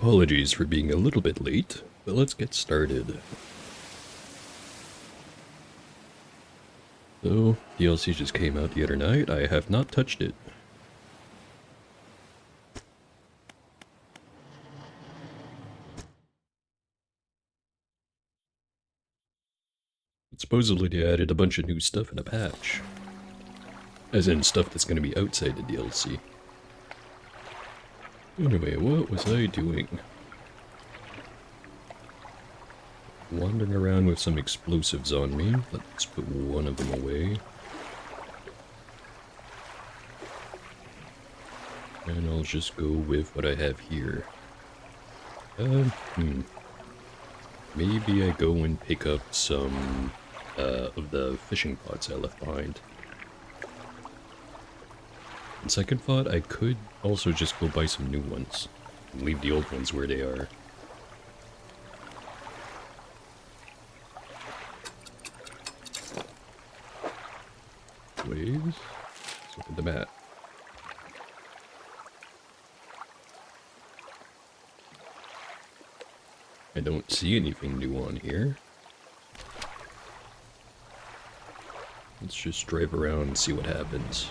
Apologies for being a little bit late, but let's get started. So, DLC just came out the other night. I have not touched it. Supposedly they added a bunch of new stuff in a patch. As in stuff that's going to be outside the DLC. Anyway, what was I doing? Wandering around with some explosives on me. Let's put one of them away. And I'll just go with what I have here. Maybe I go and pick up some of the fishing pots I left behind. And second thought, I could also just go buy some new ones. And leave the old ones where they are. Waves? Let's look at the map. I don't see anything new on here. Let's just drive around and see what happens.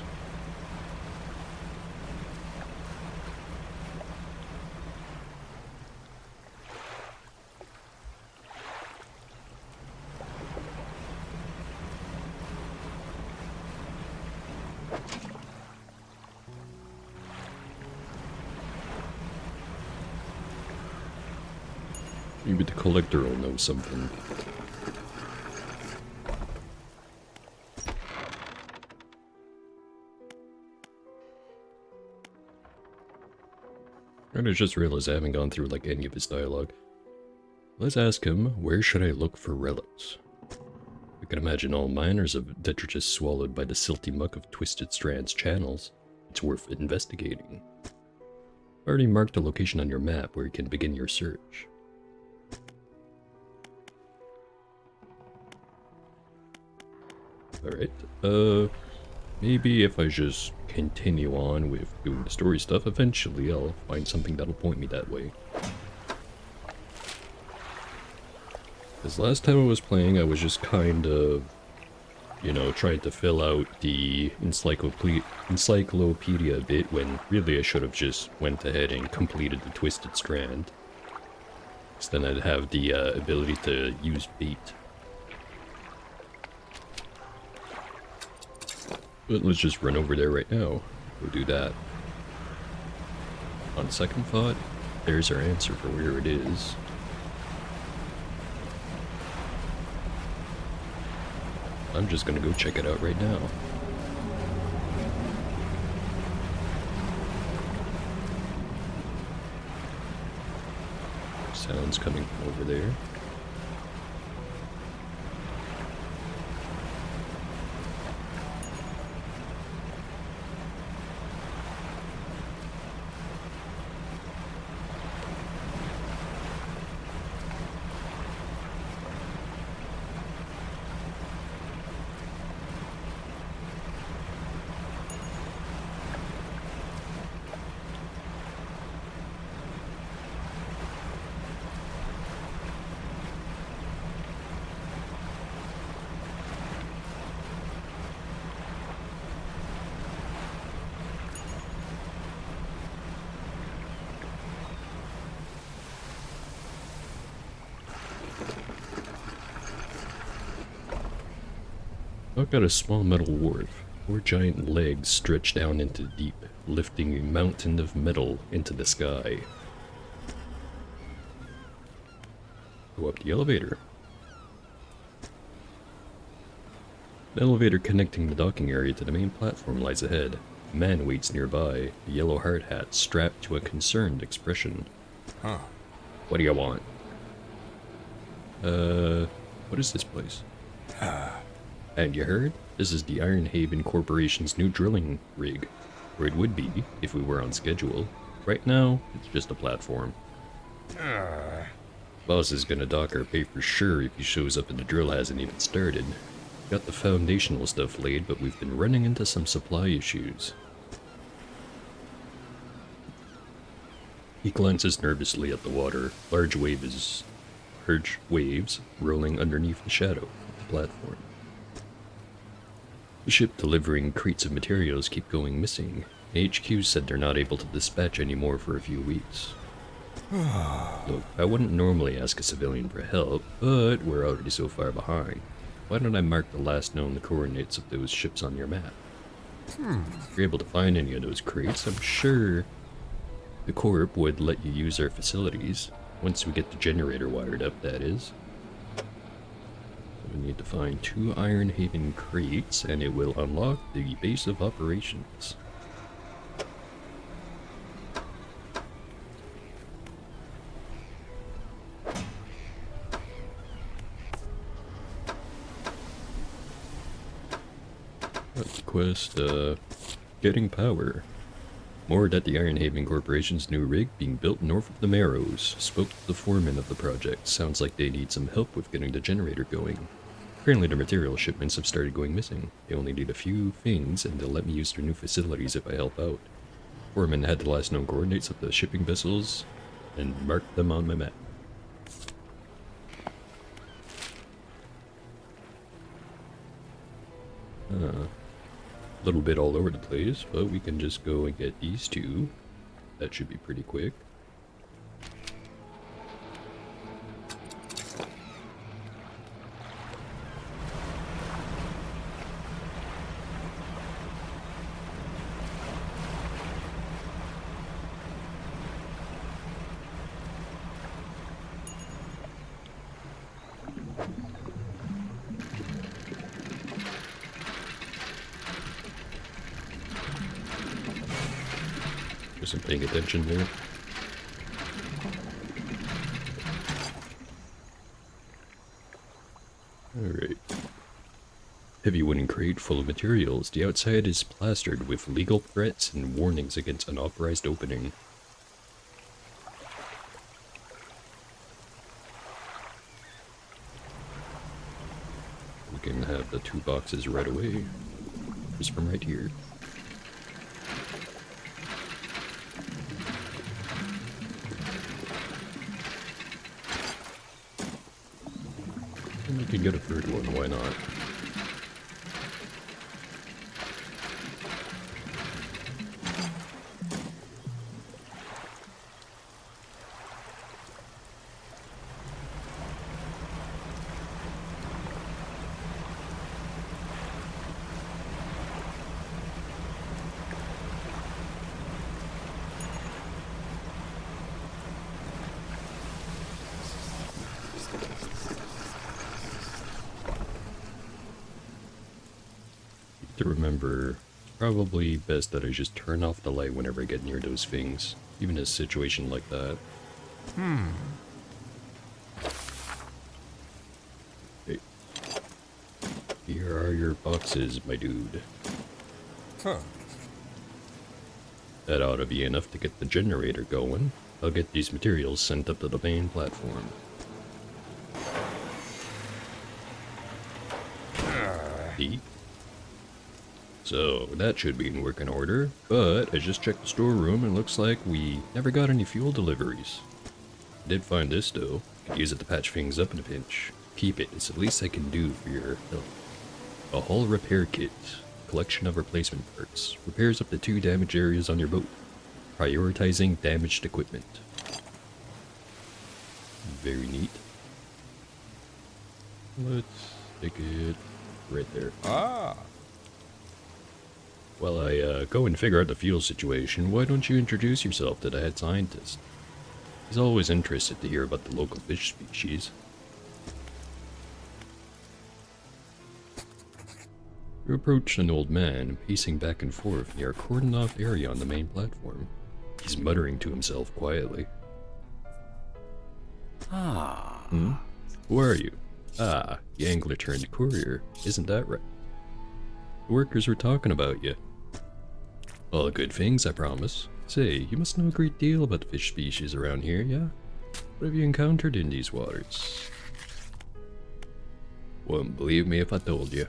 Maybe the collector will know something. And I just realized I haven't gone through like any of his dialogue. Let's ask him, where should I look for relics? I can imagine all miners of Dredge is swallowed by the silty muck of Twisted Strand's channels. It's worth investigating. Already marked a location on your map where you can begin your search. Alright, maybe if I just continue on with doing the story stuff, eventually I'll find something that'll point me that way. Because last time I was playing, I was just kind of, you know, trying to fill out the encyclopedia bit when really I should have just went ahead and completed the Twisted Strand. Because then I'd have the ability to use bait. But let's just run over there right now. Go do that. On second thought, there's our answer for where it is. I'm just gonna go check it out right now. Sounds coming from over there. I've got a small metal wharf. 4 giant legs stretch down into the deep, lifting a mountain of metal into the sky. Go up the elevator. The elevator connecting the docking area to the main platform lies ahead. A man waits nearby, a yellow hard hat strapped to a concerned expression. Huh. What do you want? What is this place? And you heard? This is the Iron Haven Corporation's new drilling rig. Or it would be, if we were on schedule. Right now, it's just a platform. Boss is gonna dock our pay for sure if he shows up and the drill hasn't even started. Got the foundational stuff laid, but we've been running into some supply issues. He glances nervously at the water, large waves rolling underneath the shadow of the platform. The ship delivering crates of materials keep going missing. HQ said they're not able to dispatch anymore for a few weeks. Look, I wouldn't normally ask a civilian for help, but we're already so far behind. Why don't I mark the last known coordinates of those ships on your map? If you're able to find any of those crates, I'm sure the Corp would let you use our facilities. Once we get the generator wired up, that is. We need to find 2 Iron Haven crates, and it will unlock the base of operations. Quest, getting power. Moored at the Iron Haven Corporation's new rig being built north of the Marrows. Spoke to the foreman of the project. Sounds like they need some help with getting the generator going. Apparently their material shipments have started going missing. They only need a few things and they'll let me use their new facilities if I help out. Foreman had the last known coordinates of the shipping vessels and marked them on my map. A little bit all over the place, but we can just go and get these 2. That should be pretty quick. Wasn't paying attention there. Alright. Heavy wooden crate full of materials. The outside is plastered with legal threats and warnings against unauthorized opening. We can have the 2 boxes right away. Just from right here. And we can get a 3rd one, why not? To remember, probably best that I just turn off the light whenever I get near those things, even in a situation like that. Hey. Here are your boxes, my dude. That ought to be enough to get the generator going. I'll get these materials sent up to the main platform. Eat. So, that should be in working order, but I just checked the storeroom and looks like we never got any fuel deliveries. I did find this though. Could use it to patch things up in a pinch. Keep it, it's the least I can do for your help. A hull repair kit. Collection of replacement parts. Repairs up to 2 damaged areas on your boat. Prioritizing damaged equipment. Very neat. Let's stick it right there. While I go and figure out the fuel situation, why don't you introduce yourself to the head scientist? He's always interested to hear about the local fish species. You approach an old man, pacing back and forth near a cordoned-off area on the main platform. He's muttering to himself quietly. Who are you? The angler turned courier, isn't that right? The workers were talking about you. All good things, I promise. Say, you must know a great deal about the fish species around here, yeah? What have you encountered in these waters? Wouldn't believe me if I told you.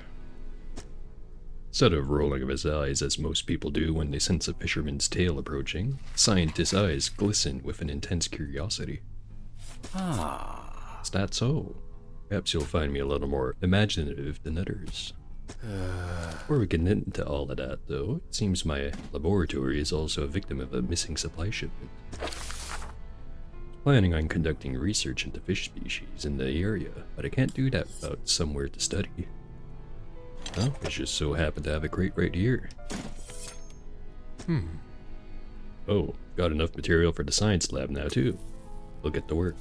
Instead of rolling of his eyes as most people do when they sense a fisherman's tail approaching, the scientist's eyes glisten with an intense curiosity. Is that so? Perhaps you'll find me a little more imaginative than others. Before we get into all of that, though, it seems my laboratory is also a victim of a missing supply shipment. Planning on conducting research into fish species in the area, but I can't do that without somewhere to study. Well, I just so happen to have a crate right here. Oh, got enough material for the science lab now too. We'll get to work.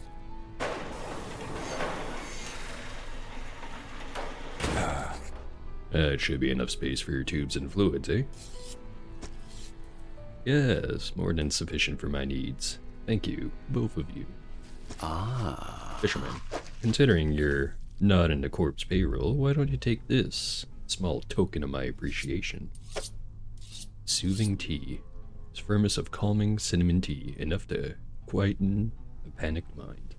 That should be enough space for your tubes and fluids, eh? Yes, more than sufficient for my needs. Thank you, both of you. Fisherman, considering you're not in the corp's payroll, why don't you take this? Small token of my appreciation. Soothing tea. It's firmness of calming cinnamon tea, enough to quieten a panicked mind.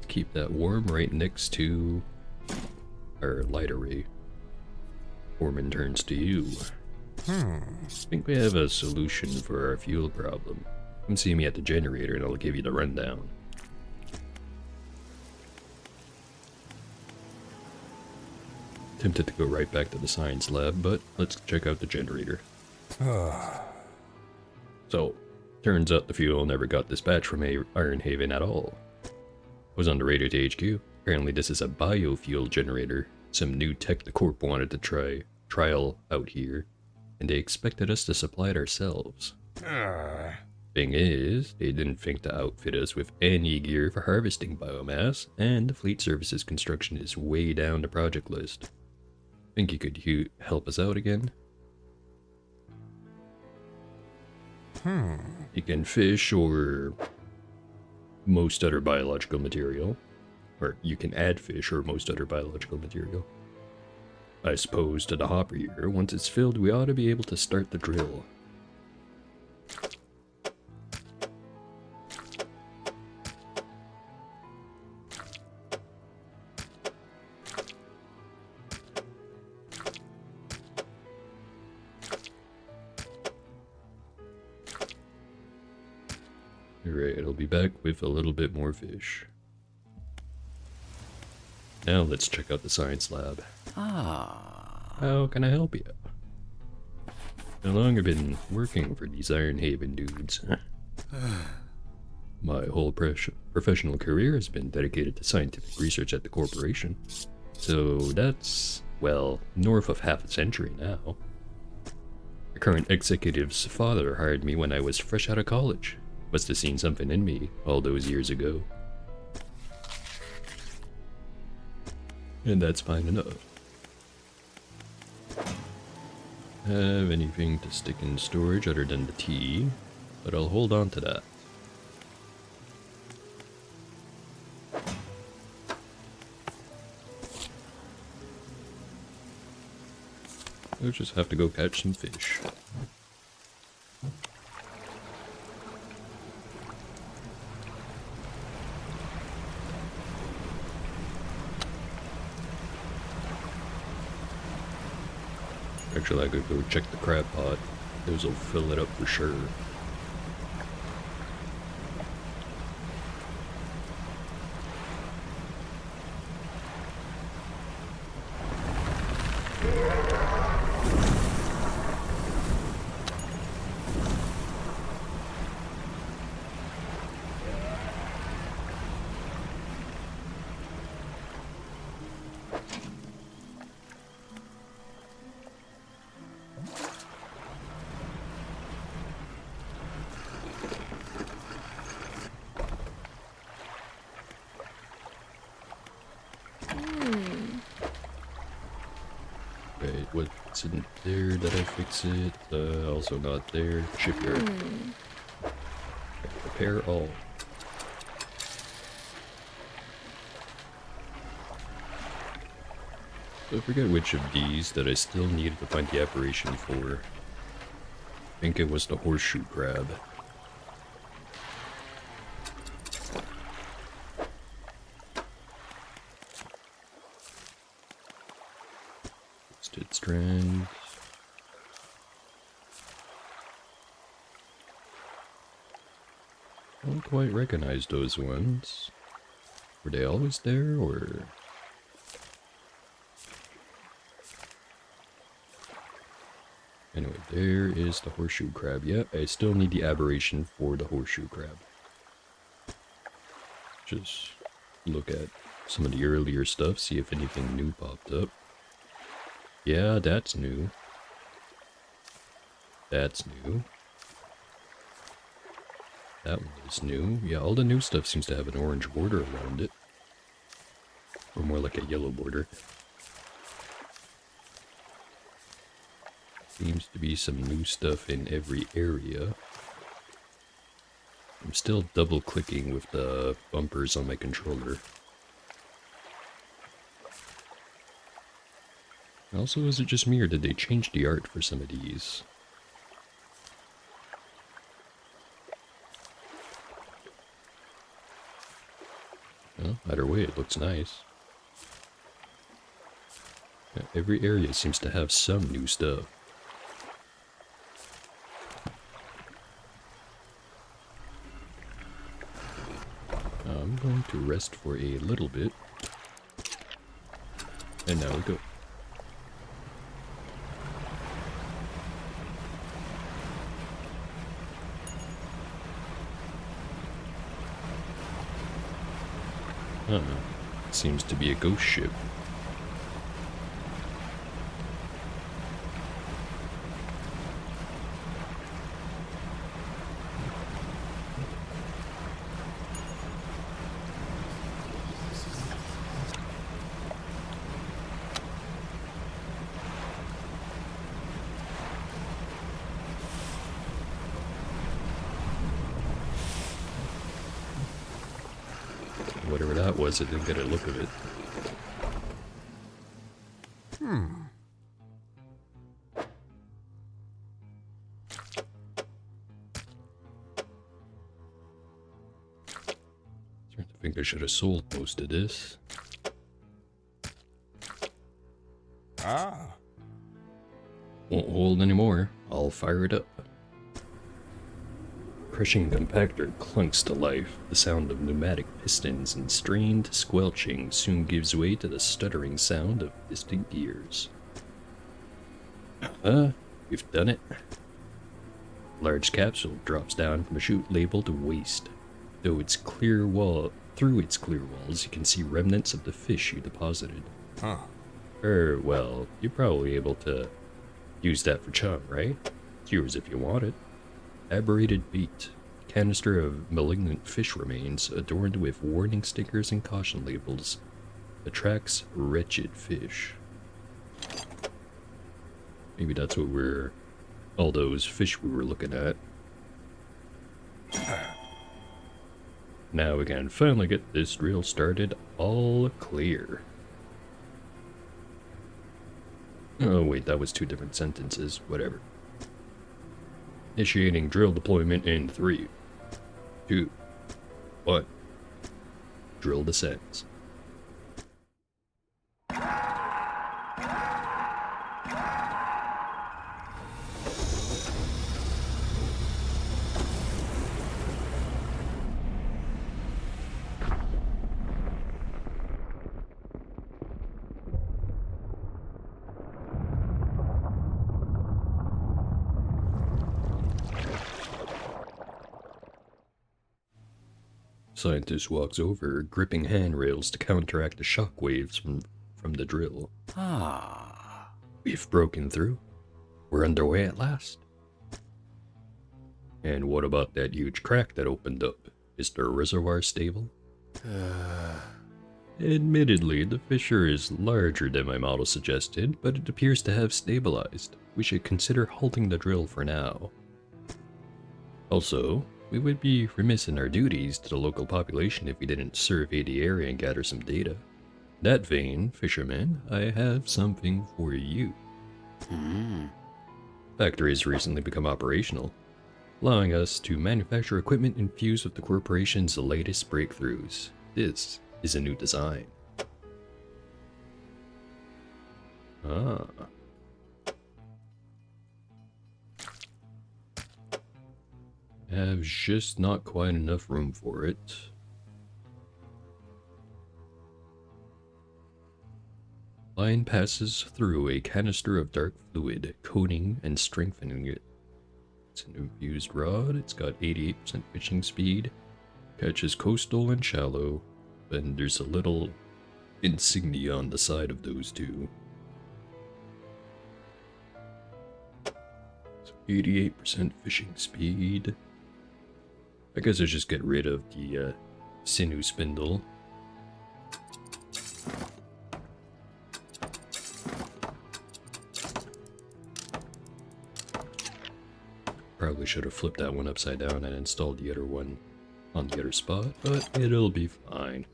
Keep that warm right next to our light array. Foreman turns to you. I think we have a solution for our fuel problem. Come see me at the generator and I'll give you the rundown. Tempted to go right back to the science lab, but let's check out the generator. So, turns out the fuel never got dispatched from Ironhaven at all. Was on the radio to HQ. Apparently this is a biofuel generator. Some new tech the Corp wanted to trial out here, and they expected us to supply it ourselves. Thing is, they didn't think to outfit us with any gear for harvesting biomass, and the fleet services construction is way down the project list. Think you could help us out again? You can fish or most other biological material. Or you can add fish or most other biological material. I suppose to the hopper here, once it's filled, we ought to be able to start the drill. Alright, it'll be back with a little bit more fish. Now let's check out the science lab. How can I help you? How long have been working for these Ironhaven dudes? My whole professional career has been dedicated to scientific research at the corporation. So that's, well, north of half a century now. The current executive's father hired me when I was fresh out of college. Must have seen something in me all those years ago. And that's fine enough. Have anything to stick in storage other than the tea, but I'll hold on to that. I'll just have to go catch some fish. Actually, I could go check the crab pot. Those will fill it up for sure. Right, what's in there? Did I fix it? Also not there. Shipyard. Repair all. So I forget which of these that I still needed to find the apparition for. I think it was the horseshoe crab. Twisted strands. I don't quite recognize those ones. Were they always there, or...? Anyway, there is the horseshoe crab. Yeah, I still need the aberration for the horseshoe crab. Just look at some of the earlier stuff, see if anything new popped up. Yeah, that's new. That's new. That one is new. Yeah, all the new stuff seems to have an orange border around it. Or more like a yellow border. Seems to be some new stuff in every area. I'm still double clicking with the bumpers on my controller. Also, is it just me or did they change the art for some of these? Well, either way, it looks nice. Yeah, every area seems to have some new stuff. I'm going to rest for a little bit. And now we go. Seems to be a ghost ship. Whatever that was, I didn't get a look of it. I think I should have sold most of this. Won't hold anymore. I'll fire it up. Crushing compactor clunks to life. The sound of pneumatic pistons and strained squelching soon gives way to the stuttering sound of distant gears. We've done it. Large capsule drops down from a chute labeled waste. Through its clear walls, you can see remnants of the fish you deposited. Well, you're probably able to use that for chum, right? It's yours if you want it. Aberrated bait. Canister of malignant fish remains, adorned with warning stickers and caution labels. Attracts wretched fish. Maybe that's what all those fish we were looking at. Now we can finally get this drill started. All clear. Oh wait, that was two different sentences. Whatever. Initiating drill deployment in 3, 2, 1. Drill descends. Scientist walks over, gripping handrails to counteract the shock waves from the drill. We've broken through. We're underway at last. And what about that huge crack that opened up? Is the reservoir stable? Admittedly, the fissure is larger than my model suggested, but it appears to have stabilized. We should consider halting the drill for now. Also, we would be remiss in our duties to the local population if we didn't survey the area and gather some data. In that vein, fisherman, I have something for you. Factory has recently become operational, allowing us to manufacture equipment infused with the corporation's latest breakthroughs. This is a new design. have just not quite enough room for it. Line passes through a canister of dark fluid, coating and strengthening it. It's an infused rod, it's got 88% fishing speed, catches coastal and shallow, and there's a little insignia on the side of those two. So 88% fishing speed. I guess I just get rid of the sinew spindle. Probably should have flipped that one upside down and installed the other one on the other spot, but it'll be fine.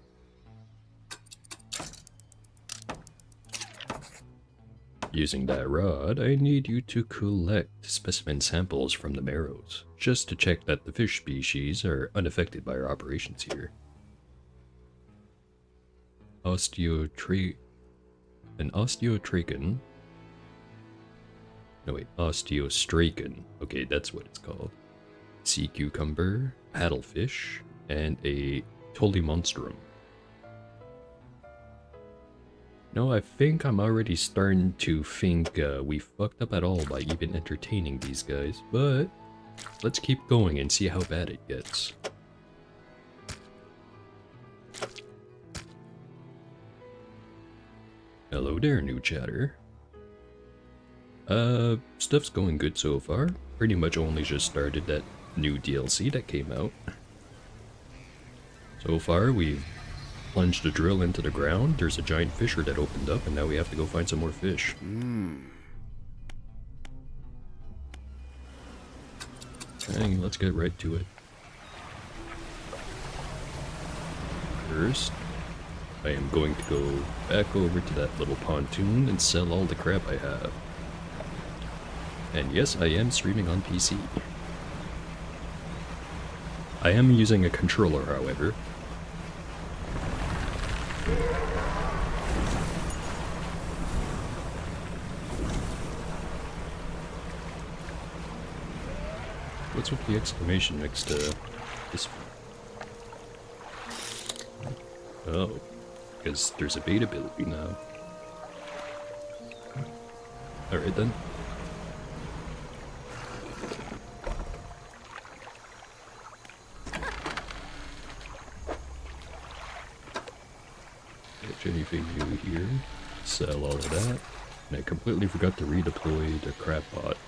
Using that rod, I need you to collect specimen samples from the marrows, just to check that the fish species are unaffected by our operations here. An osteotrachen. No wait, osteostrachen. Okay, that's what it's called. Sea cucumber, paddlefish, and a tollimonstrum. No, I think I'm already starting to think we fucked up at all by even entertaining these guys, but let's keep going and see how bad it gets. Hello there, new chatter. Stuff's going good so far. Pretty much only just started that new DLC that came out. So far, we've plunged a drill into the ground, there's a giant fissure that opened up, and now we have to go find some more fish. Okay, let's get right to it. First, I am going to go back over to that little pontoon and sell all the crap I have. And yes, I am streaming on PC. I am using a controller, however. What's with the exclamation next to this? Oh, because there's a beta ability now. Alright then. Anything new here? Sell all of that. And I completely forgot to redeploy the crab pot.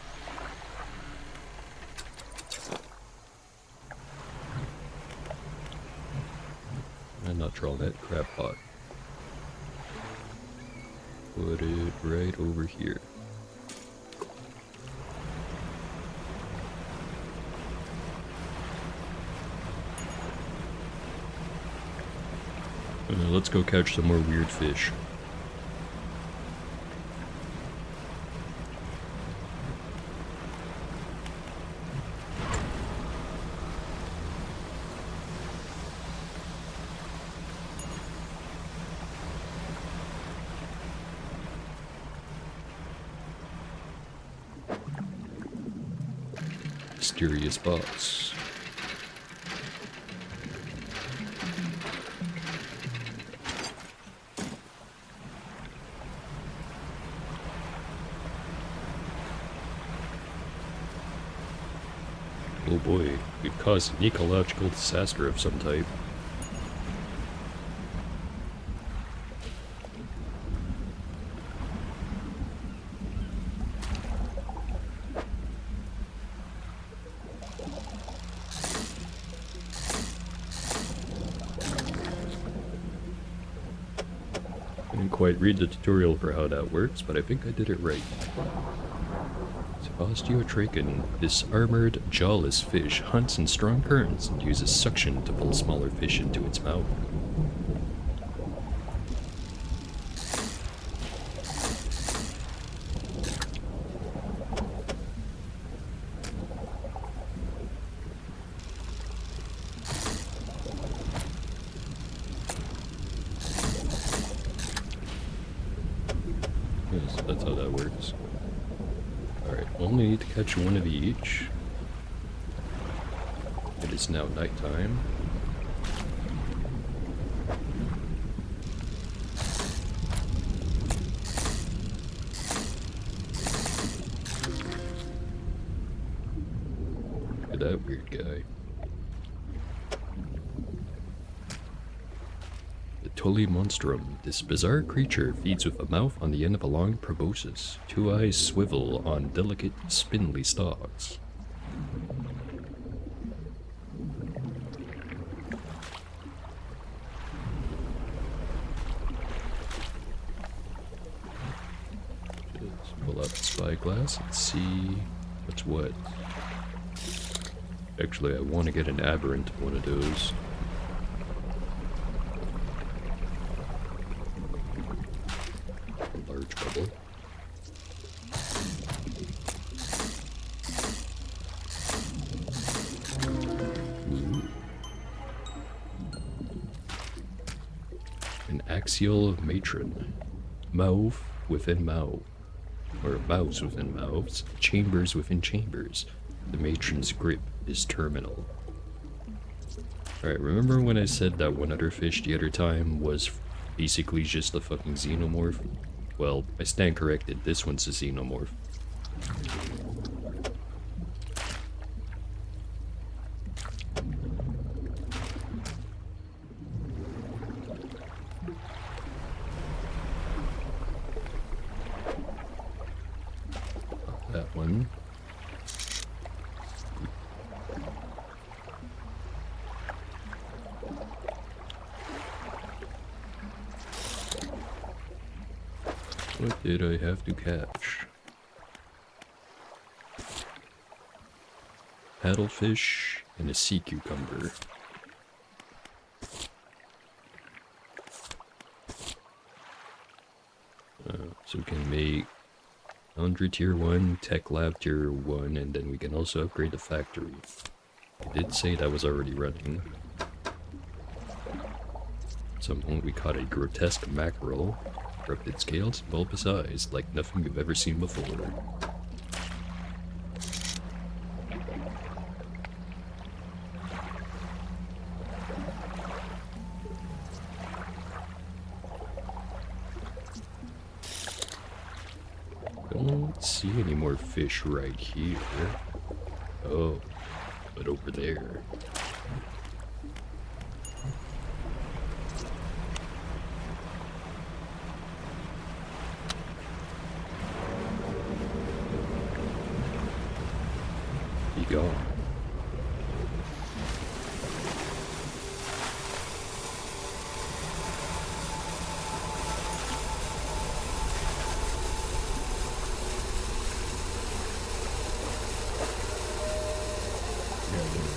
And not trawlnet, crab pot. Put it right over here. Let's go catch some more weird fish. Mysterious boss. Oh boy, we've caused an ecological disaster of some type. I didn't quite read the tutorial for how that works, but I think I did it right. Osteotrachen, this armored, jawless fish hunts in strong currents and uses suction to pull smaller fish into its mouth. Yes, that's how that works. Alright, only need to catch one of each. It is now nighttime. Look at that weird guy. The Tully monstrum. This bizarre creature feeds with a mouth on the end of a long proboscis. Two eyes swivel on delicate, spindly stalks. Just pull out the spyglass and see what's what. Actually, I want to get an aberrant one of those. Large bubble. Ooh. An axial matron. Mouth within mouth. Or mouths within mouths. Chambers within chambers. The matron's grip is terminal. Alright, remember when I said that one other fish the other time was basically just a fucking xenomorph? Well, I stand corrected. This one's a xenomorph. That one. What did I have to catch? Paddlefish and a sea cucumber. So we can make Foundry Tier 1, Tech Lab Tier 1, and then we can also upgrade the factory. I did say that was already running. At some point we caught a grotesque mackerel. Corrupted scales, bulbous eyes, like nothing you've ever seen before. Don't see any more fish right here. Oh, but over there. Gone.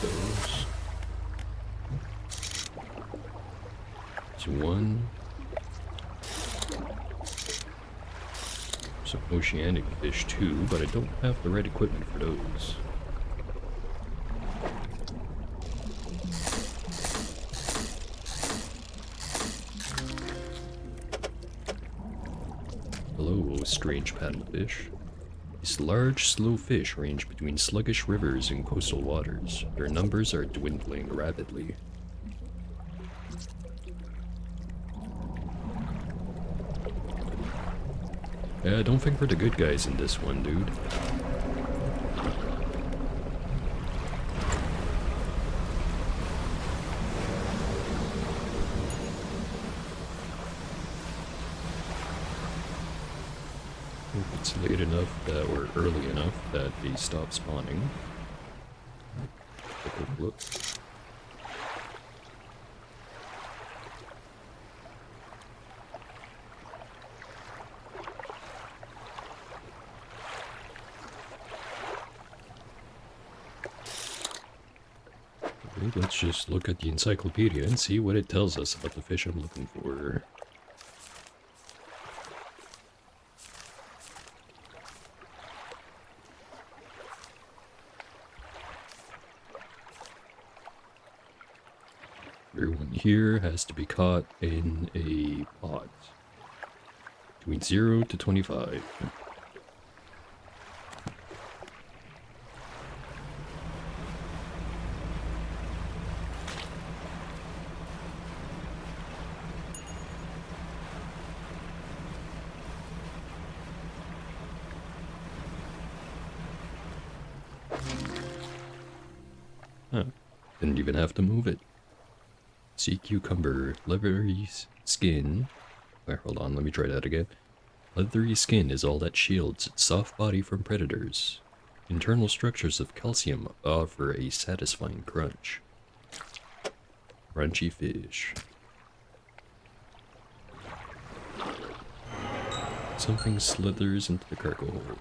Those. It's one. Some oceanic fish too, but I don't have the right equipment for those. Hello, strange paddlefish. These large, slow fish range between sluggish rivers and coastal waters. Their numbers are dwindling rapidly. Yeah, I don't think we're the good guys in this one, dude. It's late enough that we're early enough that they stop spawning. Take a look. Okay, let's just look at the encyclopedia and see what it tells us about the fish I'm looking for. Everyone here has to be caught in a pot. Between 0 to 25. Didn't even have to move it. Sea cucumber, leathery skin. Wait, hold on, let me try that again. Leathery skin is all that shields its soft body from predators. Internal structures of calcium offer a satisfying crunch. Crunchy fish. Something slithers into the cargo hold.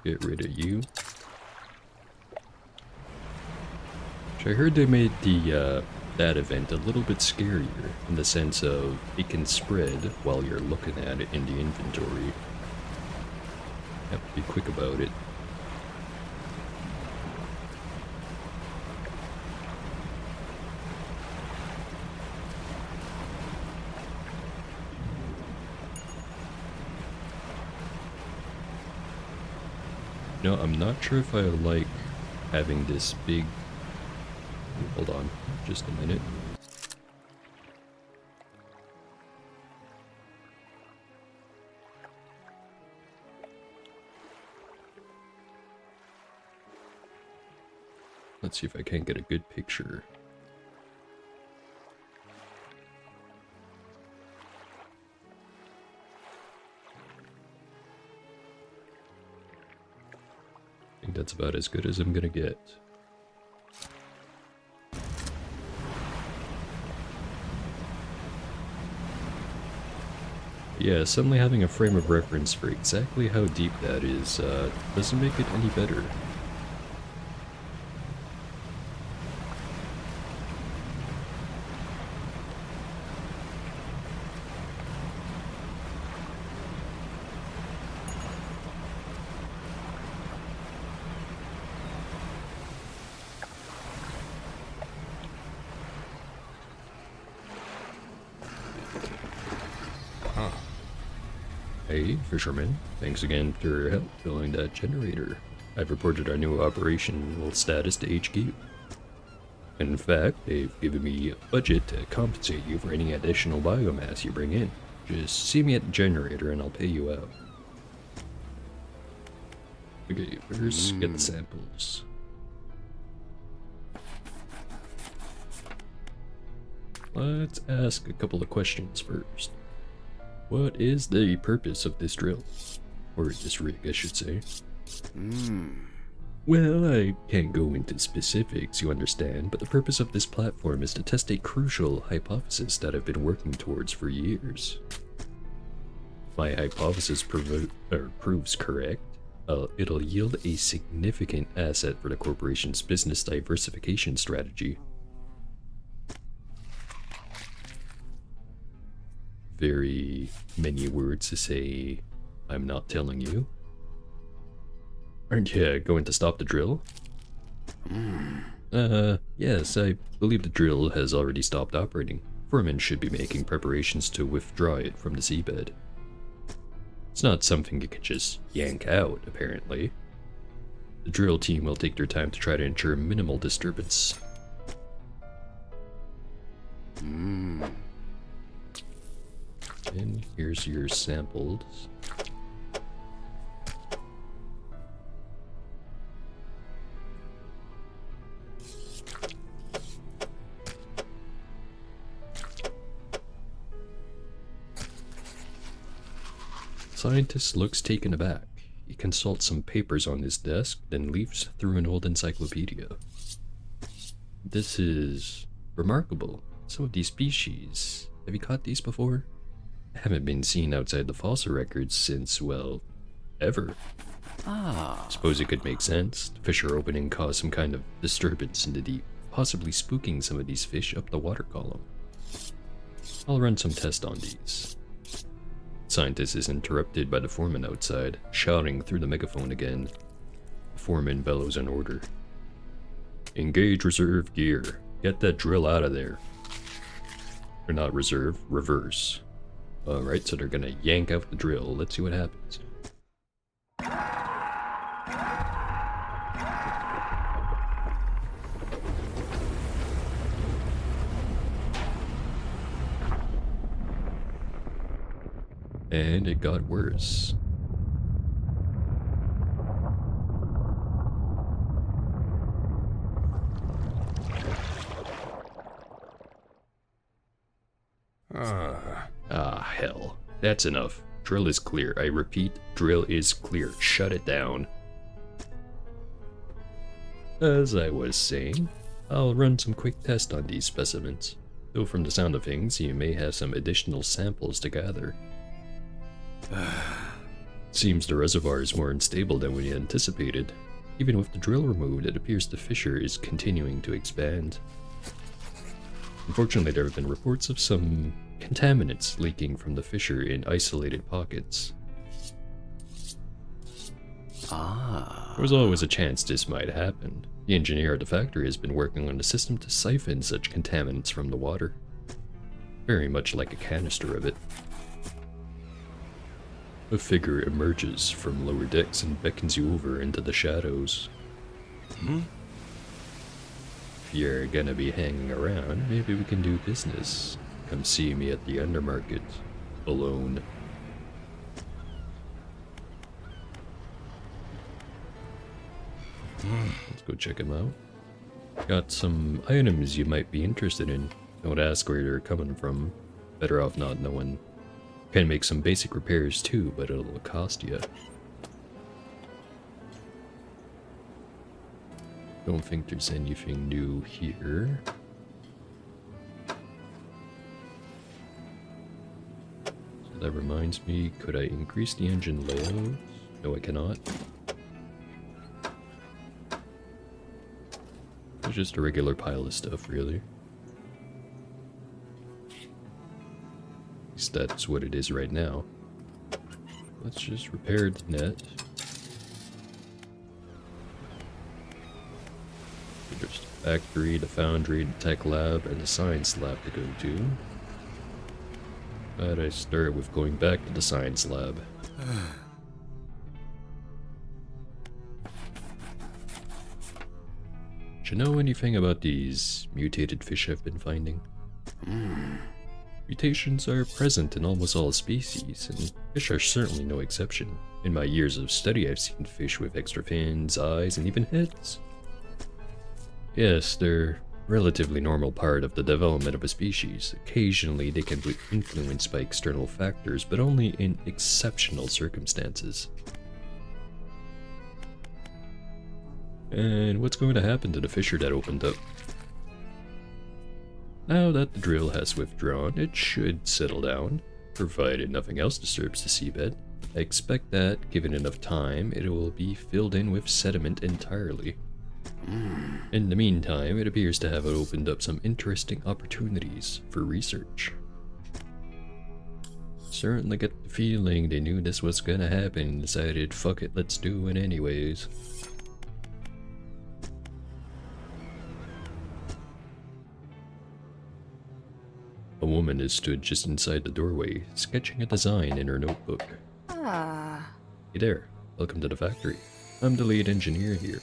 Get rid of you. I heard they made the that event a little bit scarier in the sense of it can spread while you're looking at it in the inventory. Have to be quick about it. No, I'm not sure if I like having this big... Hold on, just a minute. Let's see if I can't get a good picture. I think that's about as good as I'm gonna get. Yeah, suddenly having a frame of reference for exactly how deep that is doesn't make it any better. Hey, fisherman. Thanks again for your help filling that generator. I've reported our new operational status to HQ. In fact, they've given me a budget to compensate you for any additional biomass you bring in. Just see me at the generator and I'll pay you out. Okay, first get the samples. Let's ask a couple of questions first. What is the purpose of this drill? Or this rig, I should say. Well, I can't go into specifics, you understand, but the purpose of this platform is to test a crucial hypothesis that I've been working towards for years. My hypothesis proves correct. It'll yield a significant asset for the corporation's business diversification strategy. Very many words to say, I'm not telling you. Aren't you going to stop the drill? Yes, I believe the drill has already stopped operating. Foreman should be making preparations to withdraw it from the seabed. It's not something you can just yank out, apparently. The drill team will take their time to try to ensure minimal disturbance. And here's your samples. Scientist looks taken aback. He consults some papers on his desk, then leafs through an old encyclopedia. This is remarkable. Some of these species, have you caught these before? Haven't been seen outside the fossil records since, well, ever. Suppose it could make sense. The fissure opening caused some kind of disturbance in the deep, possibly spooking some of these fish up the water column. I'll run some tests on these. Scientist is interrupted by the foreman outside, shouting through the megaphone again. The foreman bellows an order. Engage reserve gear. Get that drill out of there. Or not reserve, reverse. Alright, so they're gonna yank out the drill. Let's see what happens. And it got worse. Ah, hell. That's enough. Drill is clear. I repeat, drill is clear. Shut it down. As I was saying, I'll run some quick tests on these specimens. Though from the sound of things, you may have some additional samples to gather. Seems the reservoir is more unstable than we anticipated. Even with the drill removed, it appears the fissure is continuing to expand. Unfortunately, there have been reports of some contaminants leaking from the fissure in isolated pockets. There was always a chance this might happen. The engineer at the factory has been working on a system to siphon such contaminants from the water. Very much like a canister of it. A figure emerges from lower decks and beckons you over into the shadows. If you're gonna be hanging around, maybe we can do business. Come see me at the undermarket. Alone. Let's go check him out. Got some items you might be interested in. Don't ask where they're coming from. Better off not knowing. Can make some basic repairs too, but it'll cost you. Don't think there's anything new here. So that reminds me, could I increase the engine layout? No, I cannot. It's just a regular pile of stuff, really. At least that's what it is right now. Let's just repair the net. There's the factory, the foundry, the tech lab, and the science lab to go to. But I start with going back to the science lab. Do you know anything about these mutated fish I've been finding? Mutations are present in almost all species, and fish are certainly no exception. In my years of study, I've seen fish with extra fins, eyes, and even heads. Yes, they're a relatively normal part of the development of a species. Occasionally, they can be influenced by external factors, but only in exceptional circumstances. And what's going to happen to the fissure that opened up? Now that the drill has withdrawn, it should settle down, provided nothing else disturbs the seabed. I expect that, given enough time, it will be filled in with sediment entirely. In the meantime, it appears to have opened up some interesting opportunities for research. Certainly get the feeling they knew this was gonna happen and decided, fuck it, let's do it anyways. A woman has stood just inside the doorway, sketching a design in her notebook. Hey there, welcome to the factory. I'm the lead engineer here.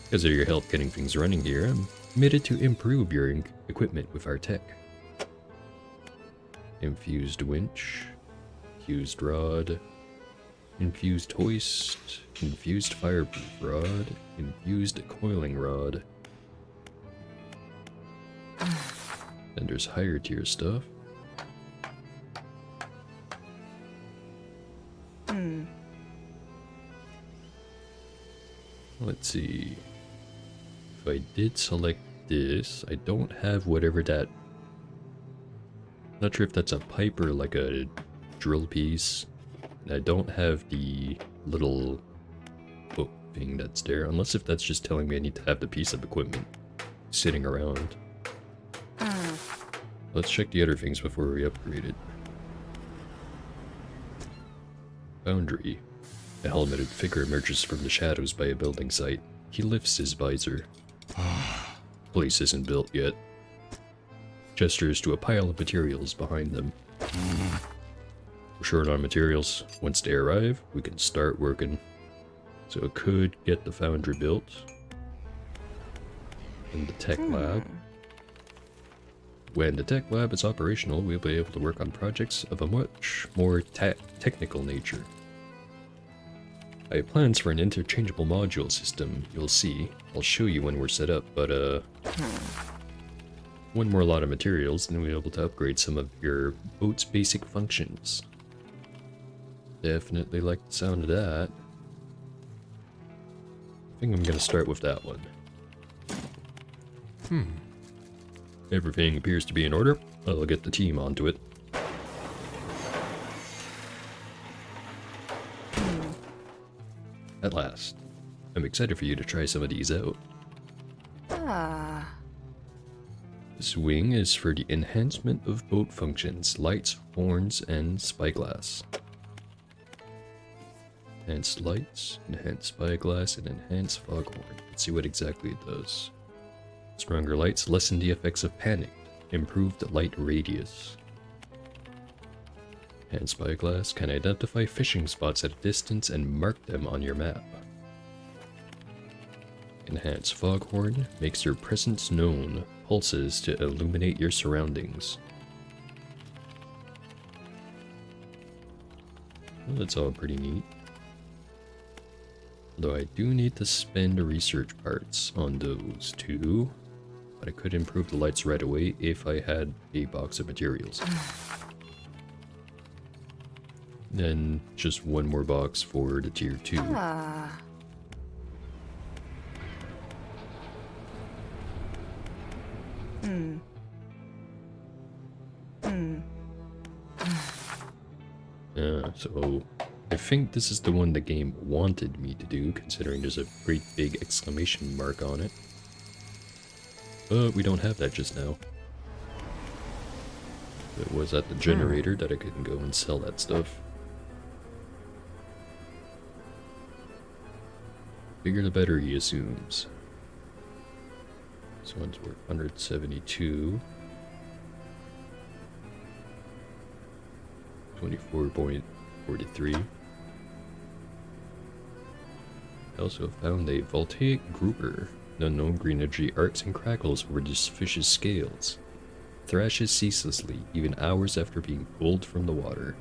Because of your help getting things running here, I'm committed to improve your equipment with our tech. Infused winch, infused rod, infused hoist, infused fireproof rod, infused coiling rod. Then there's higher tier stuff. Let's see. If I did select this, I don't have whatever that... Not sure if that's a pipe or like a drill piece. And I don't have the little book thing that's there, unless if that's just telling me I need to have the piece of equipment sitting around. Let's check the other things before we upgrade it. Foundry. A helmeted figure emerges from the shadows by a building site. He lifts his visor. Place isn't built yet. Gestures to a pile of materials behind them. We're short on materials. Once they arrive, we can start working. So it could get the foundry built. And the tech lab. When the tech lab is operational, we'll be able to work on projects of a much more technical nature. I have plans for an interchangeable module system, you'll see. I'll show you when we're set up, but one more lot of materials, and we'll be able to upgrade some of your boat's basic functions. Definitely like the sound of that. I think I'm gonna start with that one. Everything appears to be in order. I'll get the team onto it. At last. I'm excited for you to try some of these out. This wing is for the enhancement of boat functions, lights, horns, and spyglass. Enhanced lights, enhanced spyglass, and enhanced foghorn. Let's see what exactly it does. Stronger lights lessen the effects of panic. Improved light radius. Enhanced spyglass can identify fishing spots at a distance and mark them on your map. Enhanced foghorn makes your presence known. Pulses to illuminate your surroundings. Well, that's all pretty neat. Though I do need to spend research parts on those too. But I could improve the lights right away if I had a box of materials. Then just one more box for the tier 2. So I think this is the one the game wanted me to do, considering there's a great big exclamation mark on it. But we don't have that just now. It was at the generator that I couldn't go and sell that stuff. Bigger the better, he assumes. This one's worth 172. 24.43. I also found a voltaic grouper. The unknown green energy arcs and crackles over this fish's scales. Thrashes ceaselessly, even hours after being pulled from the water.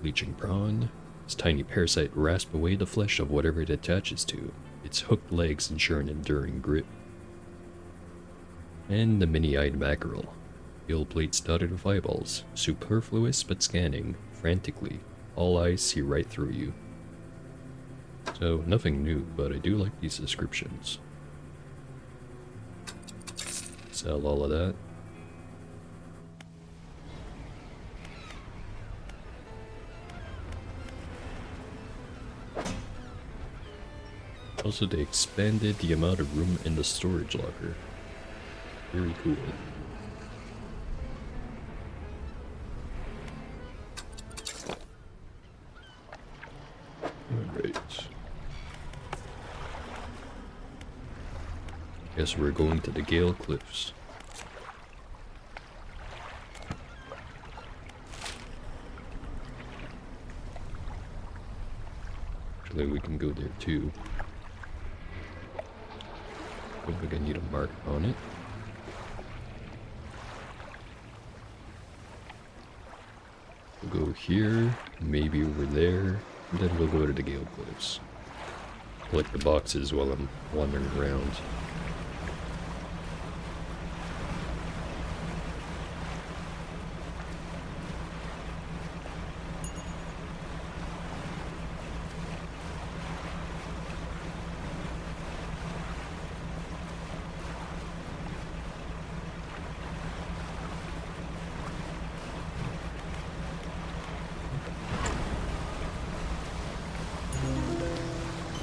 Leeching prawn. This tiny parasite rasps away the flesh of whatever it attaches to. Its hooked legs ensure an enduring grip. And the mini-eyed mackerel. Gill plates dotted with eyeballs, superfluous but scanning, frantically. All eyes see right through you. So, nothing new, but I do like these descriptions. Sell all of that. Also, they expanded the amount of room in the storage locker. Very cool. Alright. Guess we're going to the Gale Cliffs. Actually, we can go there too. I think I need a mark on it. We'll go here, maybe over there, and then we'll go to the Gale Cliffs. Collect the boxes while I'm wandering around.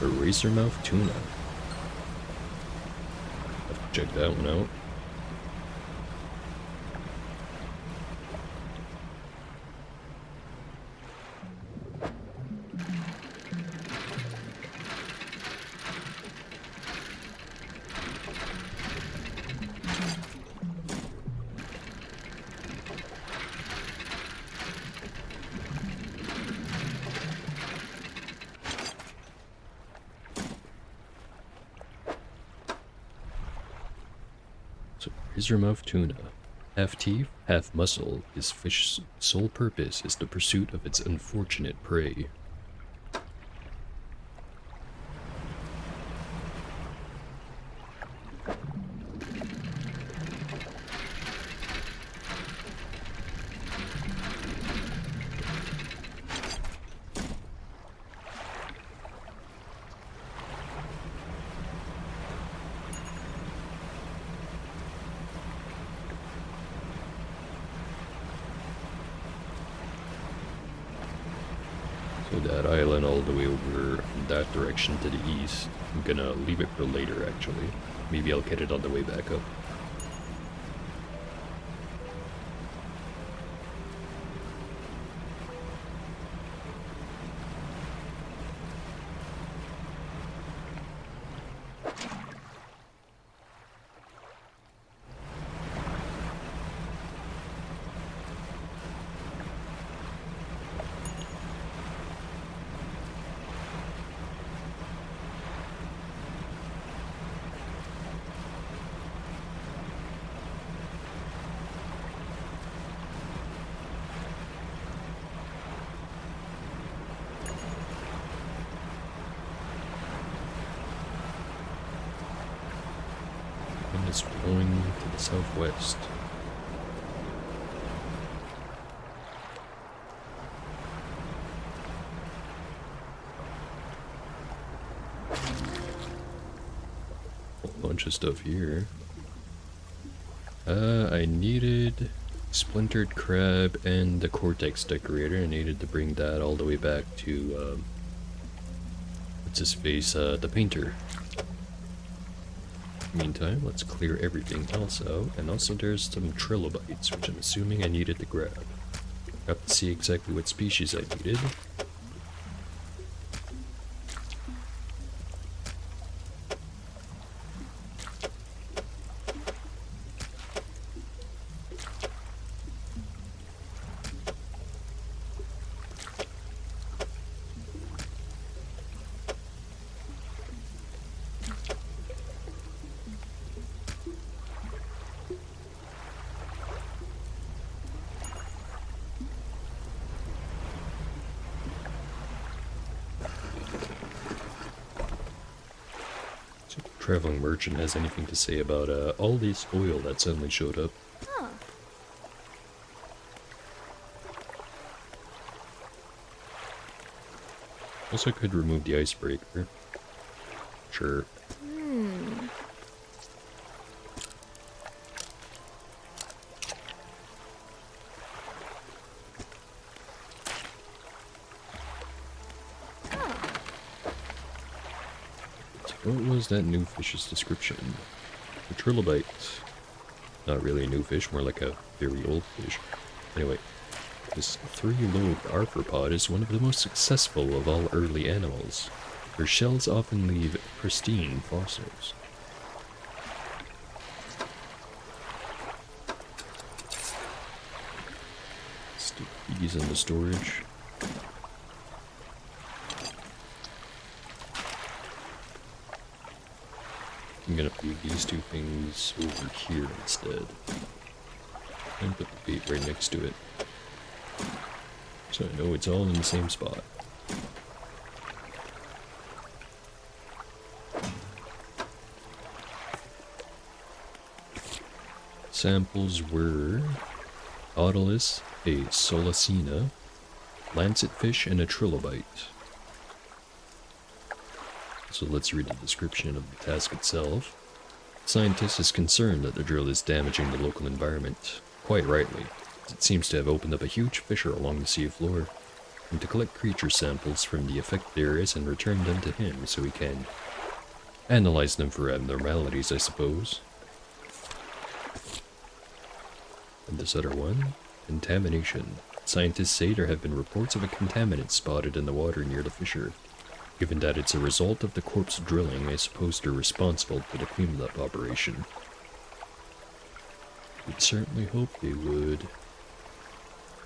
Racermouth tuna. Have to check that one out. Racermouth tuna. Half teeth, half muscle, his fish's sole purpose is the pursuit of its unfortunate prey. So that island all the way over that direction to the east. I'm gonna leave it for later, actually. Maybe I'll get it on the way back up. Wind is blowing to the southwest. A bunch of stuff here. I needed splintered crab and the cortex decorator. I needed to bring that all the way back to, what's his face, the painter. Meantime, let's clear everything else out, and also there's some trilobites, which I'm assuming I needed to grab. Have to see exactly what species I needed. Traveling merchant has anything to say about all this oil that suddenly showed up. Huh. Also could remove the icebreaker. Sure. What was that new fish's description? A trilobite. Not really a new fish, more like a very old fish. Anyway, this three-lobed arthropod is one of the most successful of all early animals. Her shells often leave pristine fossils. Stick these in the storage. I'm gonna move these two things over here instead. And put the bait right next to it. So I know it's all in the same spot. Samples were Nautilus, a Solacina, lancetfish, and a trilobite. So let's read the description of the task itself. Scientist is concerned that the drill is damaging the local environment, quite rightly, as it seems to have opened up a huge fissure along the sea floor, and to collect creature samples from the affected areas and return them to him so he can analyze them for abnormalities, I suppose. And this other one, contamination. Scientists say there have been reports of a contaminant spotted in the water near the fissure. Given that it's a result of the corpse drilling, I suppose they're responsible for the cleanup operation. We'd certainly hope they would.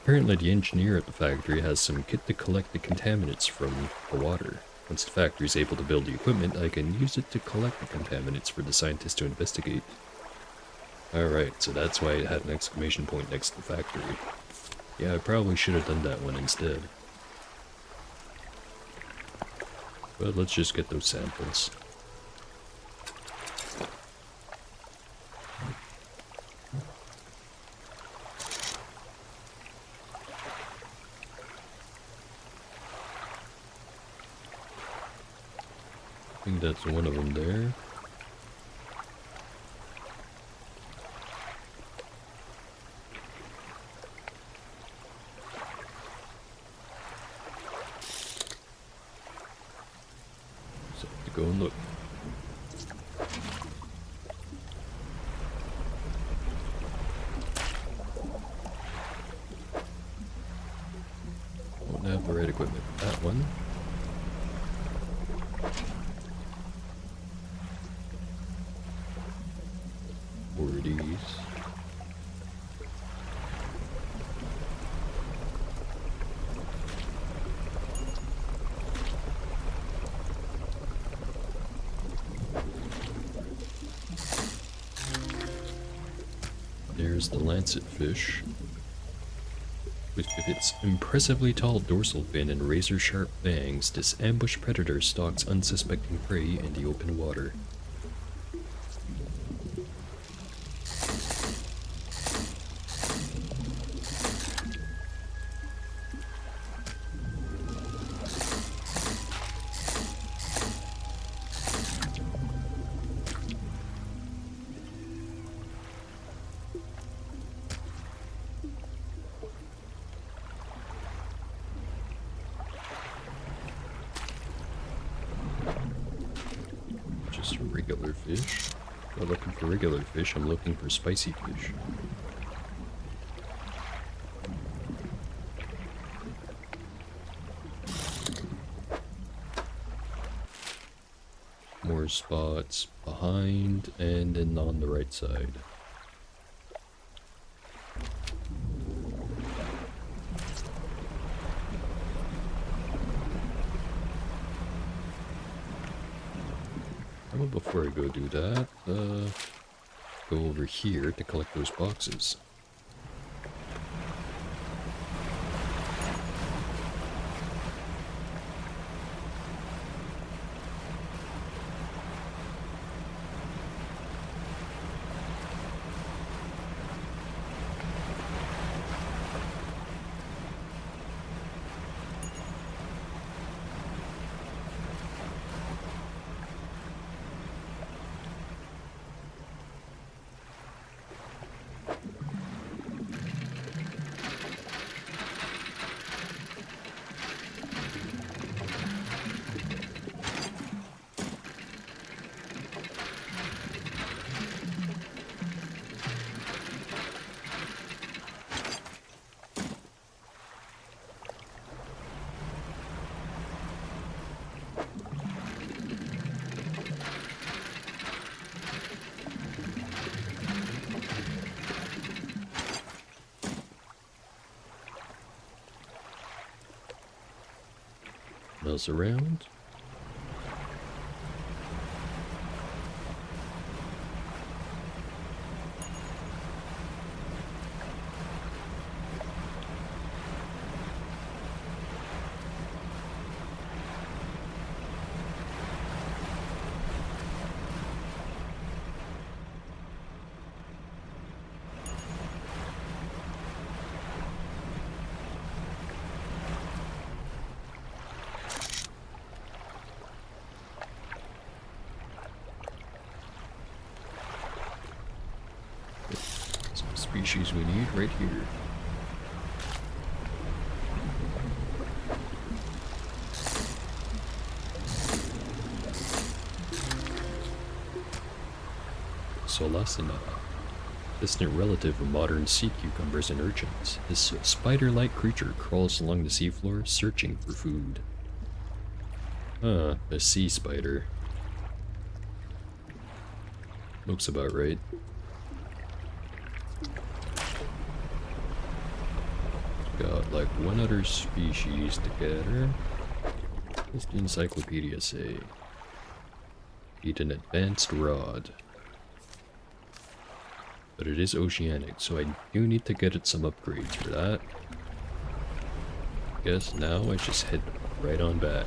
Apparently the engineer at the factory has some kit to collect the contaminants from the water. Once the factory is able to build the equipment, I can use it to collect the contaminants for the scientists to investigate. Alright, so that's why it had an exclamation point next to the factory. Yeah, I probably should have done that one instead. But let's just get those samples. I think that's one of them there. go and look. Won't have the right equipment for that one. Or these. There's the lancet fish. With its impressively tall dorsal fin and razor-sharp fangs, this ambushed predator stalks unsuspecting prey in the open water. Just regular fish. Not looking for regular fish, I'm looking for spicy fish. More spots behind and then on the right side. Well, before I go do that, go over here to collect those boxes. Nose around. Species we need right here. Solacina, distant relative of modern sea cucumbers and urchins. This spider-like creature crawls along the seafloor, searching for food. A sea spider. Looks about right. Got like one other species to gather. What does the encyclopedia say? Eat an advanced rod. But it is oceanic, so I do need to get it some upgrades for that. Guess now I just head right on back.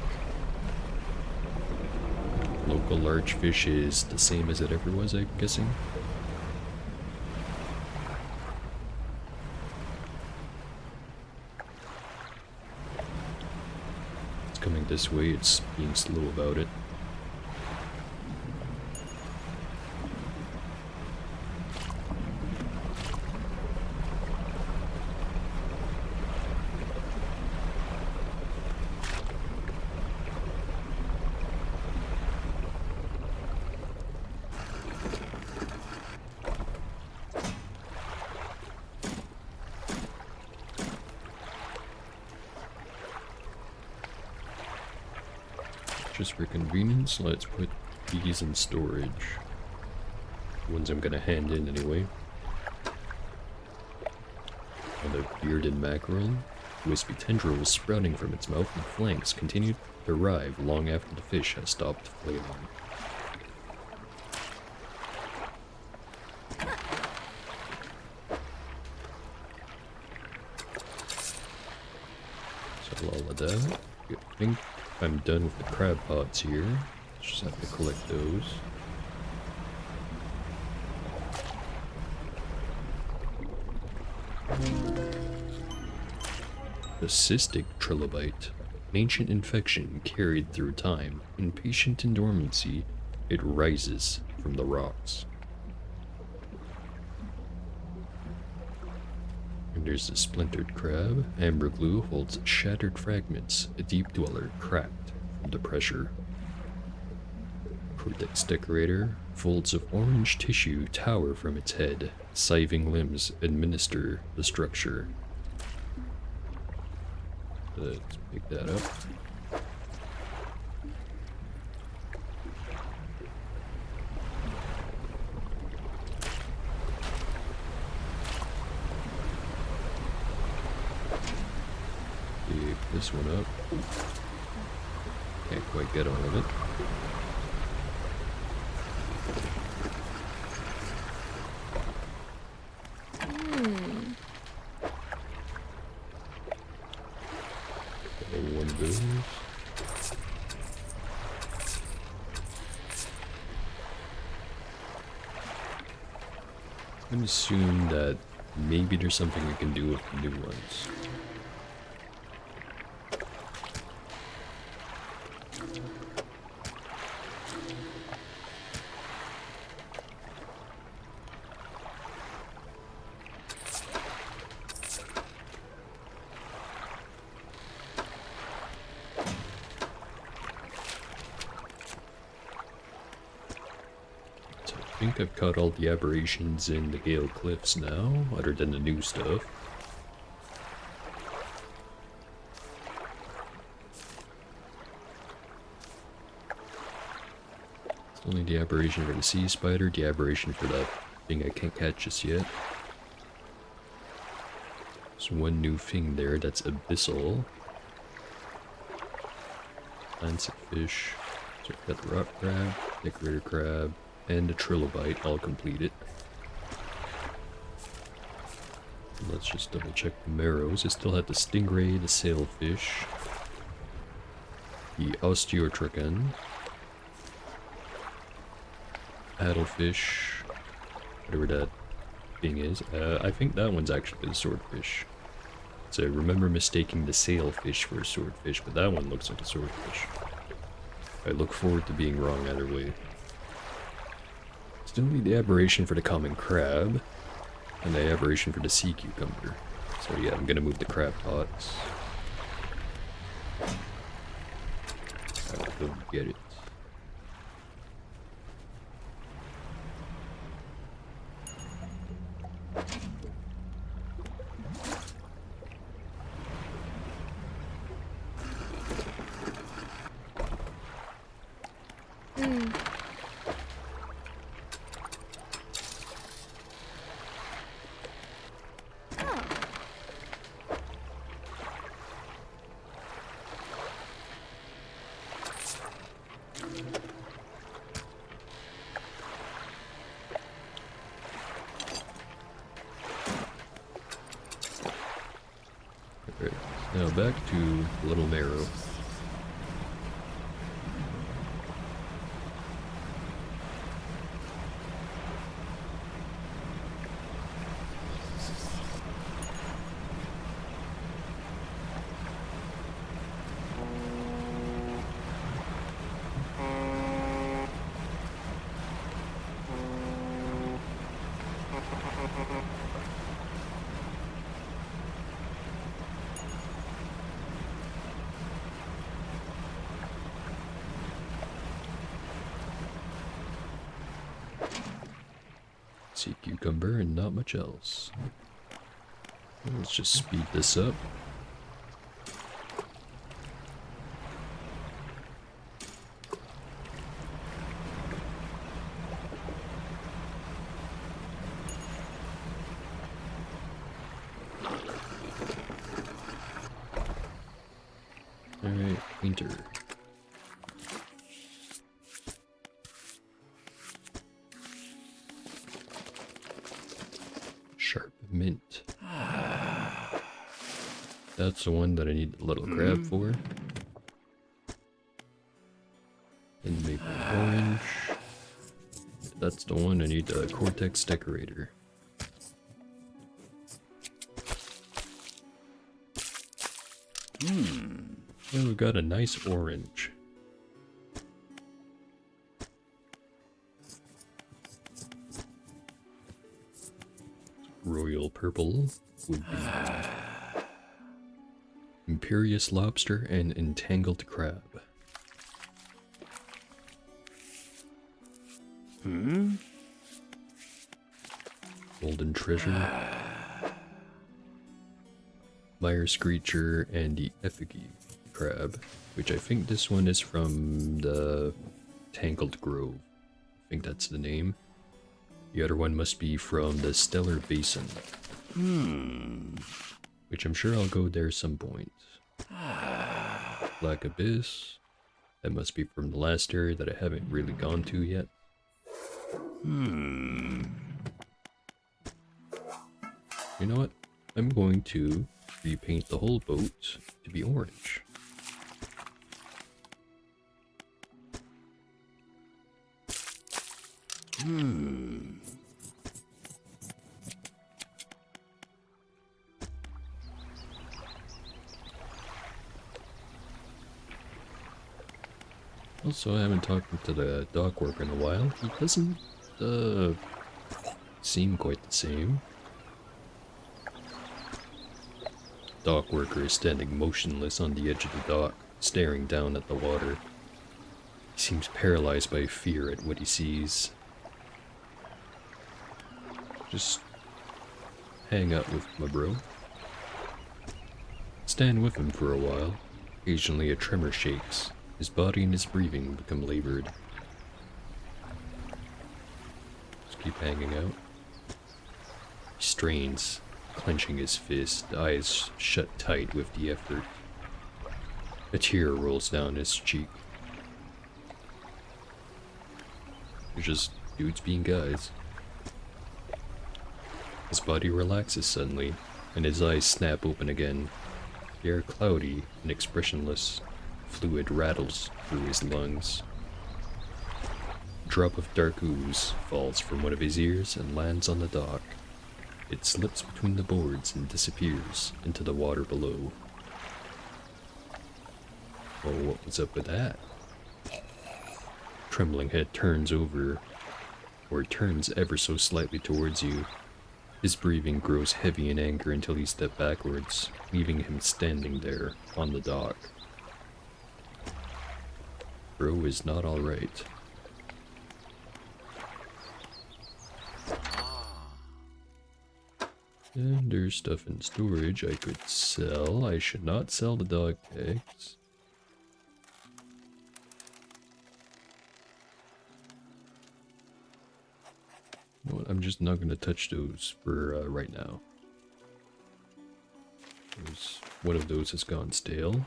Local large fish is the same as it ever was, I'm guessing. Coming this way, it's being slow about it. Just for convenience, let's put these in storage. Ones I'm gonna hand in anyway. Another bearded mackerel. Wispy tendrils sprouting from its mouth and flanks continue to arrive long after the fish has stopped flailing. So all of that. I think I'm done with the crab pots here. Just have to collect those. The cystic trilobite, an ancient infection carried through time. Impatient in dormancy, it rises from the rocks. And there's the splintered crab. Amber glue holds shattered fragments, a deep dweller cracked from the pressure. Codex decorator, folds of orange tissue tower from its head. Scything limbs administer the structure. Let's pick that up. Pick this one up. Can't quite get all of it. One of those. I'm gonna assume that maybe there's something we can do with the new ones. I think I've caught all the aberrations in the Gale Cliffs now, other than the new stuff. It's only the aberration for the sea spider, the aberration for that thing I can't catch just yet. There's one new thing there that's abyssal. Lancet fish. So we've got the rock crab, decorator crab, and the trilobite all completed. Let's just double check the marrows. I still have the stingray, the sailfish, the osteotrichon, paddlefish, whatever that thing is. I think that one's actually the swordfish. So I remember mistaking the sailfish for a swordfish, but that one looks like a swordfish. I look forward to being wrong either way. Still need the aberration for the common crab, and the aberration for the sea cucumber. So yeah, I'm gonna move the crab pots. I'll go get it. Now back to Little Marrow. Sea cucumber and not much else. Let's just speed this up. Alright, painter. Sharp mint. That's the one that I need the little crab for. And maple orange. That's the one I need the cortex decorator. Well, we've got a nice orange. Royal purple would be Imperious lobster and entangled crab. Golden treasure. Fire screecher and the effigy crab, which I think this one is from the Tangled Grove. I think that's the name. The other one must be from the Stellar Basin. Which I'm sure I'll go there some point. Black Abyss. That must be from the last area that I haven't really gone to yet. You know what? I'm going to repaint the whole boat to be orange. Also, I haven't talked to the dock worker in a while. He doesn't seem quite the same. Dock worker is standing motionless on the edge of the dock, staring down at the water. He seems paralyzed by fear at what he sees. Just hang out with my bro. Stand with him for a while. Occasionally a tremor shakes. His body and his breathing become labored. Just keep hanging out. He strains, clenching his fist, eyes shut tight with the effort. A tear rolls down his cheek. They're just dudes being guys. His body relaxes suddenly, and his eyes snap open again. They are cloudy and expressionless. Fluid rattles through his lungs. A drop of dark ooze falls from one of his ears and lands on the dock. It slips between the boards and disappears into the water below. Oh, what was up with that? Trembling head turns over, or turns ever so slightly towards you. His breathing grows heavy in anger until he steps backwards, leaving him standing there on the dock. Bro is not alright. And there's stuff in storage I could sell. I should not sell the dog tags. You know what? I'm just not going to touch those for right now. One of those has gone stale.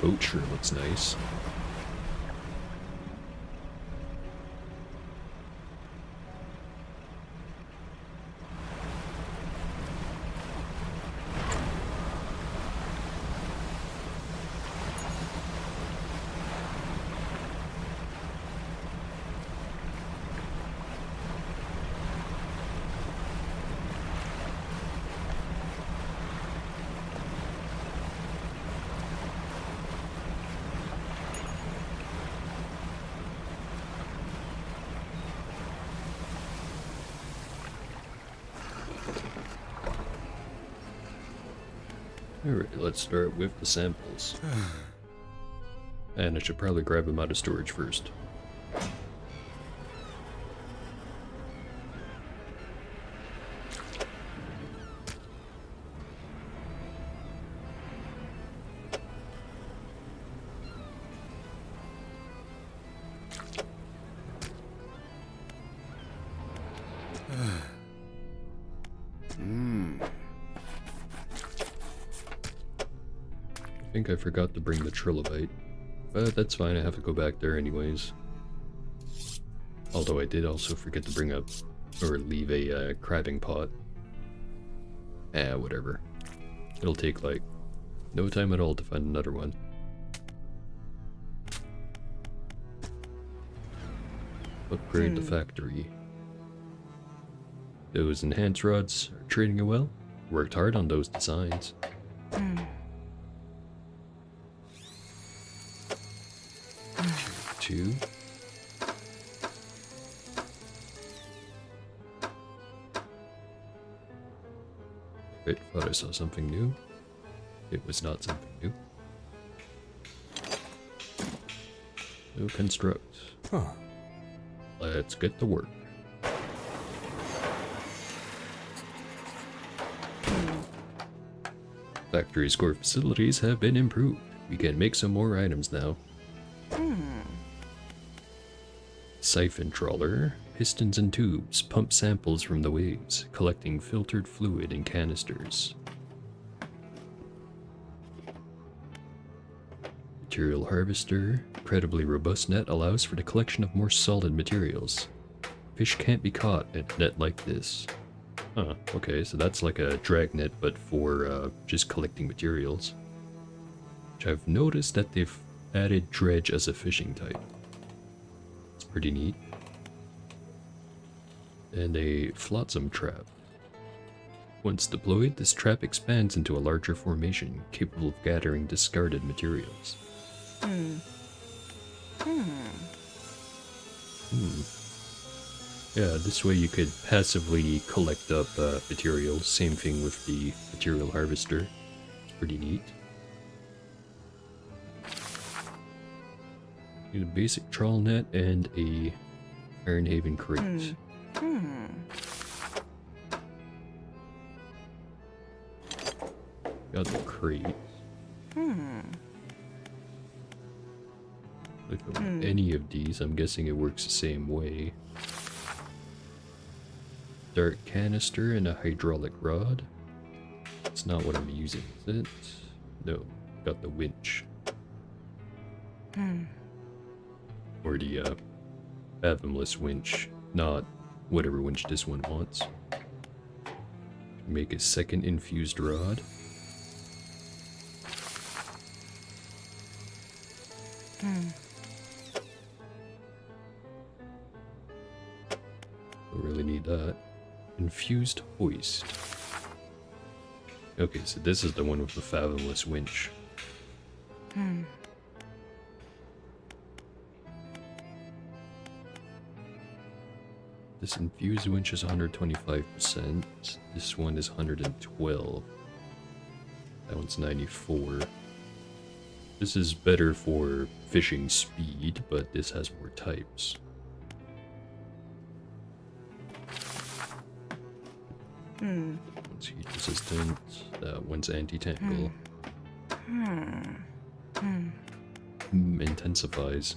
Boat sure looks nice. Alright, let's start with the samples. And I should probably grab them out of storage first. I think I forgot to bring the trilobite, but that's fine, I have to go back there anyways. Although I did also forget to bring up, or leave a crabbing pot. Whatever. It'll take like no time at all to find another one. Upgrade the factory. Those enhanced rods are treating you well. Worked hard on those designs. Two. Wait, thought I saw something new. It was not something new. No construct. Huh. Let's get to work. Factory's core facilities have been improved. We can make some more items now. Siphon trawler, pistons and tubes pump samples from the waves, collecting filtered fluid in canisters. Material harvester, incredibly robust net allows for the collection of more solid materials. Fish can't be caught in a net like this. Huh, okay, so that's like a dragnet but for just collecting materials. Which I've noticed that they've added dredge as a fishing type. It's pretty neat. And a flotsam trap. Once deployed, this trap expands into a larger formation, capable of gathering discarded materials. Yeah, this way you could passively collect up materials. Same thing with the material harvester. It's pretty neat. Need a basic trawl net and a Ironhaven crate. Got the crate. If I want any of these, I'm guessing it works the same way. Dark canister and a hydraulic rod. That's not what I'm using, is it? No, got the winch. Or the fathomless winch, not whatever winch this one wants. Make a second infused rod. Don't really need that. Infused hoist. Okay, so this is the one with the fathomless winch. This infused winch is 125%. This one is 112. That one's 94. This is better for fishing speed, but this has more types. One's heat resistant, that one's anti-tangle. Intensifies.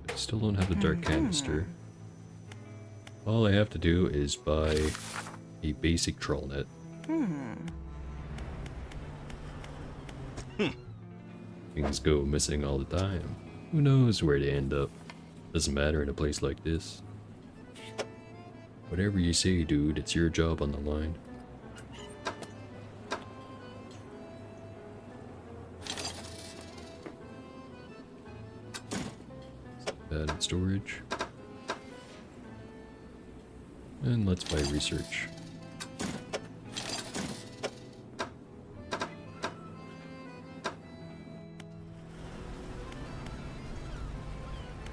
I still don't have the dark canister. All I have to do is buy a basic trawl net. Things go missing all the time. Who knows where they end up? Doesn't matter in a place like this. Whatever you say, dude, it's your job on the line. Bad in storage. And let's buy research.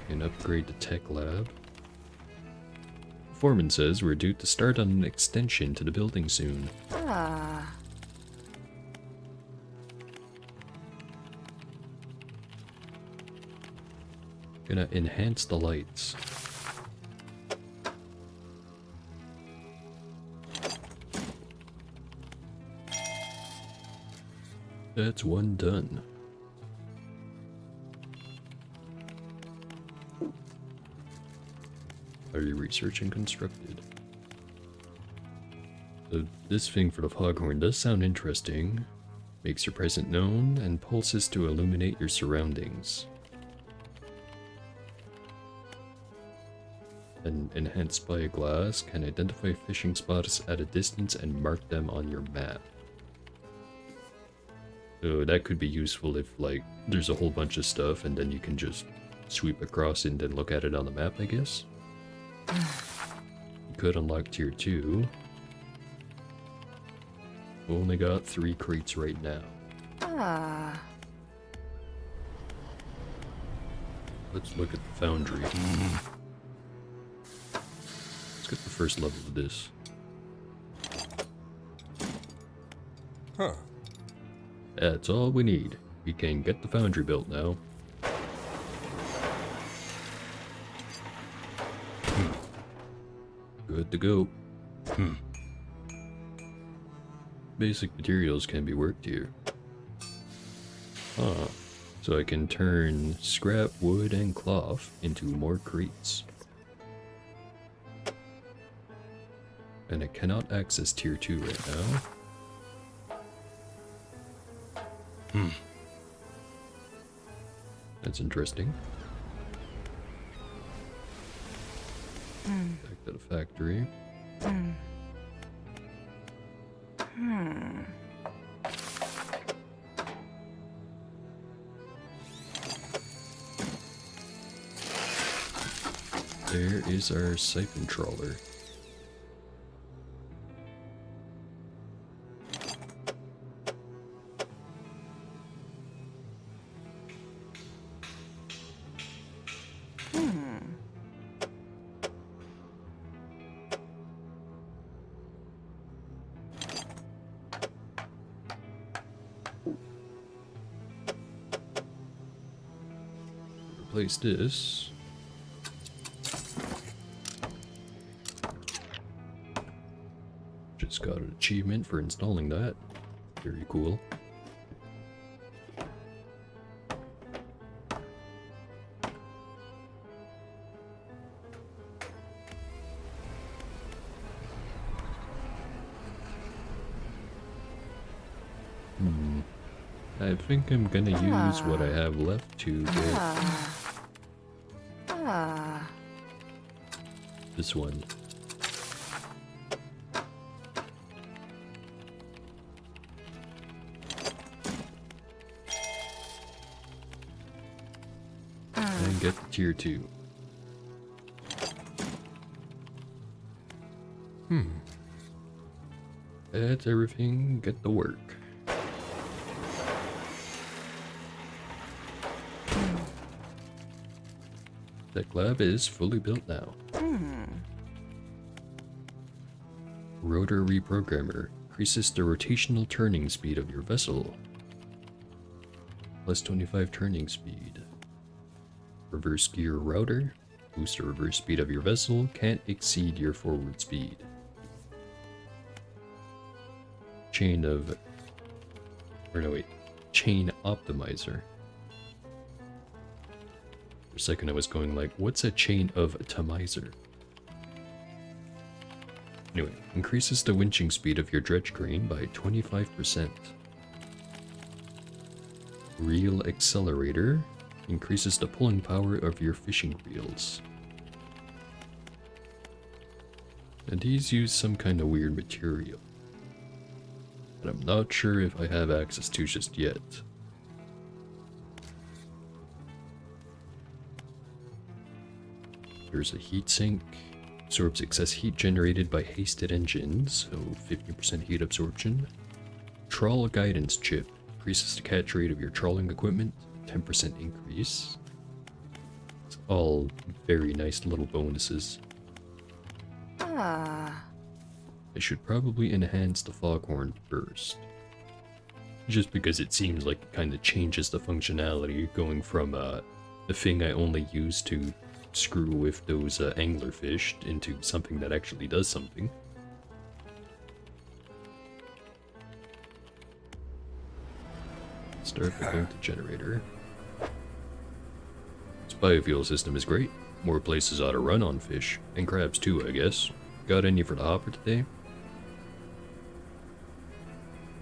And upgrade the tech lab. Foreman says we're due to start on an extension to the building soon. Gonna enhance the lights. That's one done. Are you researching constructed? So this thing for the foghorn does sound interesting. Makes your presence known and pulses to illuminate your surroundings. An enhanced spyglass can identify fishing spots at a distance and mark them on your map. So that could be useful if, like, there's a whole bunch of stuff and then you can just sweep across and then look at it on the map, I guess. You could unlock tier 2. Only got 3 crates right now. Let's look at the foundry. Let's get the first level of this. Huh. That's all we need. We can get the foundry built now. Good to go. Basic materials can be worked here. So I can turn scrap, wood, and cloth into more crates. And I cannot access tier 2 right now. That's interesting. Back to the factory. There is our siphon trawler. Replace this. Just got an achievement for installing that. Very cool. I think I'm gonna use what I have left to get this one. And get the tier 2. That's everything. Get the work. Tech lab is fully built now. Rotor reprogrammer increases the rotational turning speed of your vessel. Plus 25 turning speed. Reverse gear router. Boost the reverse speed of your vessel. Can't exceed your forward speed. Chain optimizer. For a second I was going like, what's a chain of atomizer? Anyway, increases the winching speed of your dredge crane by 25%. Reel accelerator increases the pulling power of your fishing reels. And these use some kind of weird material that I'm not sure if I have access to just yet. There's a heatsink. Absorbs excess heat generated by hasted engines, so 50% heat absorption. Trawl guidance chip. Increases the catch rate of your trawling equipment. 10% increase. It's all very nice little bonuses. I should probably enhance the foghorn first. Just because it seems like it kind of changes the functionality, going from the thing I only use to screw with those anglerfish into something that actually does something. Start the generator. This biofuel system is great. More places ought to run on fish. And crabs too, I guess. Got any for the hopper today?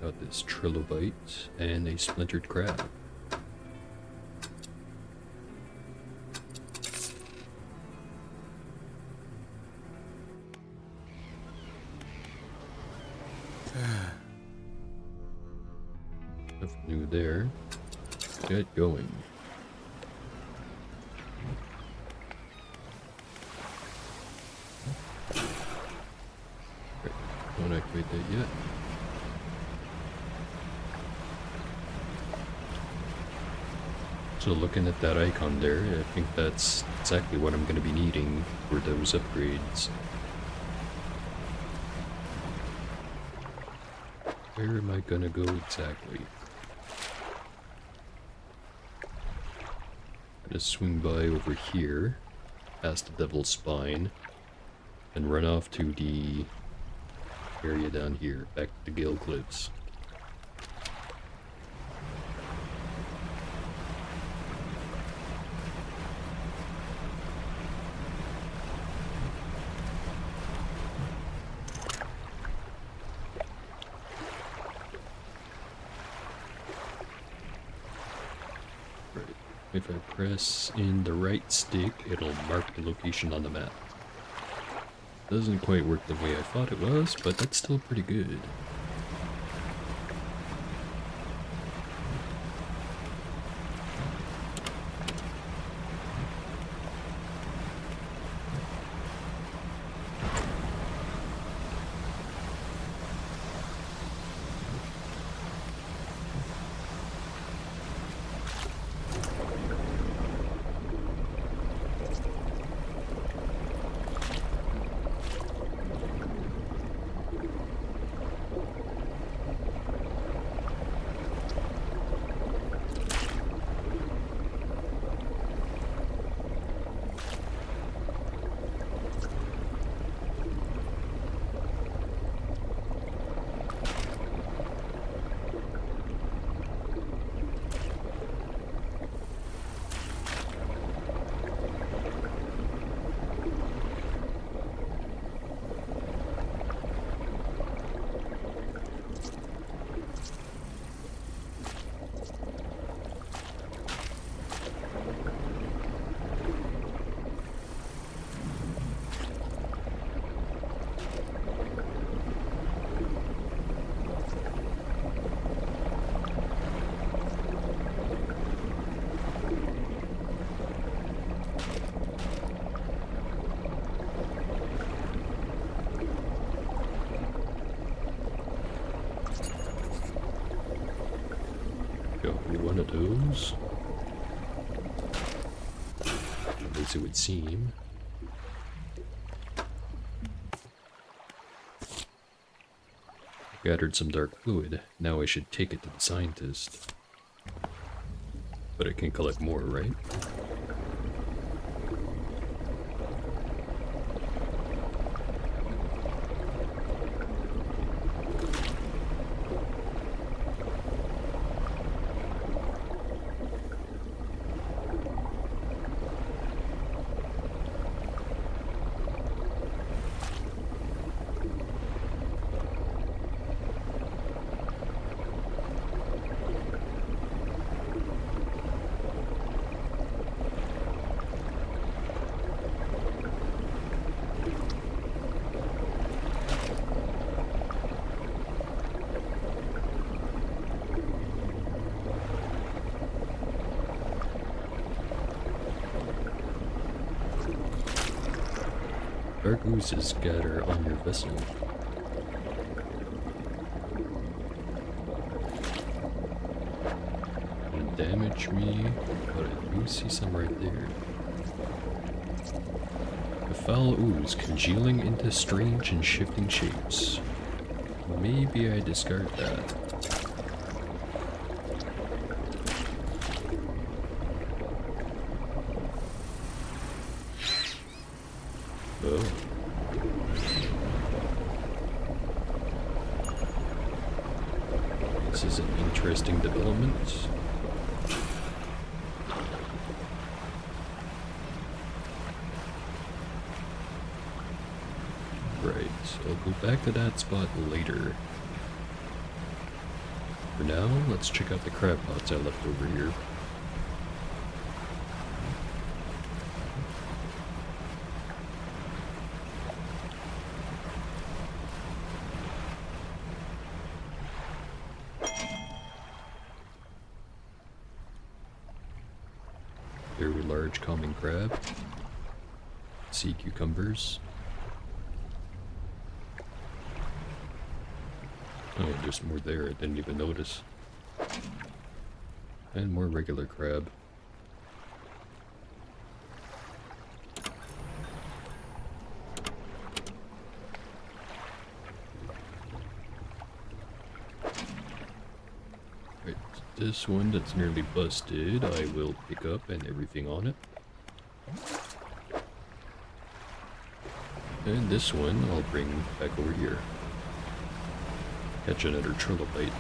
Got this trilobite and a splintered crab. Nothing new there. Get going. Right, don't activate that yet. So looking at that icon there, I think that's exactly what I'm going to be needing for those upgrades. Where am I gonna go exactly? Gonna swing by over here, past the Devil's Spine, and run off to the area down here, back to the Gale Cliffs. If I press in the right stick, it'll mark the location on the map. Doesn't quite work the way I thought it was, but that's still pretty good. Got one of those. At least it would seem. Gathered some dark fluid. Now I should take it to the scientist. But I can collect more, right? Dark oozes gather on your vessel. Won't damage me, but I do see some right there. A foul ooze congealing into strange and shifting shapes. Maybe I discard that. Oh. This is an interesting development. Right, so I'll go back to that spot later. For now, let's check out the crab pots I left over here. Very large common crab. Sea cucumbers. Oh, there's more there, I didn't even notice. And more regular crab. Right, this one that's nearly busted, I will pick up and everything on it. And this one I'll bring back over here. Catch another trilobite.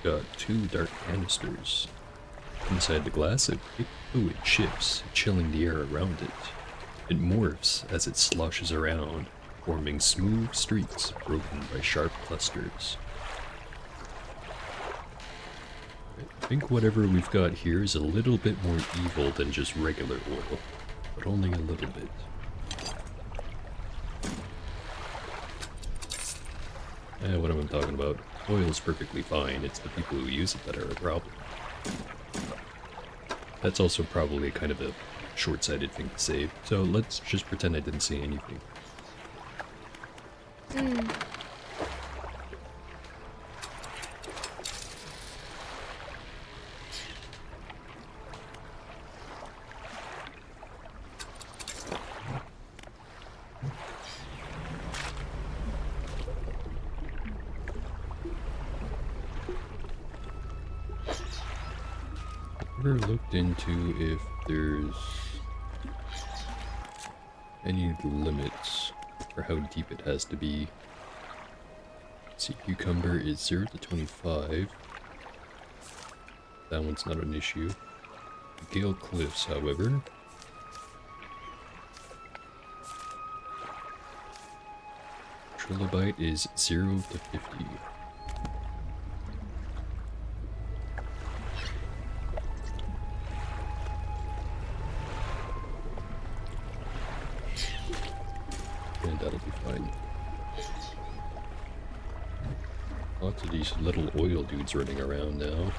Got 2 dark canisters. Inside the glass, a thick fluid shifts, chilling the air around it. It morphs as it sloshes around, forming smooth streaks broken by sharp clusters. I think whatever we've got here is a little bit more evil than just regular oil, but only a little bit. What am I talking about? Oil's perfectly fine, it's the people who use it that are a problem. That's also probably kind of a short-sighted thing to say, so let's just pretend I didn't see anything. Ever looked into if there's any limits for how deep it has to be? Sea cucumber is 0 to 25. That one's not an issue. Gale cliffs, however. Trilobite is 0 to 50. And that'll be fine. Lots of these little oil dudes running around now.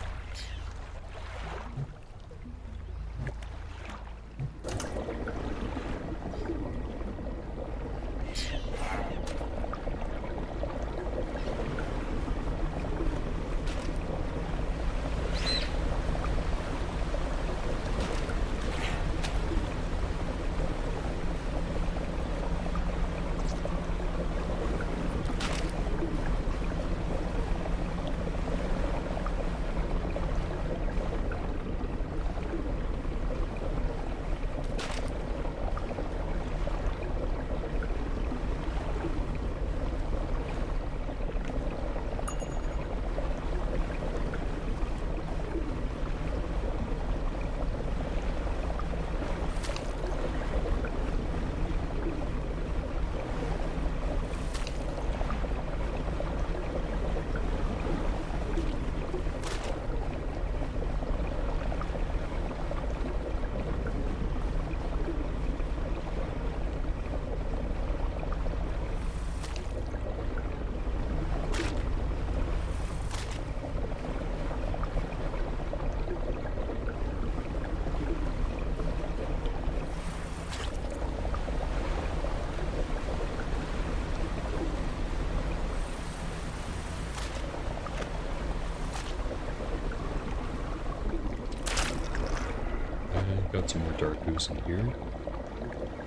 dark ooze in here.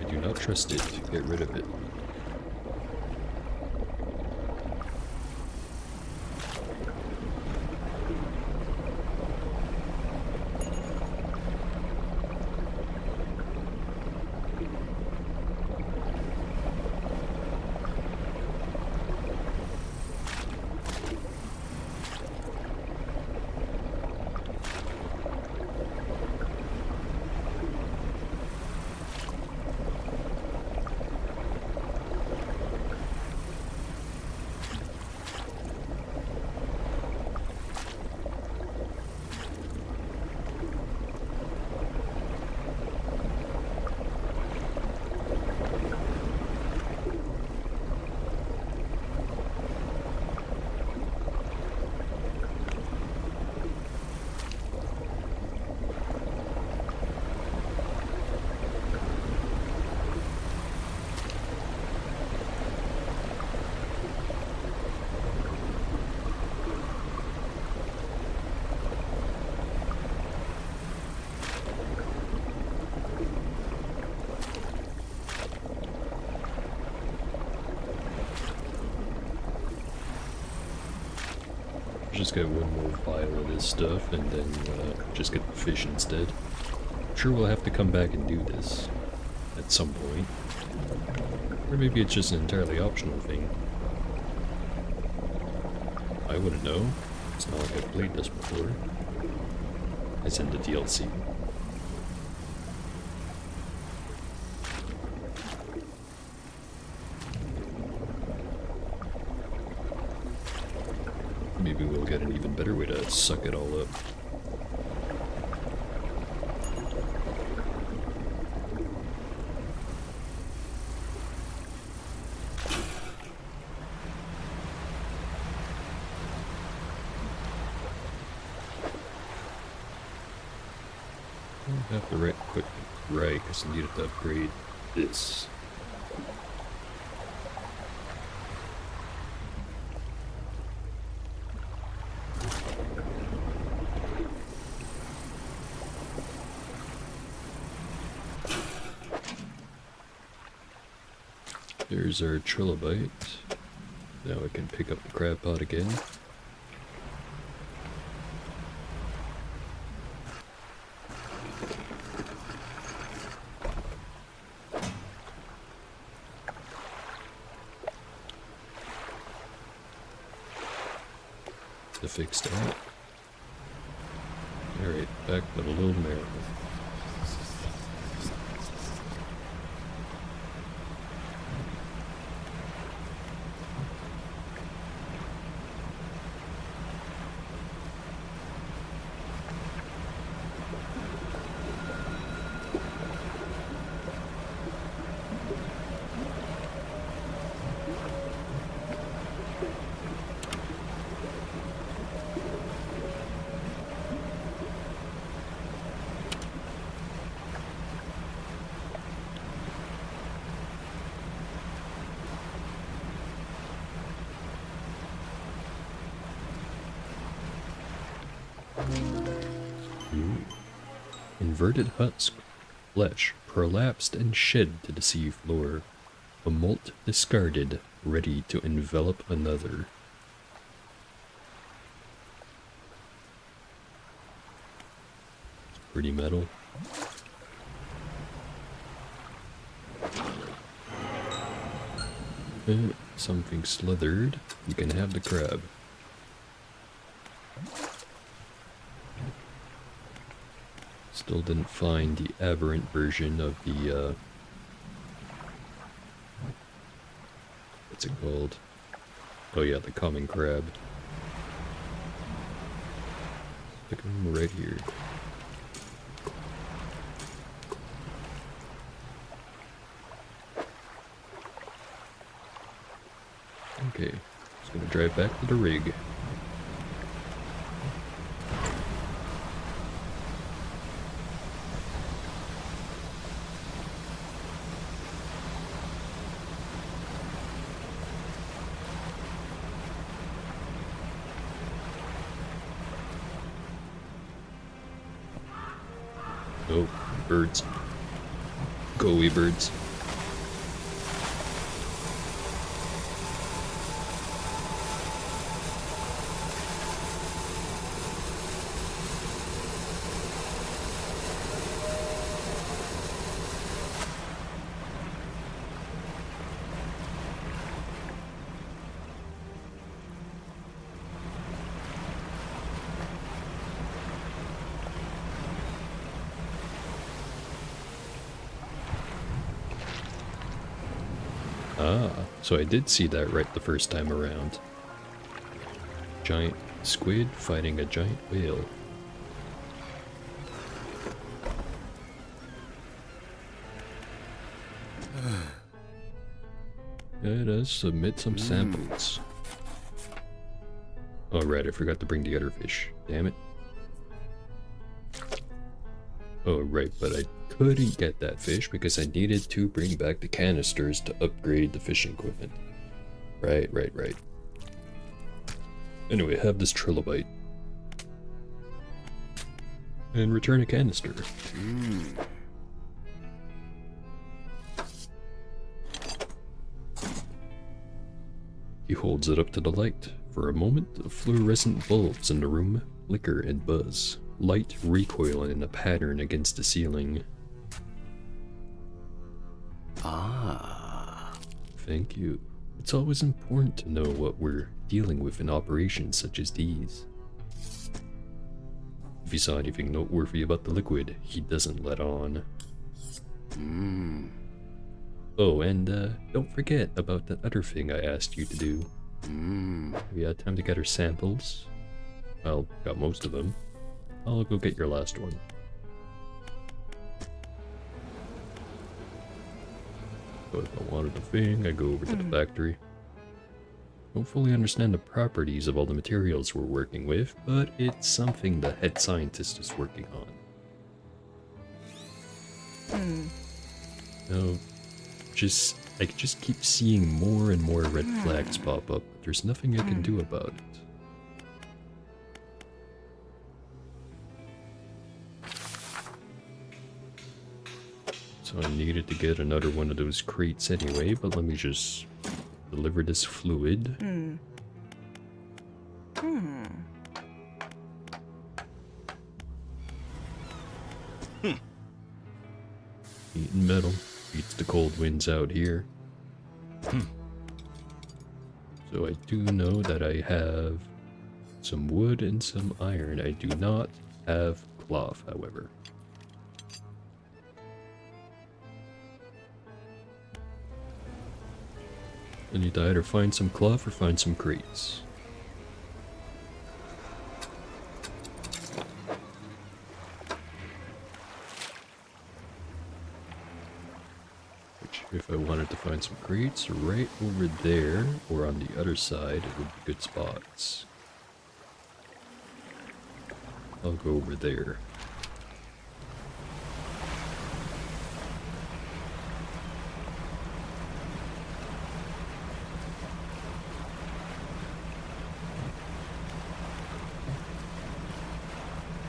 I do not trust it. Get rid of it. Just get one more vial of this stuff and then just get the fish instead. I'm sure we'll have to come back and do this at some point. Or maybe it's just an entirely optional thing. I wouldn't know. It's not like I've played this before. I sent the DLC. Maybe we'll get an even better way to suck it all up. I'll have to right quick right because I needed to upgrade this. There's our trilobite. Now I can pick up the crab pot again. To fix that. Alright, back to the little mare. Inverted husk, flesh prolapsed and shed to the sea floor, a moult discarded, ready to envelop another. Pretty metal. Something slithered. You can have the crab. Still didn't find the aberrant version of the, what's it called? Oh yeah, the common crab. Stick him right here. Okay, just gonna drive back to the rig. Oh, birds. Go, wee birds. Ah, so I did see that right the first time around. Giant squid fighting a giant whale. Let us submit some samples. Oh right, I forgot to bring the other fish. Damn it. Oh right, but I couldn't get that fish because I needed to bring back the canisters to upgrade the fishing equipment. Right. Anyway, have this trilobite. And return a canister. He holds it up to the light. For a moment, the fluorescent bulbs in the room flicker and buzz. Light recoil in a pattern against the ceiling. Ah. Thank you. It's always important to know what we're dealing with in operations such as these. If he saw anything noteworthy about the liquid, he doesn't let on. Oh, and don't forget about that other thing I asked you to do. We had time to get our samples. Well, got most of them. I'll go get your last one. So if I wanted the thing, I go over to the factory. Don't fully understand the properties of all the materials we're working with, but it's something the head scientist is working on. No, I just keep seeing more and more red flags pop up, but there's nothing I can do about it. So I needed to get another one of those crates anyway, but let me just deliver this fluid. Heat and metal beats the cold winds out here. So I do know that I have some wood and some iron. I do not have cloth, however. I need to either find some cloth or find some crates. Which, if I wanted to find some crates, right over there, or on the other side, it would be good spots. I'll go over there.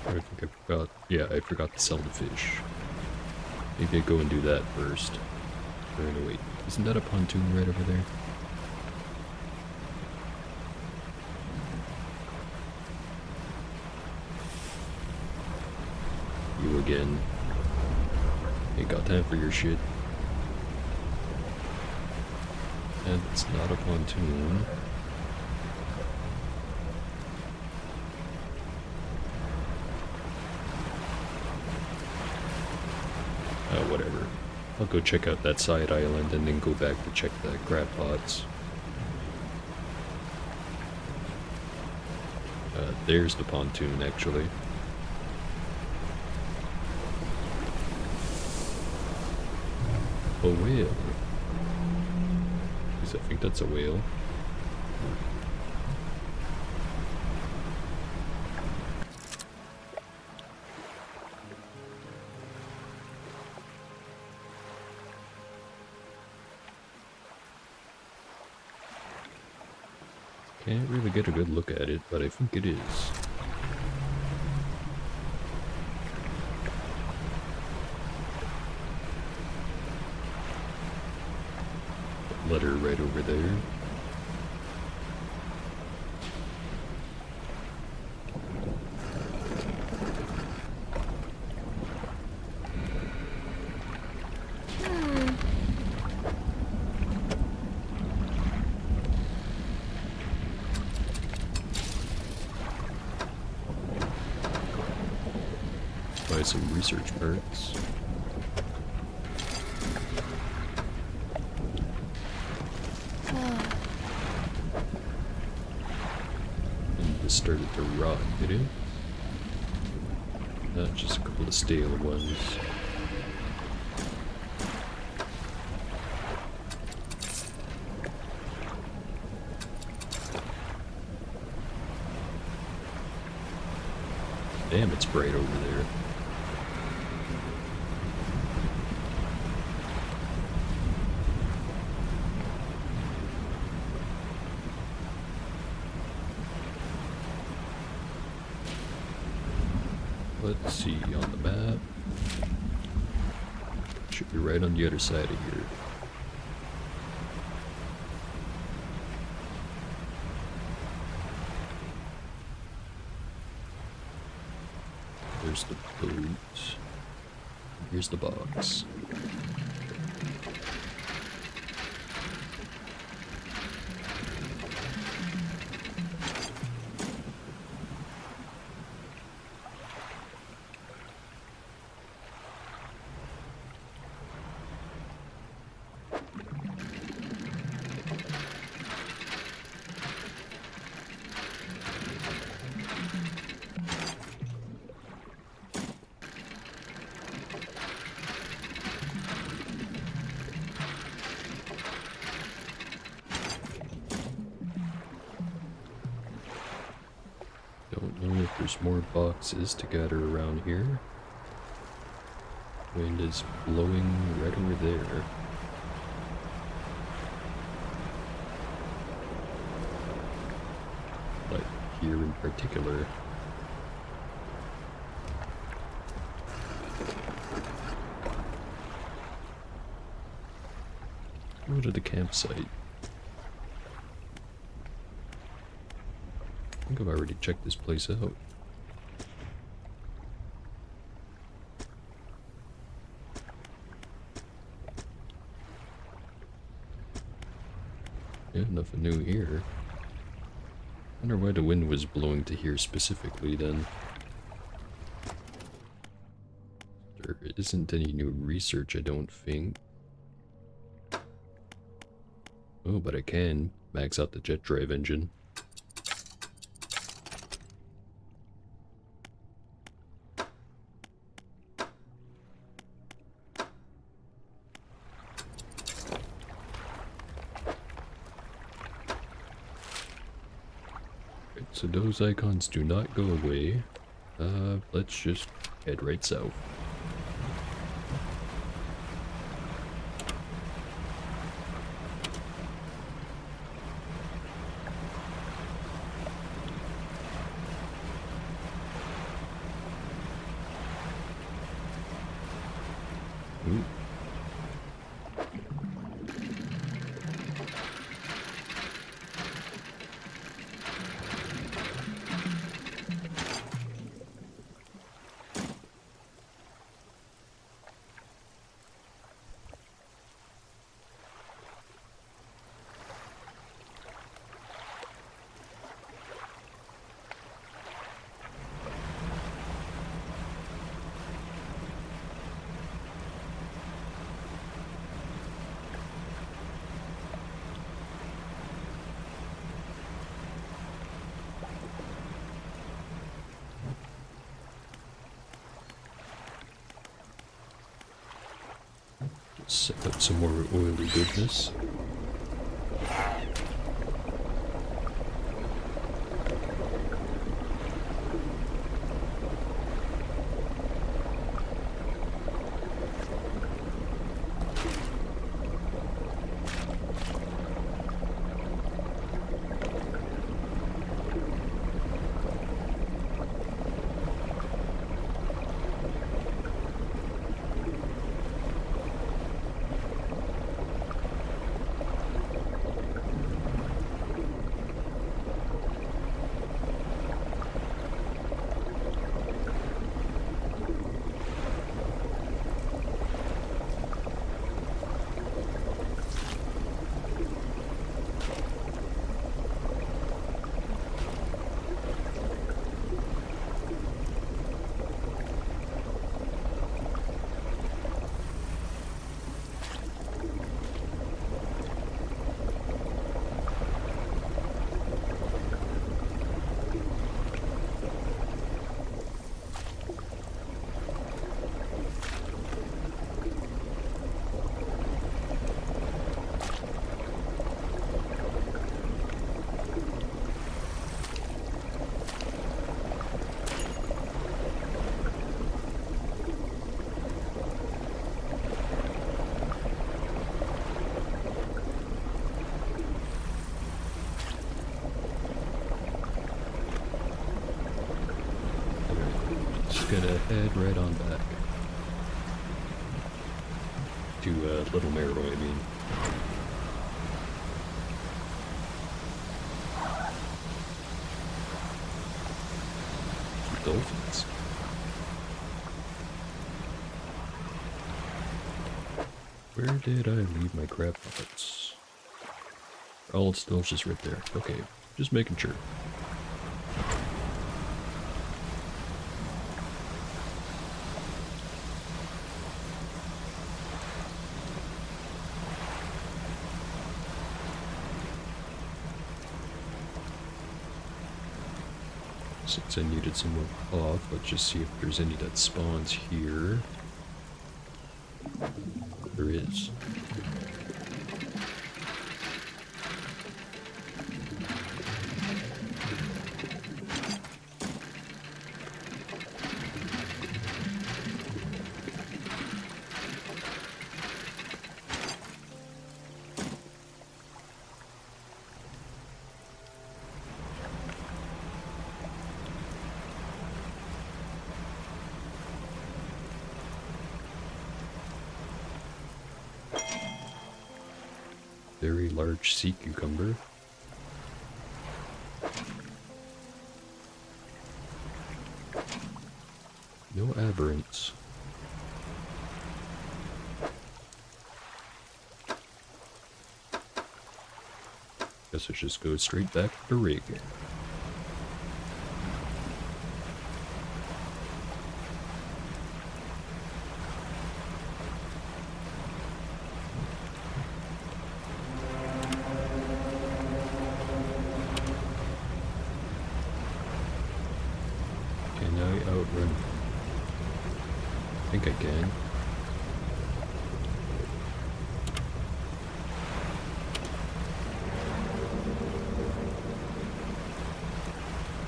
I think I forgot. Yeah, I forgot to sell the fish. Maybe I go and do that first. Or no, wait. Isn't that a pontoon right over there? You again. Ain't got time for your shit. And it's not a pontoon. Whatever. I'll go check out that side island and then go back to check the crab pots. There's the pontoon, actually. A whale. Because I think that's a whale. Can't really get a good look at it, but I think it is. letter right over there. Buy some research parts. And this started to rot, did it? Not just a couple of stale ones. Damn, it's bright over there. Let's see on the map. Should be right on the other side of here. There's the boat. Here's the box. Don't know if there's more boxes to gather around here. Wind is blowing right over there. Like here in particular. Go to the campsite. I think I've already checked this place out. Yeah, nothing new here. Wonder why the wind was blowing to here specifically then. There isn't any new research, I don't think. Oh, but I can max out the jet drive engine. So those icons do not go away. Let's just head right south. Ooh. Set up some more oily goodness. gonna head right on back. To Little Marrow, I mean. Dolphins. Where did I leave my crab pots? Oh, it's still just right there. Okay, just making sure. Since I needed some more cloth, let's just see if there's any that spawns here. There is. Very large sea cucumber. No aberrants. Guess it just goes straight back to the rig. Can I outrun? I think I can.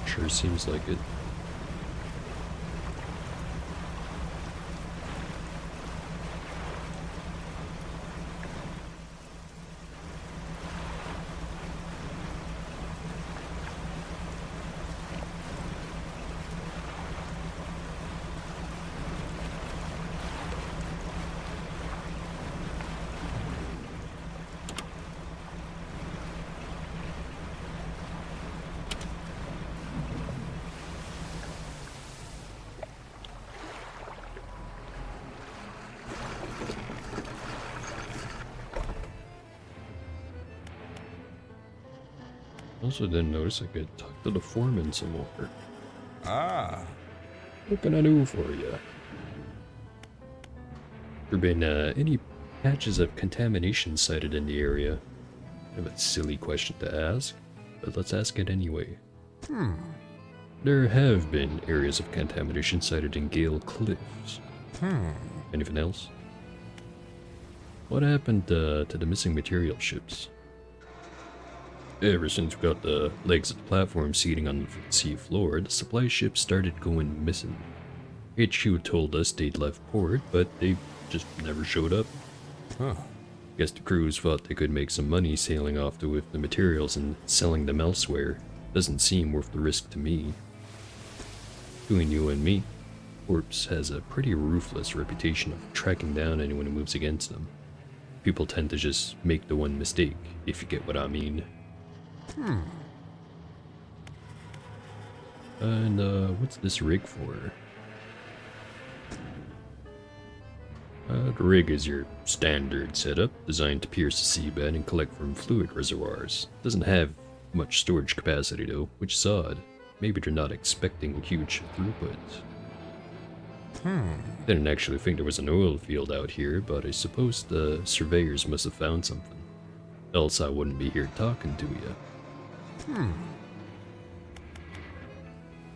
Sure seems like it. Also didn't notice I could talk to the foreman some more. Ah. What can I do for you? There been any patches of contamination sighted in the area? Kind of a silly question to ask, but let's ask it anyway. There have been areas of contamination sighted in Gale Cliffs. Anything else? What happened to the missing material ships? Ever since we got the legs of the platform seating on the sea floor, the supply ships started going missing. HQ told us they'd left port, but they just never showed up. Guess the crews thought they could make some money sailing off with the materials and selling them elsewhere. Doesn't seem worth the risk to me. Between you and me, Corpse has a pretty ruthless reputation of tracking down anyone who moves against them. People tend to just make the one mistake, if you get what I mean. And what's this rig for? The rig is your standard setup, designed to pierce the seabed and collect from fluid reservoirs. Doesn't have much storage capacity though, which is odd. Maybe they're not expecting a huge throughput. Didn't actually think there was an oil field out here, but I suppose the surveyors must have found something. Else I wouldn't be here talking to you.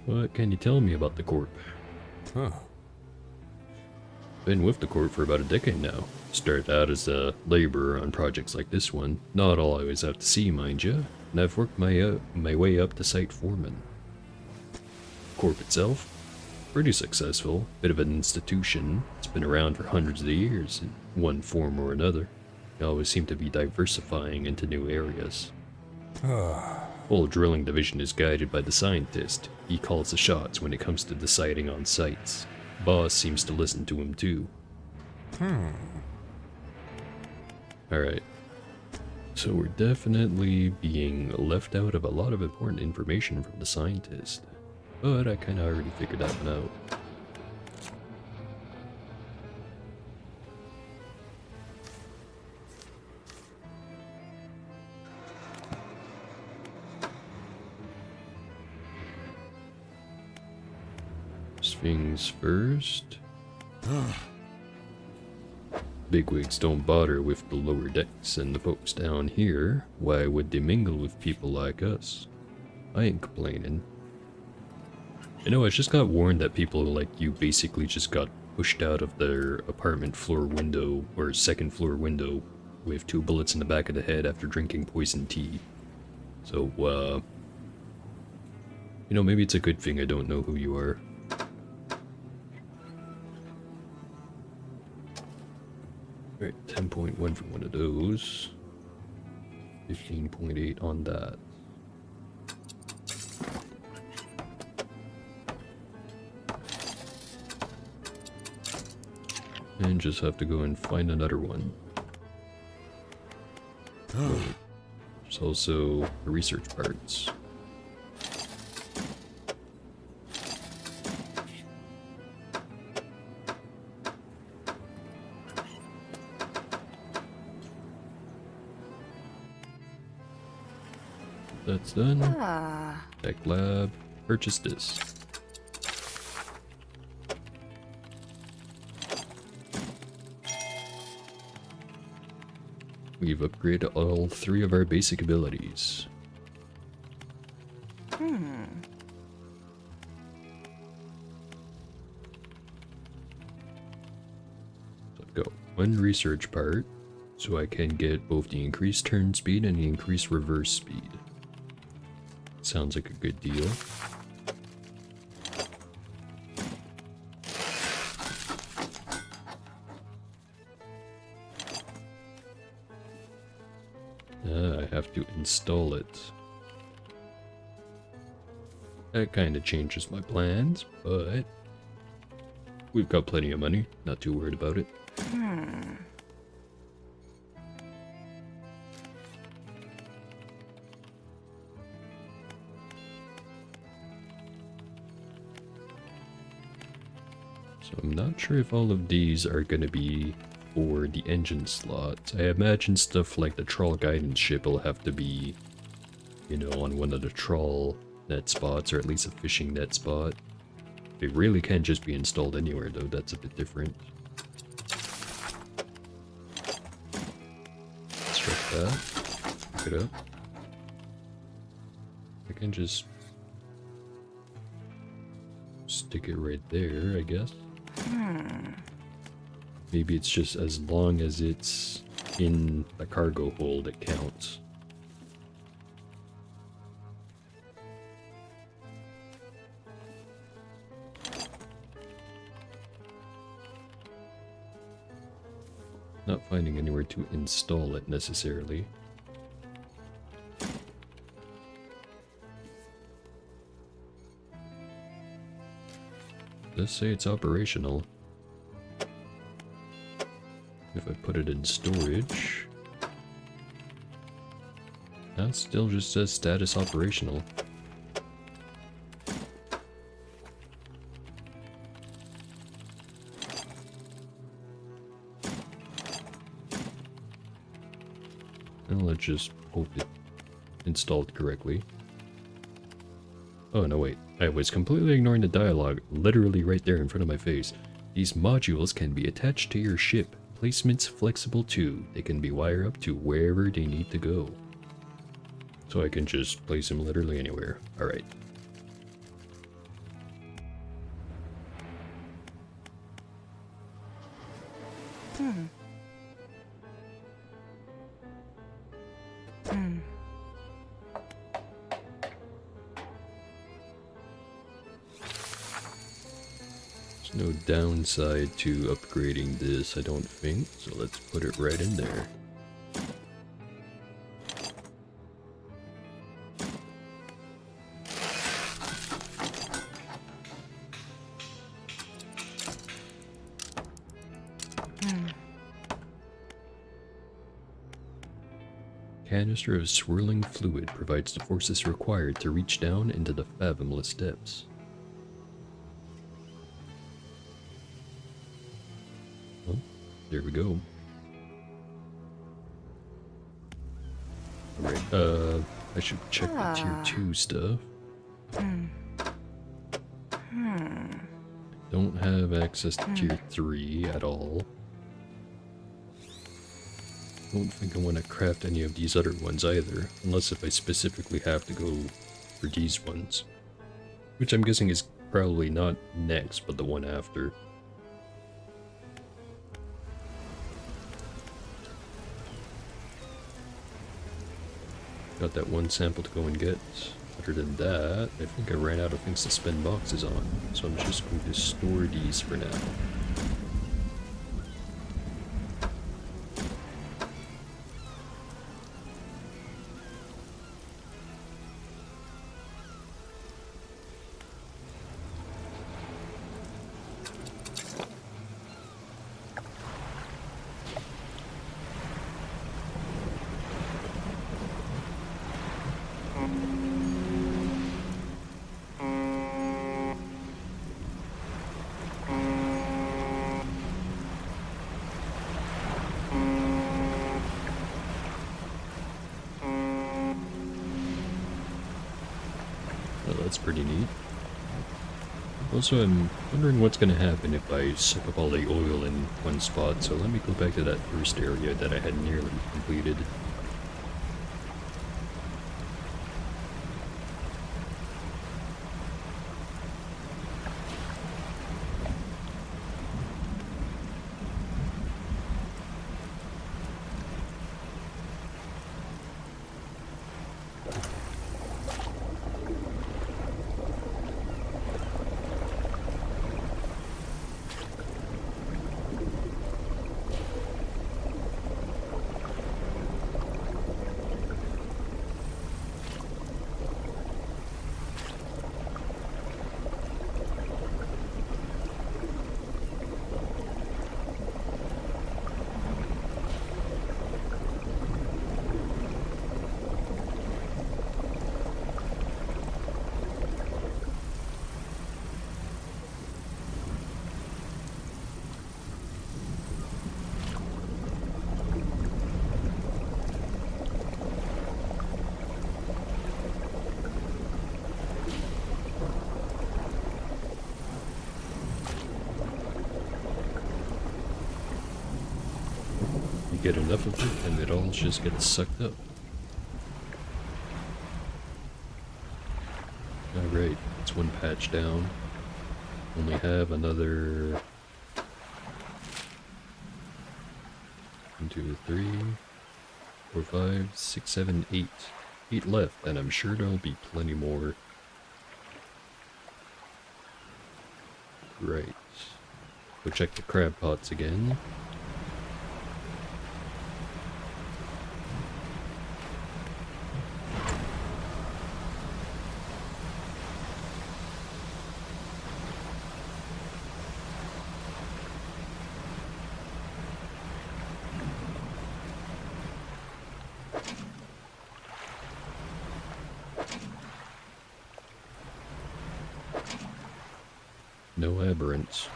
What can you tell me about the Corp? Been with the Corp for about a decade now. Started out as a laborer on projects like this one. Not always out to sea, mind you. And I've worked my way up to site foreman. Corp itself? Pretty successful. Bit of an institution. It's been around for hundreds of years in one form or another. They always seem to be diversifying into new areas. Whole drilling division is guided by the scientist. He calls the shots when it comes to deciding on sites. Boss seems to listen to him too. Alright. So we're definitely being left out of a lot of important information from the scientist. But I kinda already figured that one out. First things first. Bigwigs don't bother with the lower decks, and the folks down here, why would they mingle with people like us? I ain't complaining. You know, I just got warned that people like you basically just got pushed out of their apartment floor window, or second floor window, with 2 bullets in the back of the head after drinking poison tea. So, you know, maybe it's a good thing I don't know who you are. Alright, 10.1 for one of those. 15.8 on that. And just have to go and find another one. Oh, there's also the research parts. That's done. Tech lab. Purchase this. We've upgraded all 3 of our basic abilities. So I've got 1 research part, so I can get both the increased turn speed and the increased reverse speed. Sounds like a good deal. I have to install it. That kind of changes my plans, but we've got plenty of money, not too worried about it. So I'm not sure if all of these are going to be for the engine slots. I imagine stuff like the trawl guidance ship will have to be, you know, on one of the trawl net spots, or at least a fishing net spot. They really can't just be installed anywhere though, that's a bit different. Strike that. Pick it up. I can just stick it right there, I guess. Maybe it's just as long as it's in the cargo hold it counts. Not finding anywhere to install it necessarily. Let's say it's operational. If I put it in storage, that still just says status operational. And let's just hope it installed correctly. Oh no, wait. I was completely ignoring the dialogue, literally right there in front of my face. These modules can be attached to your ship. Placement's flexible too. They can be wired up to wherever they need to go. So I can just place them literally anywhere. Alright. There's no downside to upgrading this, I don't think, so let's put it right in there. canister of swirling fluid provides the forces required to reach down into the fathomless depths. Well, there we go. Alright, I should check the tier 2 stuff. Don't have access to tier 3 at all. Don't think I want to craft any of these other ones either, unless if I specifically have to go for these ones. Which I'm guessing is probably not next, but the one after. Got that one sample to go and get. Other than that, I think I ran out of things to spend boxes on, so I'm just going to store these for now. That's pretty neat. Also, I'm wondering what's going to happen if I suck up all the oil in one spot, so let me go back to that first area that I had nearly completed. Get enough of it and it all just gets sucked up. Alright, it's one patch down. Only have another 1, 2, 3, 4, 5, 6, 7, 8. 8 left, and I'm sure there'll be plenty more. Right. Go check the crab pots again. No aberrants.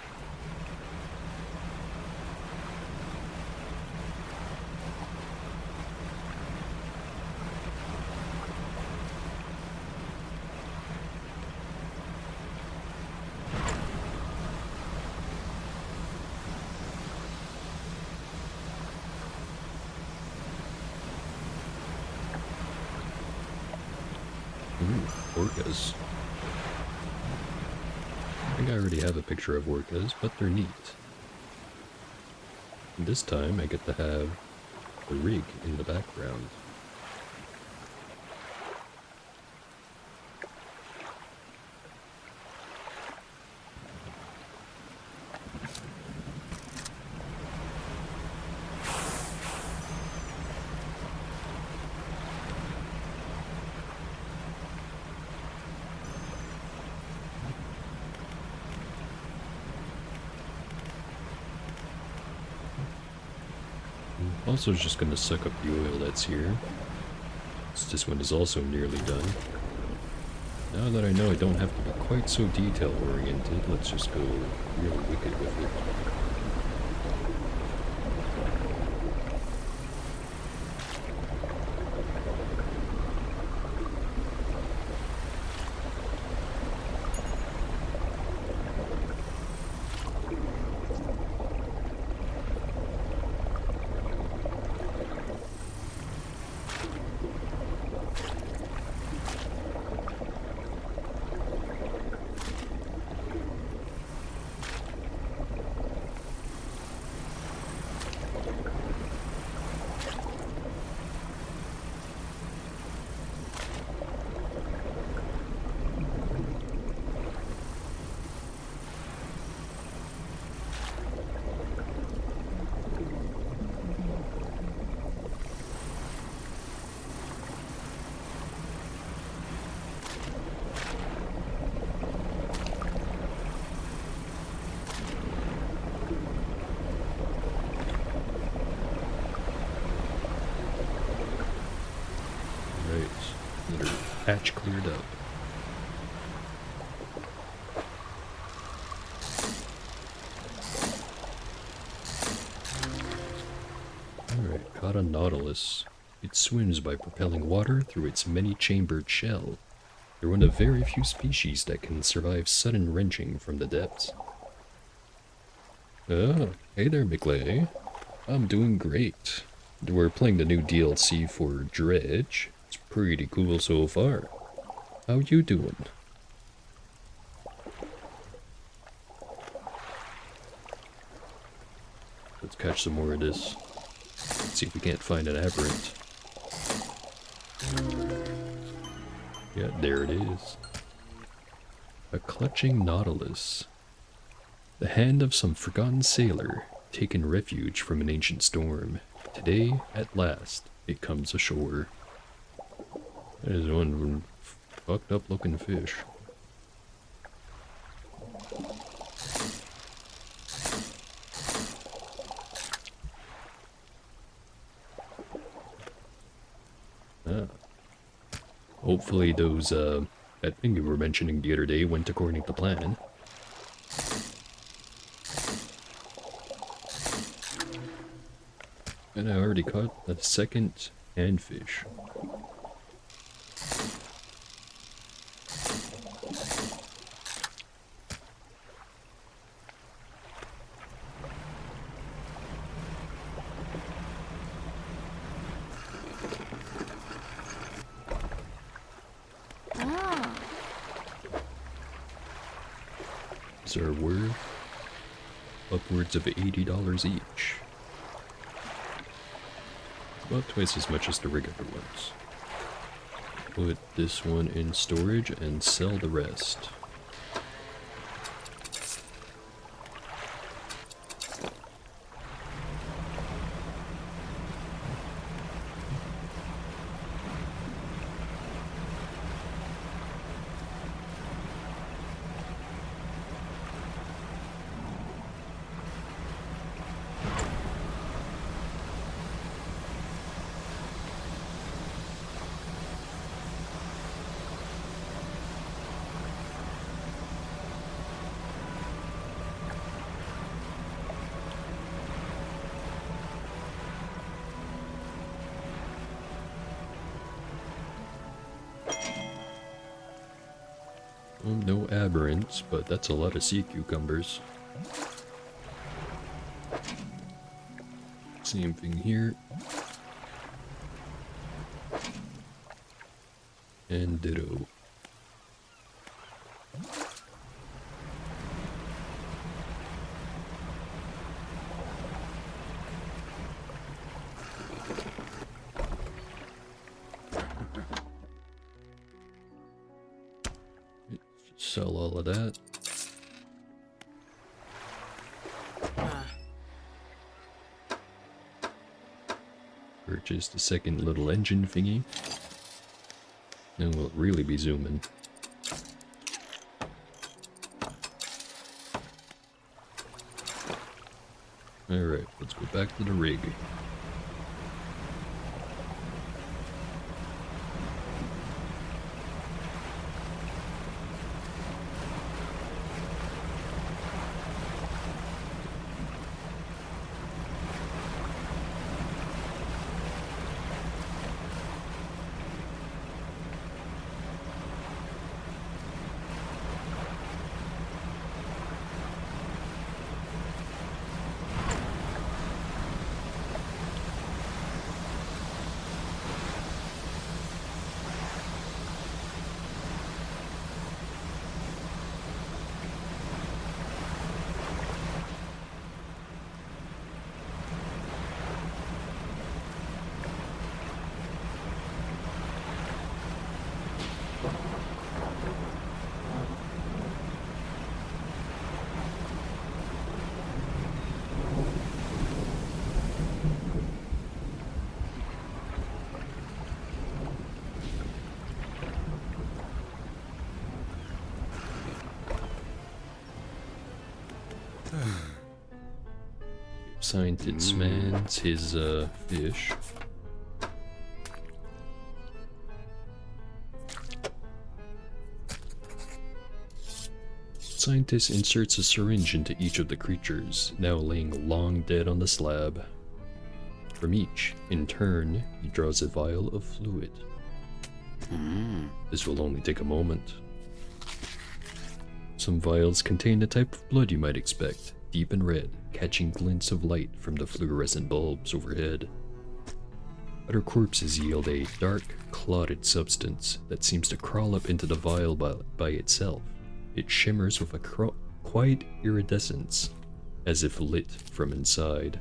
Ooh, orcas. I think I already have a picture of orcas, but they're neat. And this time I get to have the rig in the background. Also just going to suck up the oil that's here. This one is also nearly done. Now that I know I don't have to be quite so detail-oriented, let's just go real wicked with it. Another patch cleared up. Alright, caught a nautilus. It swims by propelling water through its many-chambered shell. They're one of very few species that can survive sudden wrenching from the depths. Oh, hey there, McLay. I'm doing great. We're playing the new DLC for Dredge. It's pretty cool so far. How you doing? Let's catch some more of this. See if we can't find an aberrant. Yeah, there it is. A clutching nautilus. The hand of some forgotten sailor, taken refuge from an ancient storm. Today, at last, it comes ashore. That is one fucked up looking fish. Ah. Hopefully those, that thing you were mentioning the other day went according to plan. And I already caught a second handfish. These are worth upwards of $80 each. About twice as much as the regular ones. Put this one in storage and sell the rest. No aberrants, but that's a lot of sea cucumbers. Same thing here. And ditto. Sell all of that. Purchase the second little engine thingy. Then we'll really be zooming. Alright, let's go back to the rig. Scientist man's his fish. Scientist inserts a syringe into each of the creatures, now laying long dead on the slab. From each, in turn, he draws a vial of fluid. This will only take a moment. Some vials contain the type of blood you might expect, deep and red, catching glints of light from the fluorescent bulbs overhead. Other corpses yield a dark, clotted substance that seems to crawl up into the vial by itself. It shimmers with a quiet iridescence, as if lit from inside.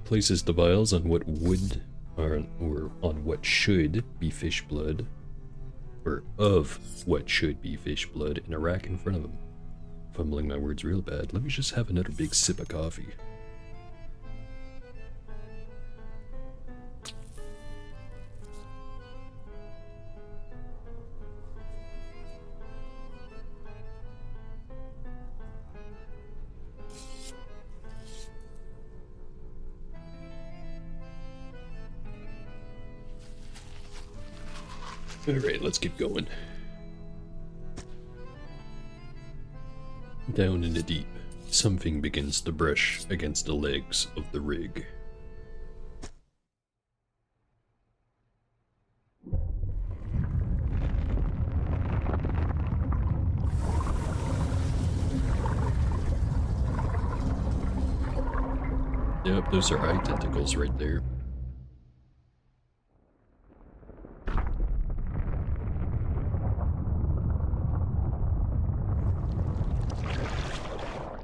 Places the vials on what would, or on what should be fish blood, or of what should be fish blood, in a rack in front of him. Fumbling my words real bad. Let me just have another big sip of coffee. Alright, let's keep going. Down in the deep, something begins to brush against the legs of the rig. Yep, those are eye tentacles right there.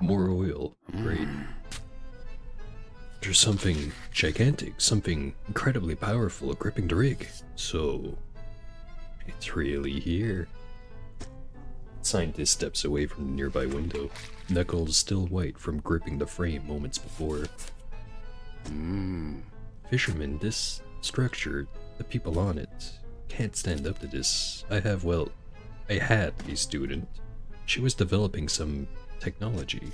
More oil. Great. There's something gigantic, something incredibly powerful gripping the rig. So, it's really here. Scientist steps away from the nearby window, knuckles still white from gripping the frame moments before. Fisherman, this structure, the people on it, can't stand up to this. I had a student. She was developing some technology.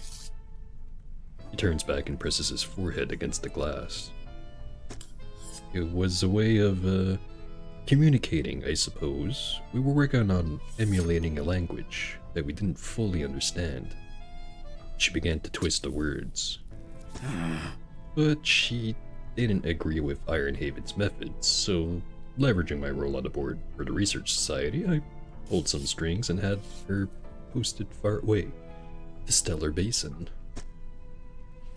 He turns back and presses his forehead against the glass. It was a way of, communicating, I suppose. We were working on emulating a language that we didn't fully understand. She began to twist the words. But she didn't agree with Ironhaven's methods, so leveraging my role on the board for the Research Society, I pulled some strings and had her posted far away. The Stellar Basin.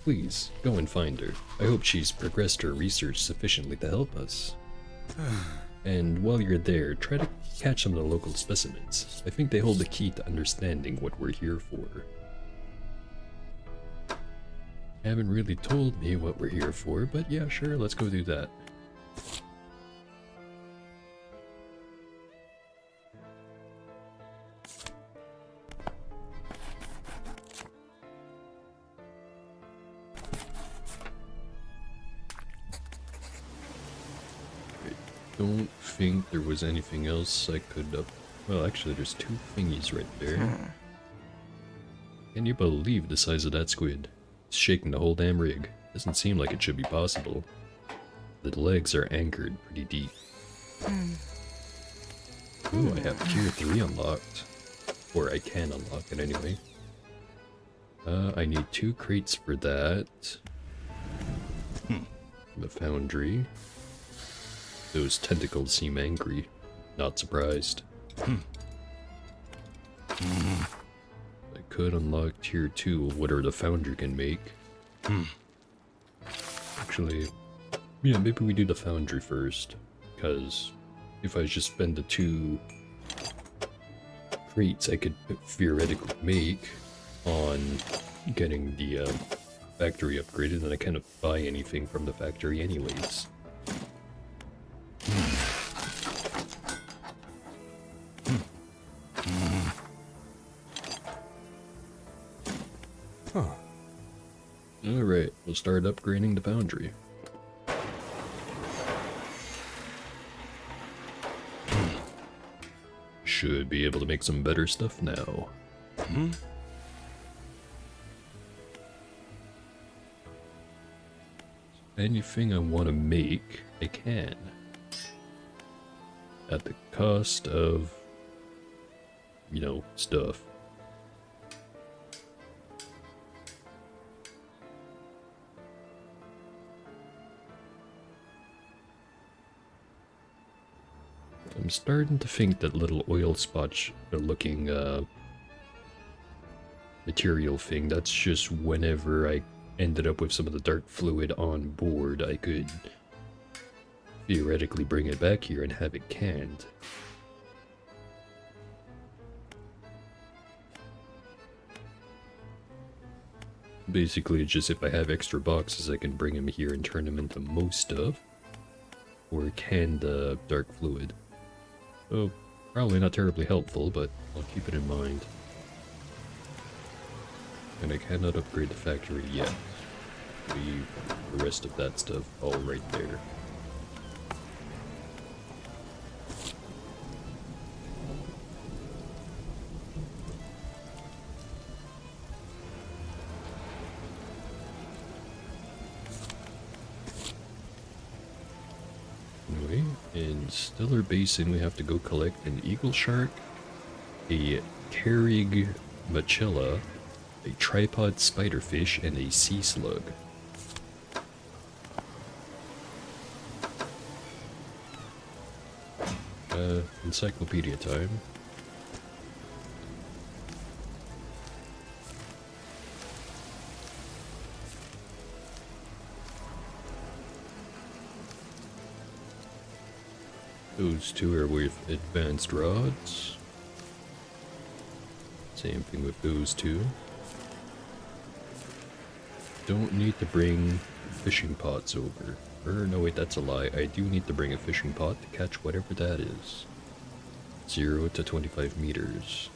Please, go and find her. I hope she's progressed her research sufficiently to help us. And while you're there, try to catch some of the local specimens. I think they hold the key to understanding what we're here for. Haven't really told me what we're here for, but yeah, sure, let's go do that. Don't think there was anything else I could well, actually there's two thingies right there. Can you believe the size of that squid? It's shaking the whole damn rig. Doesn't seem like it should be possible. The legs are anchored pretty deep. Ooh, I have tier 3 unlocked. Or I can unlock it anyway. I need 2 crates for that. The foundry. Those tentacles seem angry. Not surprised. I could unlock tier 2 of whatever the foundry can make. Actually, yeah, maybe we do the foundry first. Because if I just spend the 2 crates I could theoretically make on getting the factory upgraded, then I can't buy anything from the factory anyways. Alright, we'll start upgrading the foundry. Should be able to make some better stuff now. Hmm? Anything I want to make, I can. At the cost of, you know, stuff. I'm starting to think that little oil spot looking material thing, that's just whenever I ended up with some of the dark fluid on board, I could theoretically bring it back here and have it canned. Basically, just if I have extra boxes, I can bring them here and turn them into most stuff. Or canned dark fluid. So, probably not terribly helpful, but I'll keep it in mind. And I cannot upgrade the factory yet. Leave the rest of that stuff all right there. Anyway, in Stellar Basin we have to go collect an eagle shark, a Carrig machilla, a tripod spiderfish, and a sea slug. Encyclopedia time. Those two are with advanced rods. Same thing with those two. Don't need to bring fishing pots over. Or no, wait, that's a lie. I do need to bring a fishing pot to catch whatever that is. 0 to 25 meters.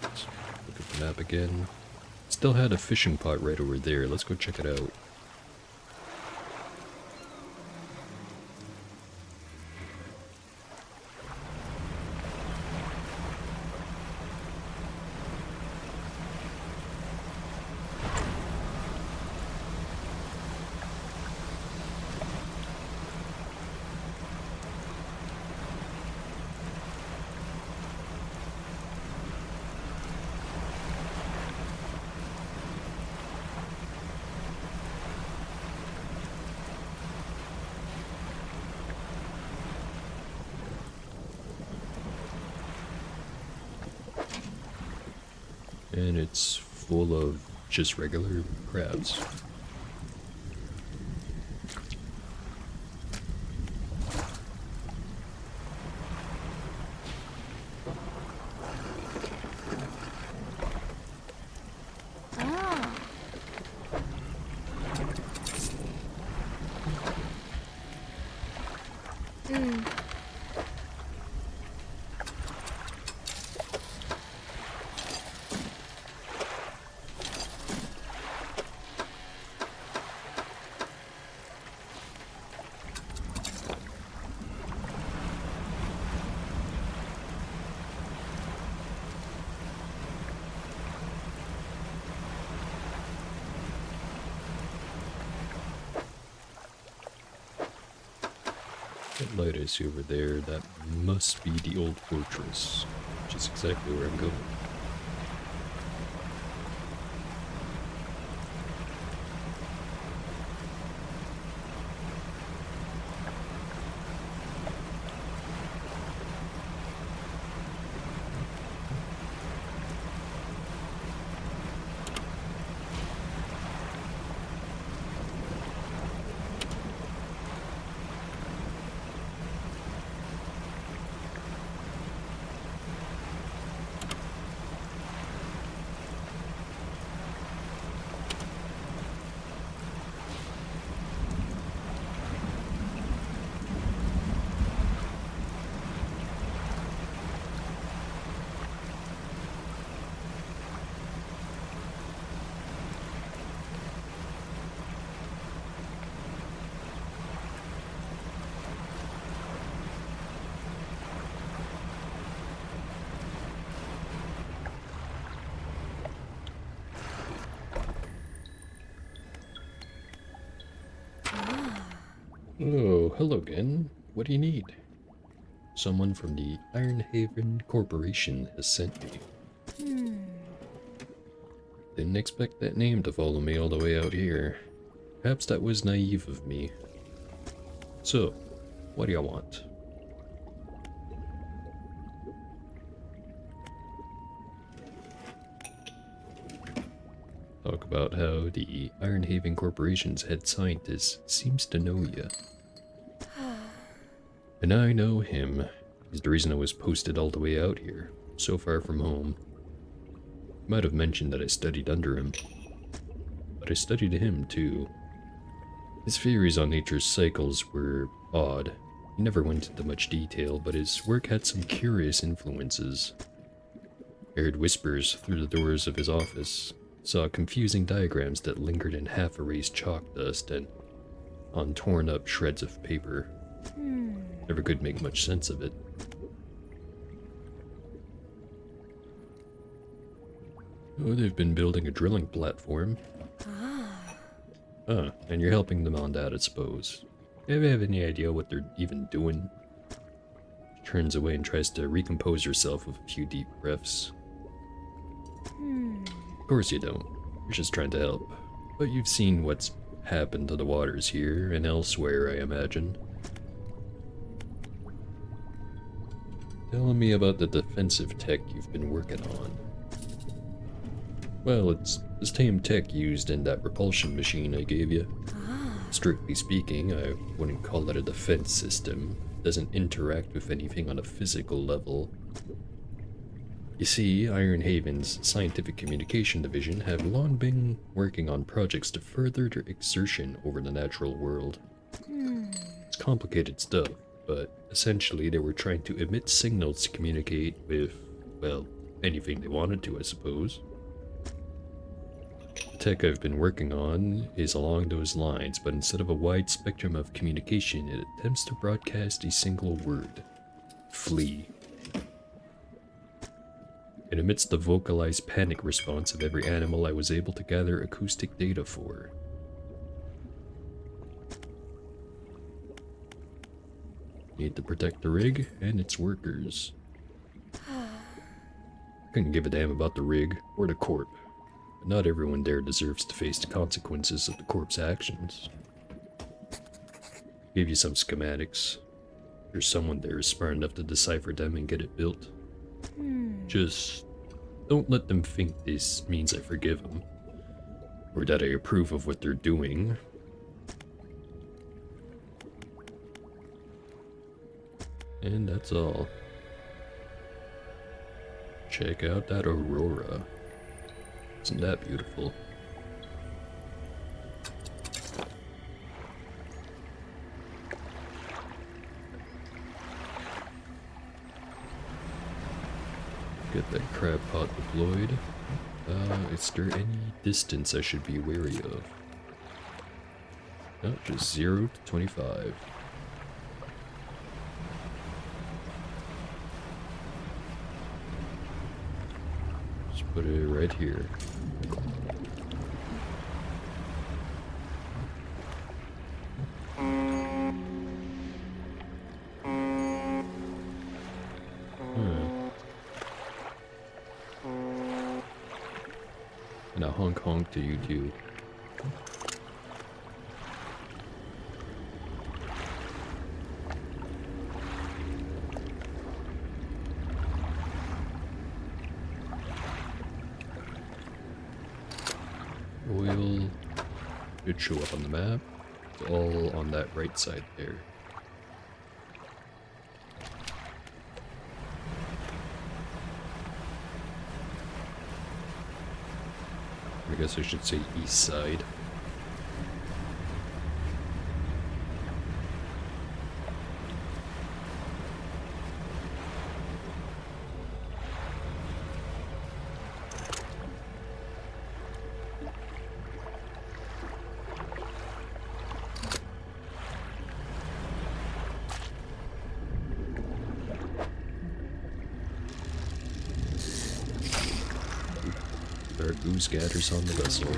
Let's look at the map again. Still had a fishing pot right over there. Let's go check it out. And it's full of just regular crabs. Ah. Mm. That light I see over there, that must be the old fortress, which is exactly where I'm going. Oh, hello again. What do you need? Someone from the Ironhaven Corporation has sent me. Didn't expect that name to follow me all the way out here. Perhaps that was naive of me. So, what do you want? Talk about how the Ironhaven Corporation's head scientist seems to know you. And I know him. He's the reason I was posted all the way out here, so far from home. Might have mentioned that I studied under him, but I studied him too. His theories on nature's cycles were odd. He never went into much detail, but his work had some curious influences. I heard whispers through the doors of his office, saw confusing diagrams that lingered in half-erased chalk dust and on torn-up shreds of paper. Never could make much sense of it. Oh, they've been building a drilling platform. Ah, and you're helping them on that, I suppose. Do you have any idea what they're even doing? She turns away and tries to recompose herself with a few deep breaths. Of course you don't. You're just trying to help. But you've seen what's happened to the waters here and elsewhere, I imagine. Tell me about the defensive tech you've been working on. Well, it's the same tech used in that repulsion machine I gave you. Strictly speaking, I wouldn't call it a defense system. It doesn't interact with anything on a physical level. You see, Ironhaven's Scientific Communication Division have long been working on projects to further their exertion over the natural world. It's complicated stuff, but essentially they were trying to emit signals to communicate with, well, anything they wanted to, I suppose. The tech I've been working on is along those lines, but instead of a wide spectrum of communication, it attempts to broadcast a single word. Flee. It emits the vocalized panic response of every animal I was able to gather acoustic data for. Need to protect the rig and its workers. Couldn't give a damn about the rig or the corp. But not everyone there deserves to face the consequences of the corp's actions. Gave you some schematics. There's someone there is smart enough to decipher them and get it built. Just don't let them think this means I forgive them, or that I approve of what they're doing. And that's all. Check out that aurora. Isn't that beautiful? Get that crab pot deployed. Is there any distance I should be wary of? No, just 0 to 25. Just put it right here. And a honk honk to you too. Oil should show up on the map. It's all on that right side there. I guess I should say east side. There are ooze gathers on the vessel.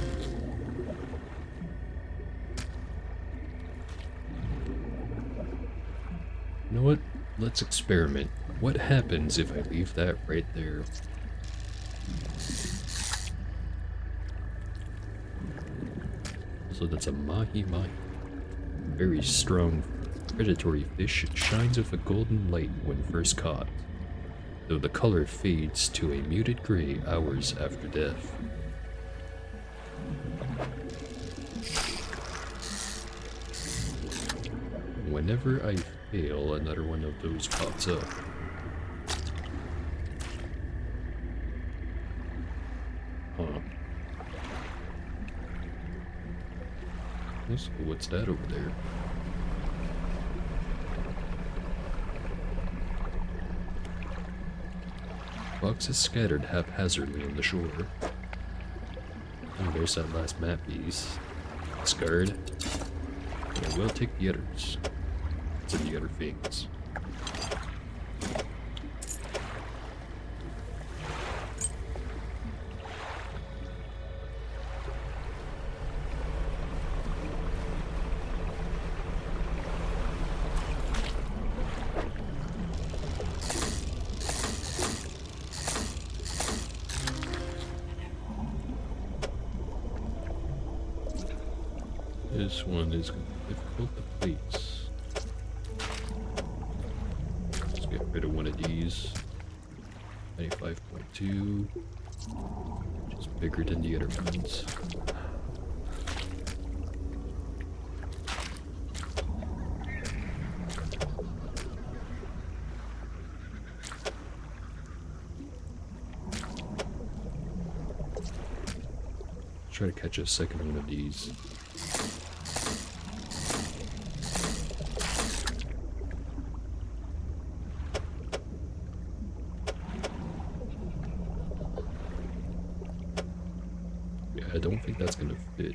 You know what? Let's experiment. What happens if I leave that right there? So that's a mahi-mahi. Very strong predatory fish. It shines with a golden light when first caught, though the color fades to a muted gray hours after death. Whenever I fail, another one of those pops up. Huh. What's that over there? Boxes scattered haphazardly on the shore. Oh, there's that last map piece. Discard. But I will take the others. To the other things. This one is difficult to place. Let's get rid of one of these. 95.2. Which is bigger than the other ones. Try to catch a second one of these. I don't think that's gonna fit.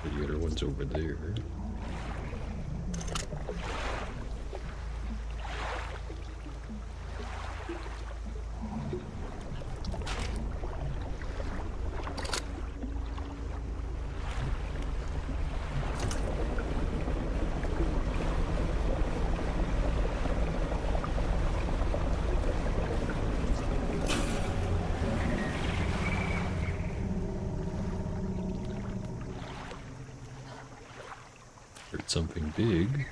The other one's over there. Heard something big.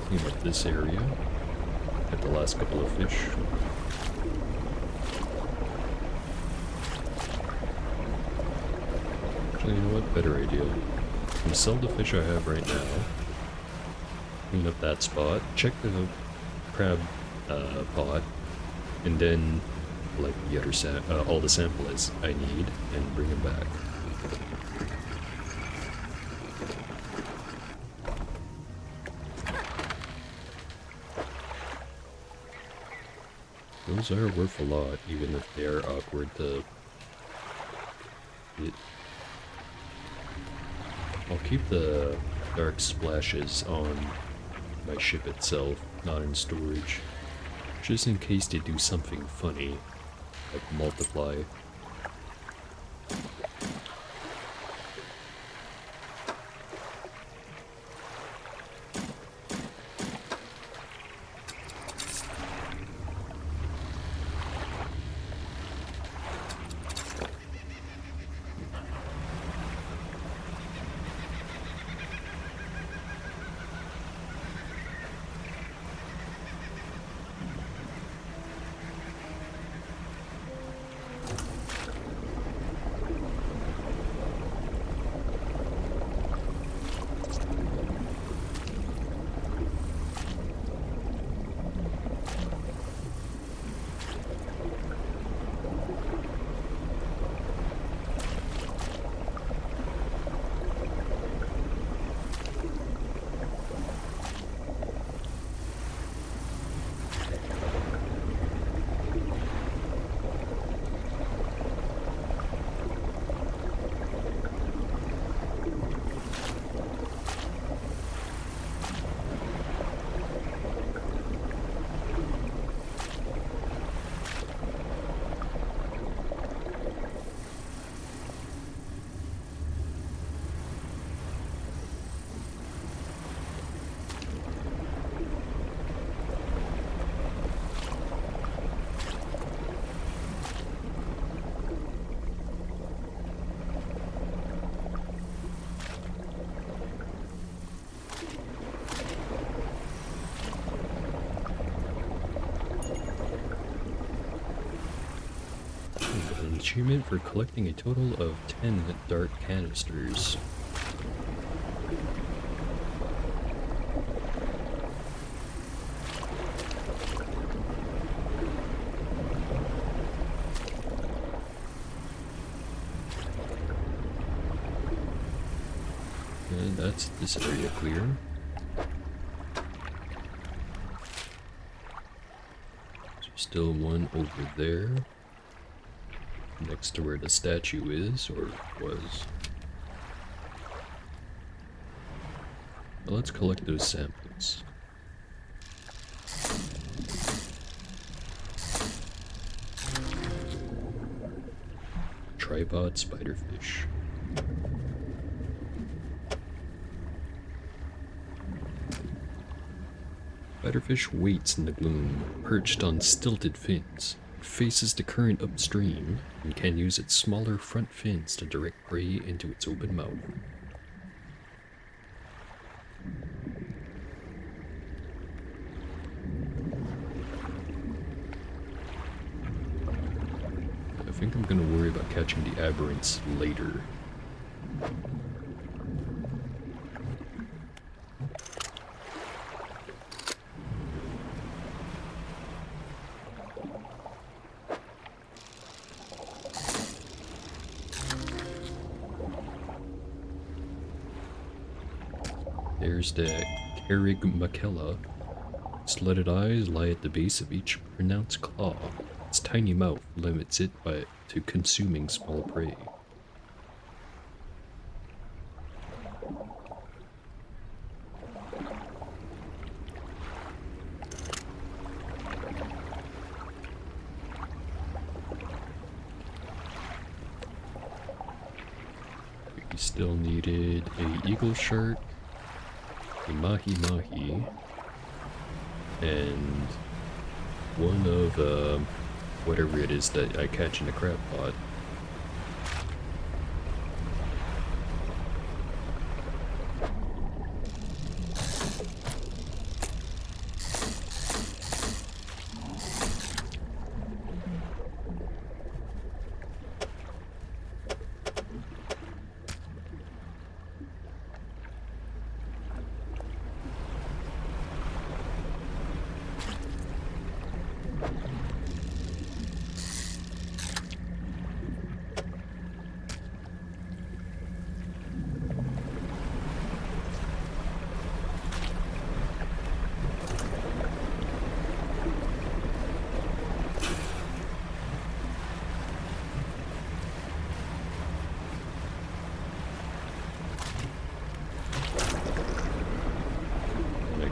Clean up this area. Get the last couple of fish. Actually, you know what? Better idea. I'm gonna sell the fish I have right now. Clean up that spot. Check the crab pot. And then, like the other all the samples I need, and bring them back. Those are worth a lot, even if they are awkward to hit. I'll keep the dark splashes on my ship itself, not in storage, just in case they do something funny, like multiply. achievement for collecting a total of 10 dart canisters. And that's this area clear. There's still one over there, next to where the statue is, or was. Well, let's collect those samples. Tripod spiderfish. Spiderfish waits in the gloom, perched on stilted fins. It faces the current upstream and can use its smaller front fins to direct prey into its open mouth. I think I'm gonna worry about catching the aberrants later. There's the Carrigmacella. Slitted eyes lie at the base of each pronounced claw. Its tiny mouth limits it to consuming small prey. We still needed a eagle shark, a mahi-mahi, and one of whatever it is that I catch in the crab pot.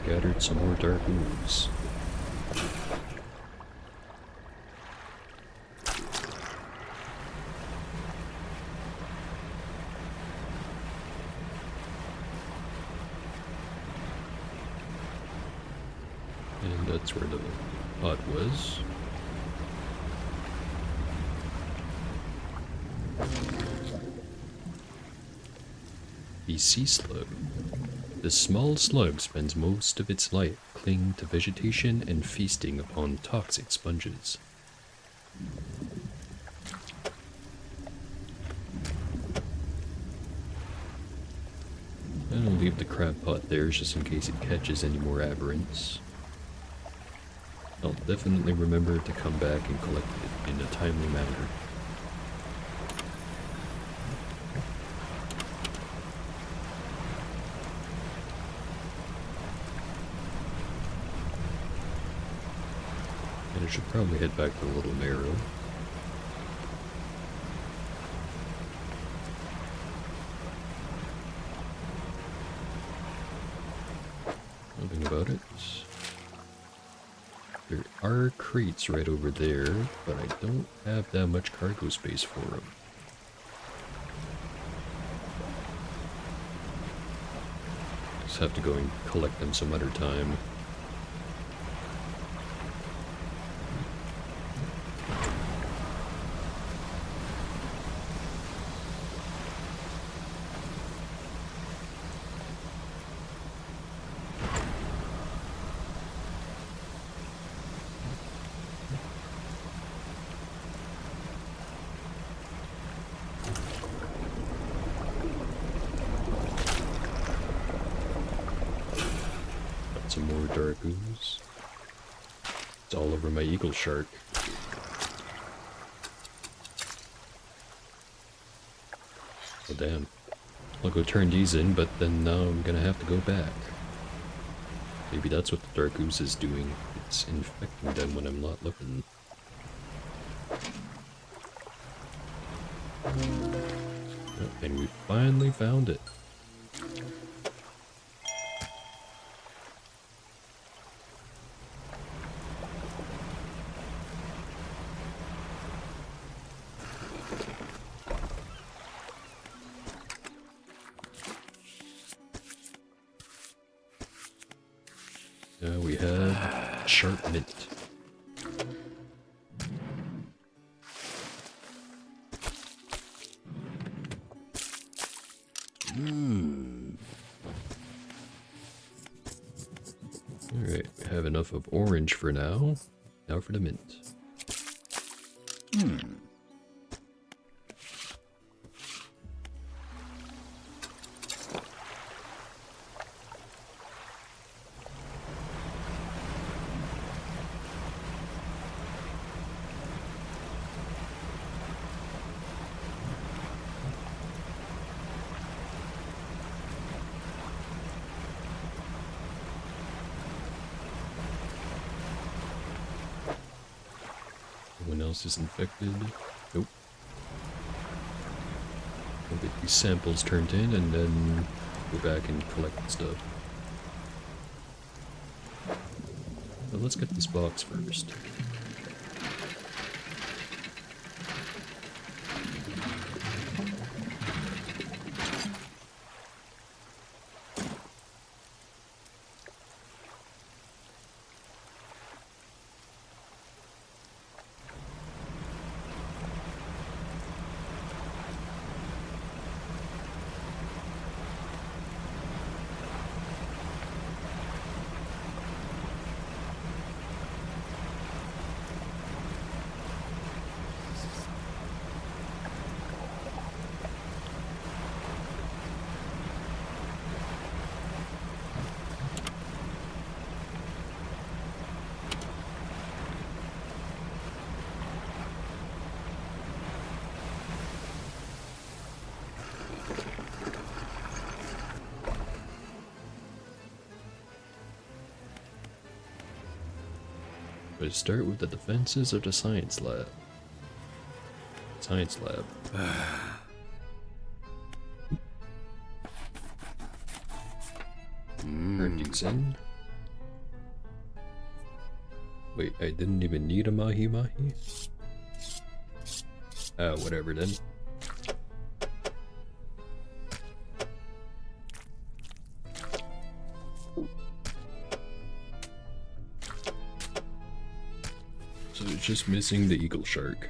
Gathered some more dark ooze. And that's where the pot was. The sea slug. This small slug spends most of its life clinging to vegetation and feasting upon toxic sponges. I'll leave the crab pot there just in case it catches any more aberrants. I'll definitely remember to come back and collect it in a timely manner. I should probably head back to the Little Narrow. Nothing about it. There are crates right over there, but I don't have that much cargo space for them. Just have to go and collect them some other time. dark ooze. It's all over my eagle shark. Oh damn. I'll go turn these in, but then now I'm gonna have to go back. Maybe that's what the dark ooze is doing. It's infecting them when I'm not looking. Oh, and we finally found it. Now we have sharp mint. Alright, we have enough of orange for now. Now for the mint. Anyone else is infected? Nope. We'll get these samples turned in and then go back and collect the stuff. But let's get this box first. But start with the defenses of the science lab. Science lab. Turn these in. Wait, I didn't even need a mahi-mahi? Whatever then. So it's just missing the eagle shark.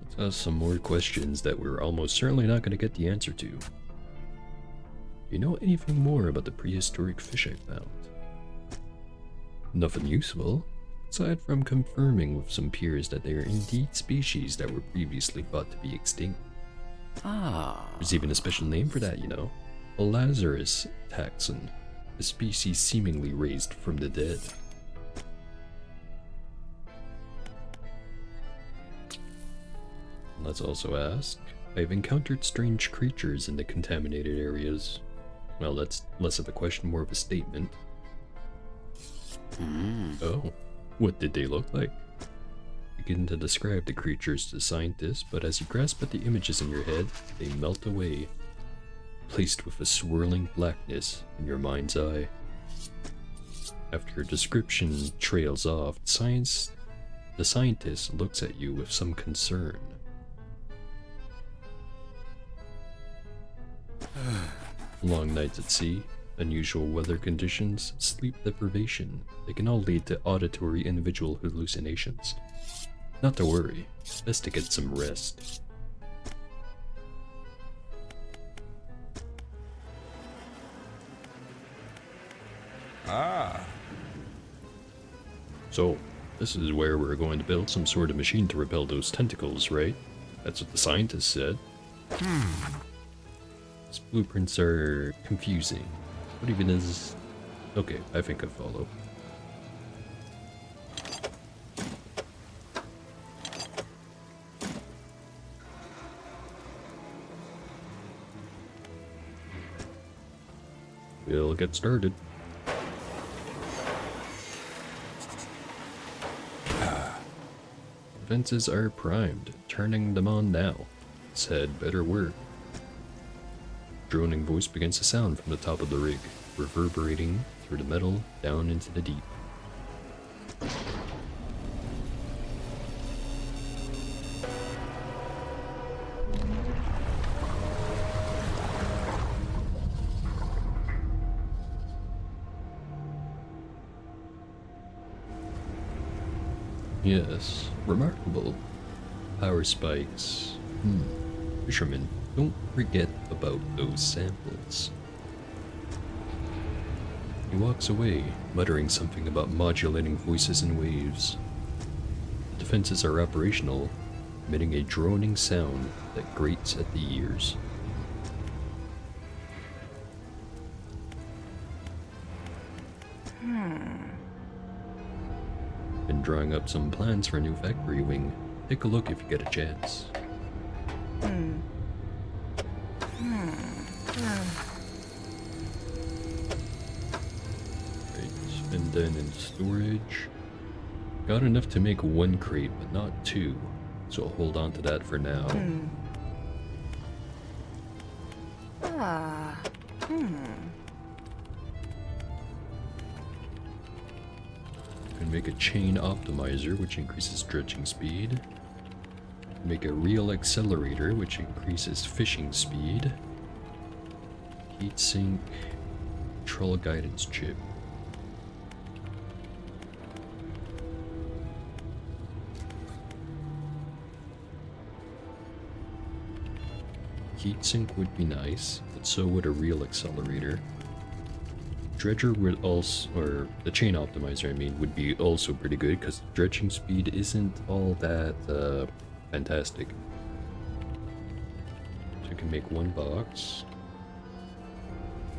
Let's ask some more questions that we're almost certainly not going to get the answer to. Do you know anything more about the prehistoric fish I found? Nothing useful, aside from confirming with some peers that they are indeed species that were previously thought to be extinct. There's even a special name for that, you know. A Lazarus taxon, a species seemingly raised from the dead. Let's also ask, I've encountered strange creatures in the contaminated areas. Well, that's less of a question, more of a statement. Oh, what did they look like? Begin to describe the creatures to scientists, but as you grasp at the images in your head, they melt away, placed with a swirling blackness in your mind's eye. After your description trails off, the scientist looks at you with some concern. Long nights at sea, unusual weather conditions, sleep deprivation, they can all lead to auditory and visual hallucinations. Not to worry, best to get some rest. So, This is where we're going to build some sort of machine to repel those tentacles, right? That's what the scientists said. These blueprints are confusing. What even is... Okay, I think I follow. We'll get started. Fences are primed, turning them on now. Said better work. Droning voice begins to sound from the top of the rig, reverberating through the metal down into the deep. Yes, remarkable. Power spikes. Fishermen, don't forget about those samples. He walks away, muttering something about modulating voices and waves. The defenses are operational, emitting a droning sound that grates at the ears. Been drawing up some plans for a new factory wing. Take a look if you get a chance. Right, and then in storage. Got enough to make one crate, but not two. So I'll hold on to that for now. Can make a chain optimizer, which increases dredging speed. Make a reel accelerator, which increases fishing speed. Heatsink, control guidance chip. Heatsink would be nice, but so would a reel accelerator. Dredger would also, or the chain optimizer I mean, would be also pretty good because dredging speed isn't all that fantastic. So I can make one box,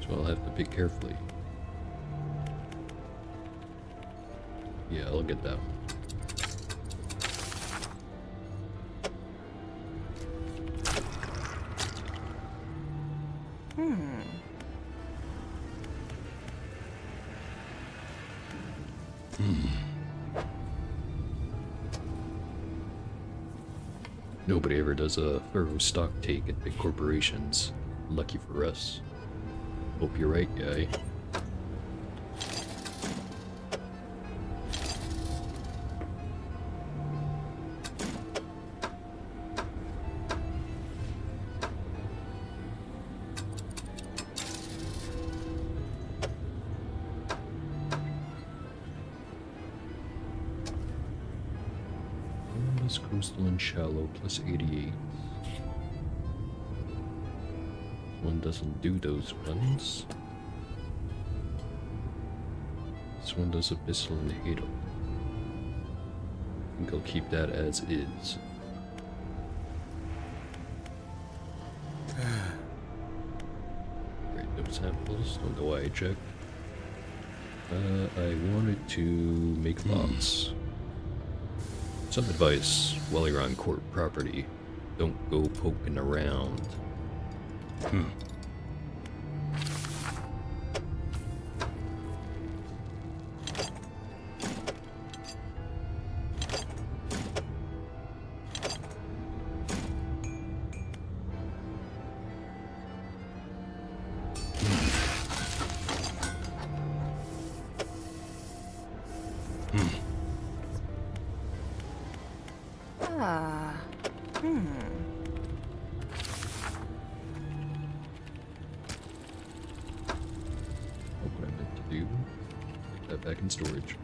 so I'll have to pick carefully. Yeah, I'll get that one. Nobody ever does a thorough stock take at big corporations. Lucky for us. Hope you're right, guy. Coastal and shallow plus 88. One doesn't do those ones. This one does abyssal and hadal. I think I'll keep that as is. Great, those samples. Don't know why I checked. I wanted to make bots. Some advice while you're on court property. Don't go poking around. What I meant to do. Put that back in storage.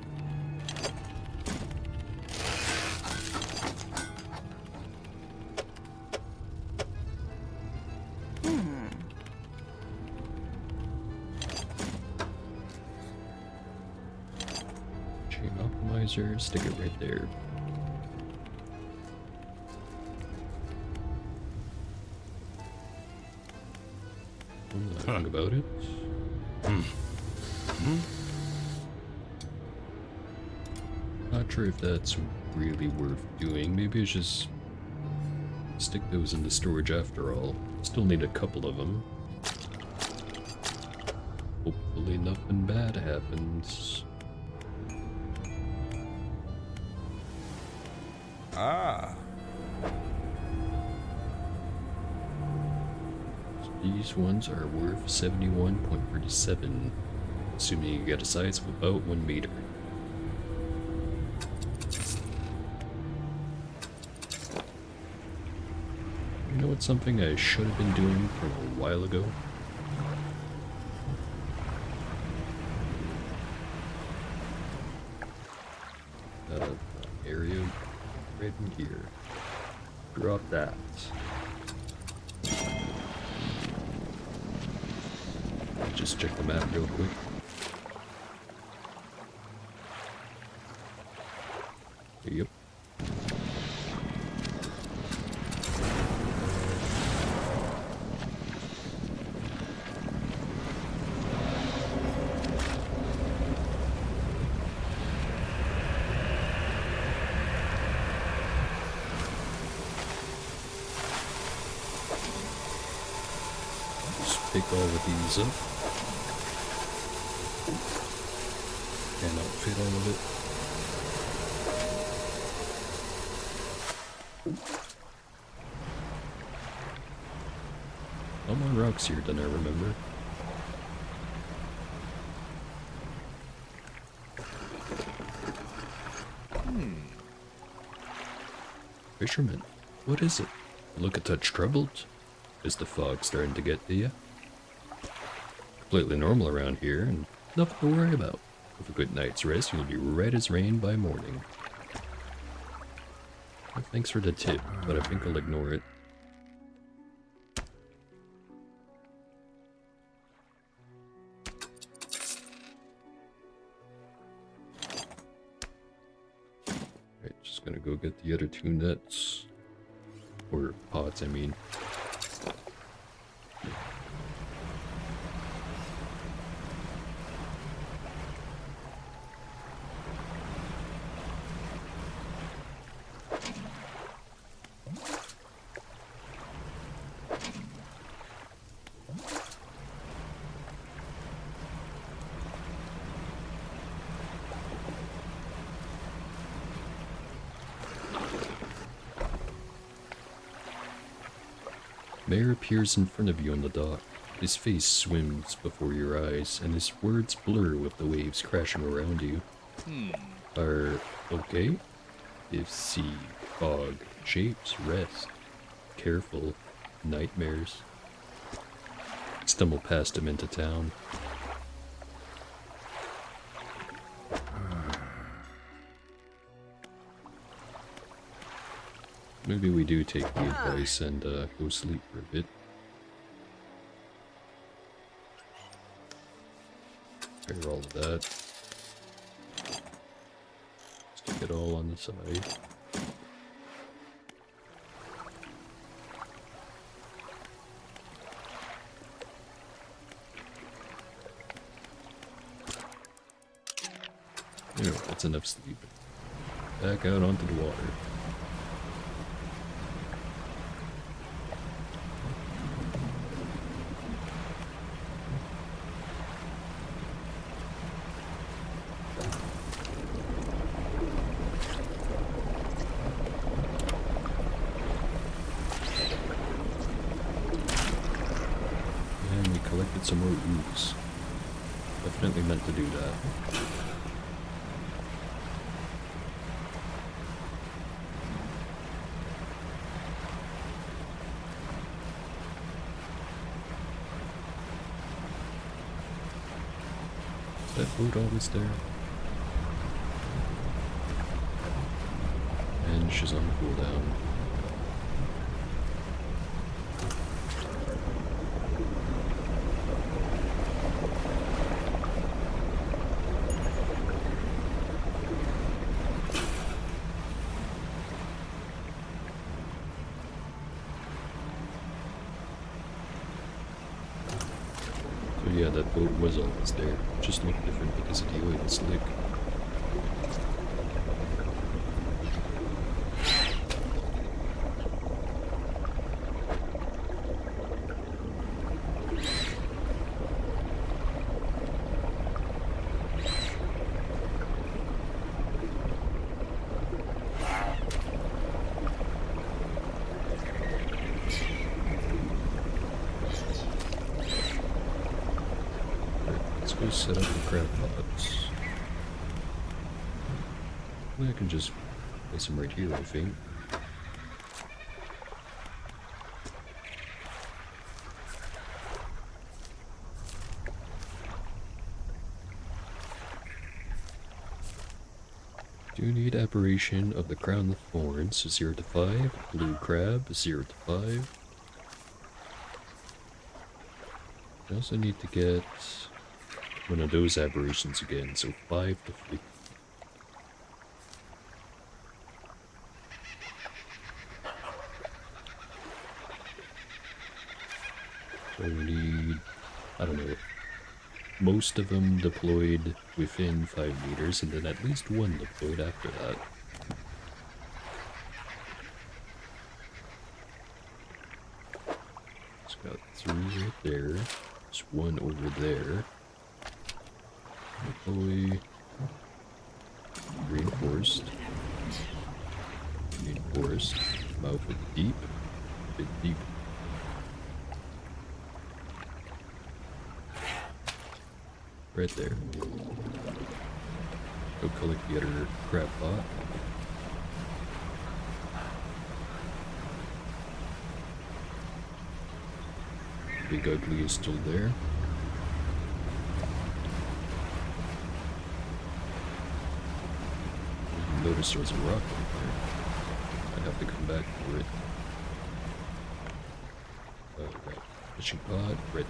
Chain sir, stick it right there. Think about it. Not sure if that's really worth doing. Maybe I should just stick those into storage after all. Still need a couple of them. Hopefully nothing bad happens. Ah. These ones are worth 71.37, assuming you get a size of about 1 meter. You know what's something I should have been doing from a while ago? Area right in here. Drop that. Just check the map real quick. Yep. Just pick all of these up. And outfit all of it. No more rocks here than I remember. Fisherman, what is it? Look a touch troubled. Is the fog starting to get to you? Completely normal around here and nothing to worry about. With a good night's rest, you'll be red as rain by morning. Well, thanks for the tip, but I think I'll ignore it. Right, just gonna go get the other 2 nets. Or pots, I mean. Mayor appears in front of you on the dock. His face swims before your eyes, and his words blur with the waves crashing around you. Are okay? If sea, fog, shapes, rest, careful, nightmares. Stumble past him into town. Maybe we do take the advice and go sleep for a bit. Clear all of that. Stick it all on the side. There, that's enough sleeping. Back out onto the water. Collected some more ooze. Definitely meant to do that. Is that boat always there? And she's on cooldown. yeah, that boat was always there. Just looked different because of the oil slick. Let's go set up the crab pots. Well, I can just place them right here, I think. Do need Apparition of the Crown of Thorns, 0 to 5. Blue Crab, 0 to 5. I also need to get one of those aberrations again, so 5 to 50. So we need, I don't know, most of them deployed within 5 meters, and then at least one deployed after that. It's got 3 right there. There's 1 over there. Deploy. Reinforced. Reinforced. Mouth with deep. Bit deep. Right there. Go collect the other crab pot. Big Ugly is still there. Notice there's a rock right there. I'd have to come back for it. Right. Fishing pod, right there.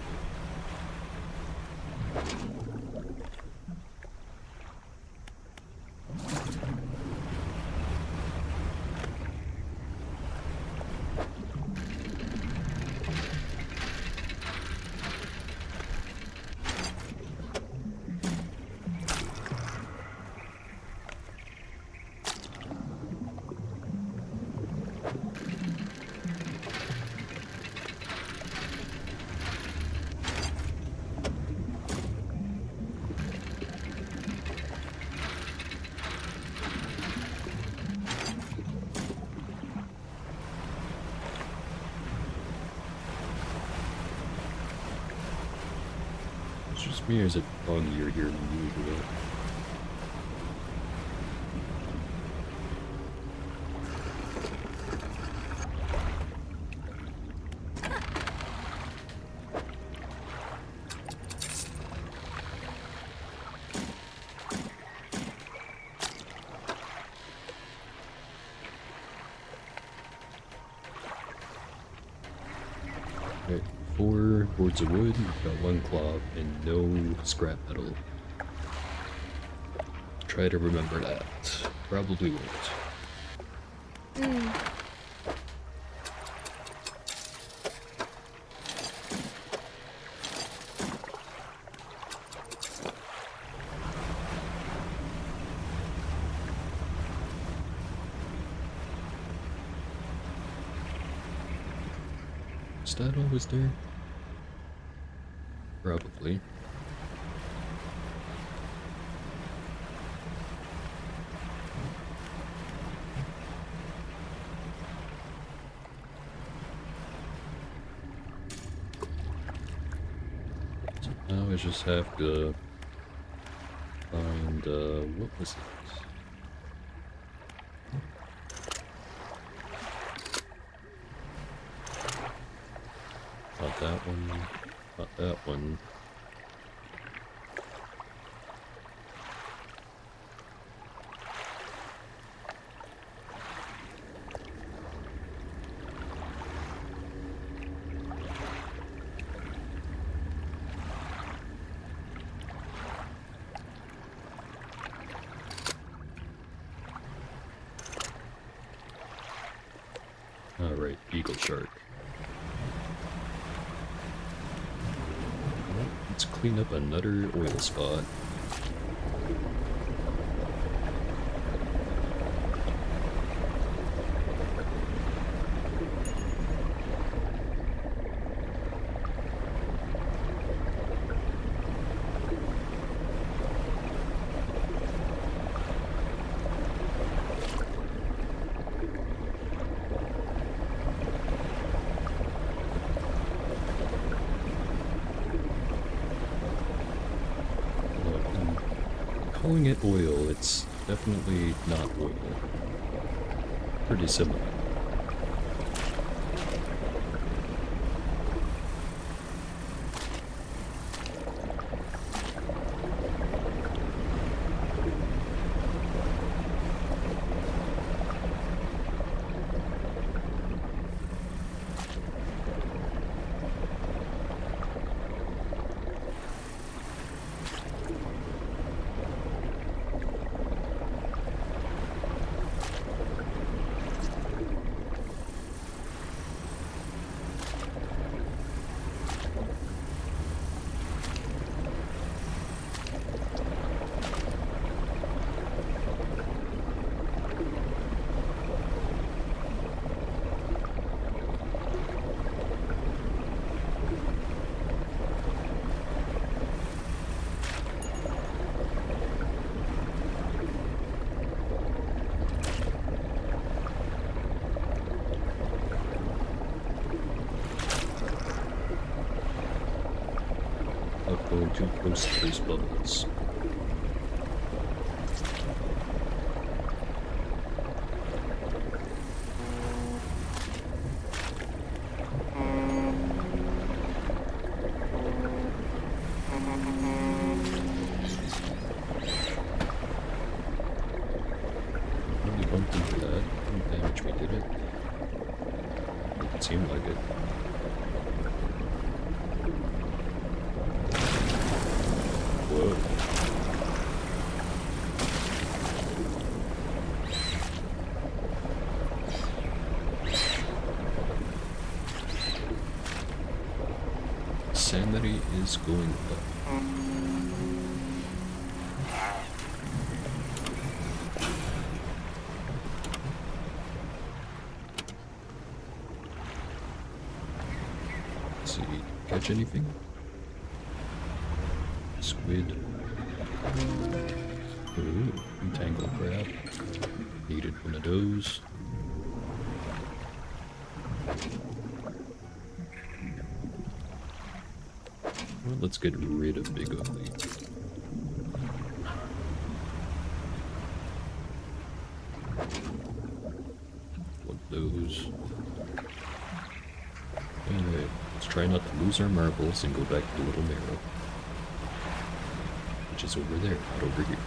It's just me, or is it foggier here than usual? Right, 4 boards of wood, we've got 1 cloth, and no scrap metal. Try to remember that. Probably won't. Is that always there? Probably. So now I just have to find, what was it? Not that one, not that one. Alright, eagle shark. Let's clean up another oil spot. Calling it oil, it's definitely not oil. Pretty similar. Not going too close to those bubbles. Really bumped into that. How damage we did it. Didn't seem like it. Whoa. Sanity is going up. Let's see, catch anything? Squid. Ooh, entangled crab. Needed one of those. Well, let's get rid of Big Ugly. One of those. Alright, let's try not to lose our marbles and go back to the little marrow. Which is over there, not over here.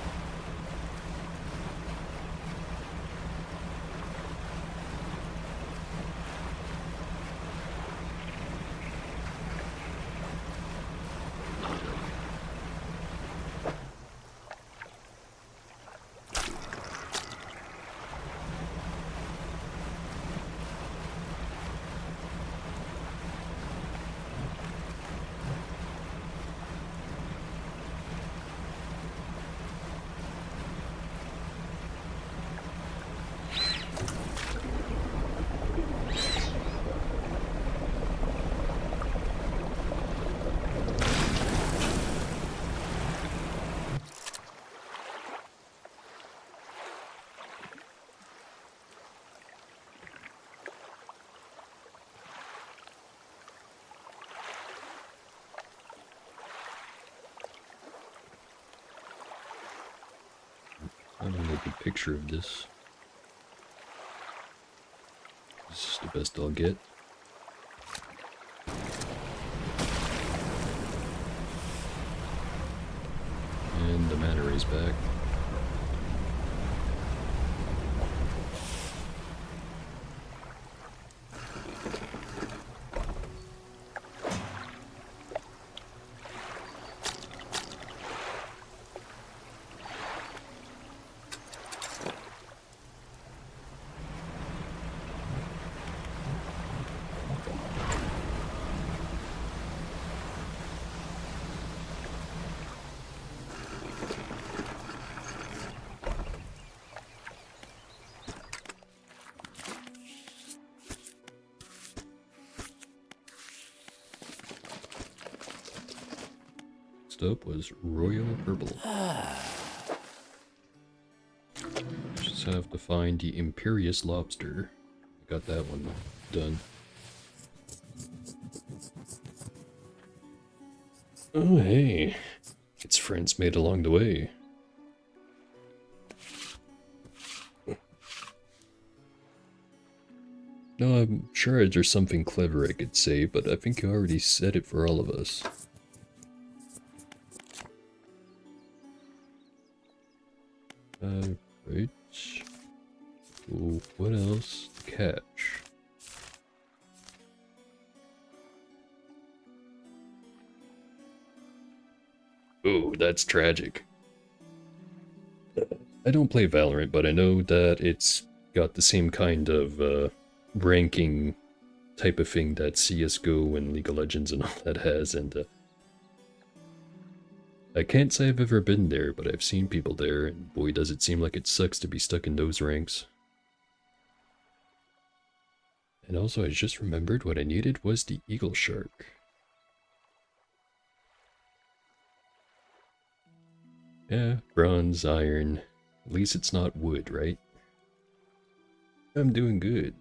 I'm gonna make a picture of this. This is the best I'll get. And the mana ray's back. Next up was Royal Purple. Just have to find the Imperious Lobster. Got that one done. Oh hey, it's friends made along the way. No, I'm sure there's something clever I could say, but I think you already said it for all of us. Right. So what else to catch? Ooh, that's tragic. I don't play Valorant, but I know that it's got the same kind of ranking type of thing that CSGO and League of Legends and all that has, and I can't say I've ever been there, but I've seen people there, and boy does it seem like it sucks to be stuck in those ranks. And also I just remembered what I needed was the Eagle Shark. Yeah, bronze, iron, at least it's not wood, right? I'm doing good.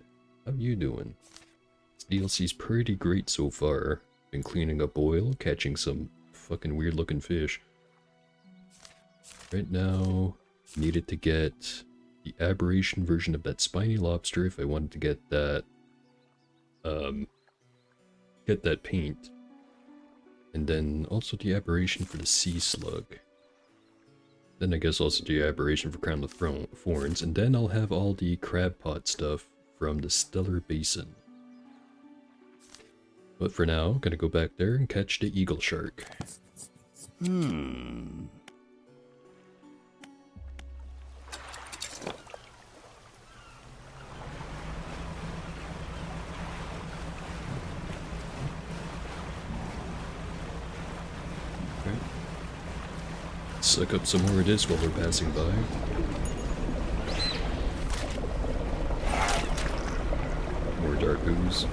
How you doing? This DLC's pretty great so far. Been cleaning up oil, catching some fucking weird looking fish. Right now, needed to get the aberration version of that spiny lobster if I wanted to get that paint. And then also the aberration for the sea slug. Then I guess also the aberration for crown of thorns, and then I'll have all the crab pot stuff from the Stellar Basin. But for now, gonna go back there and catch the Eagle Shark. Suck up some more of this while we're passing by. More dark ooze.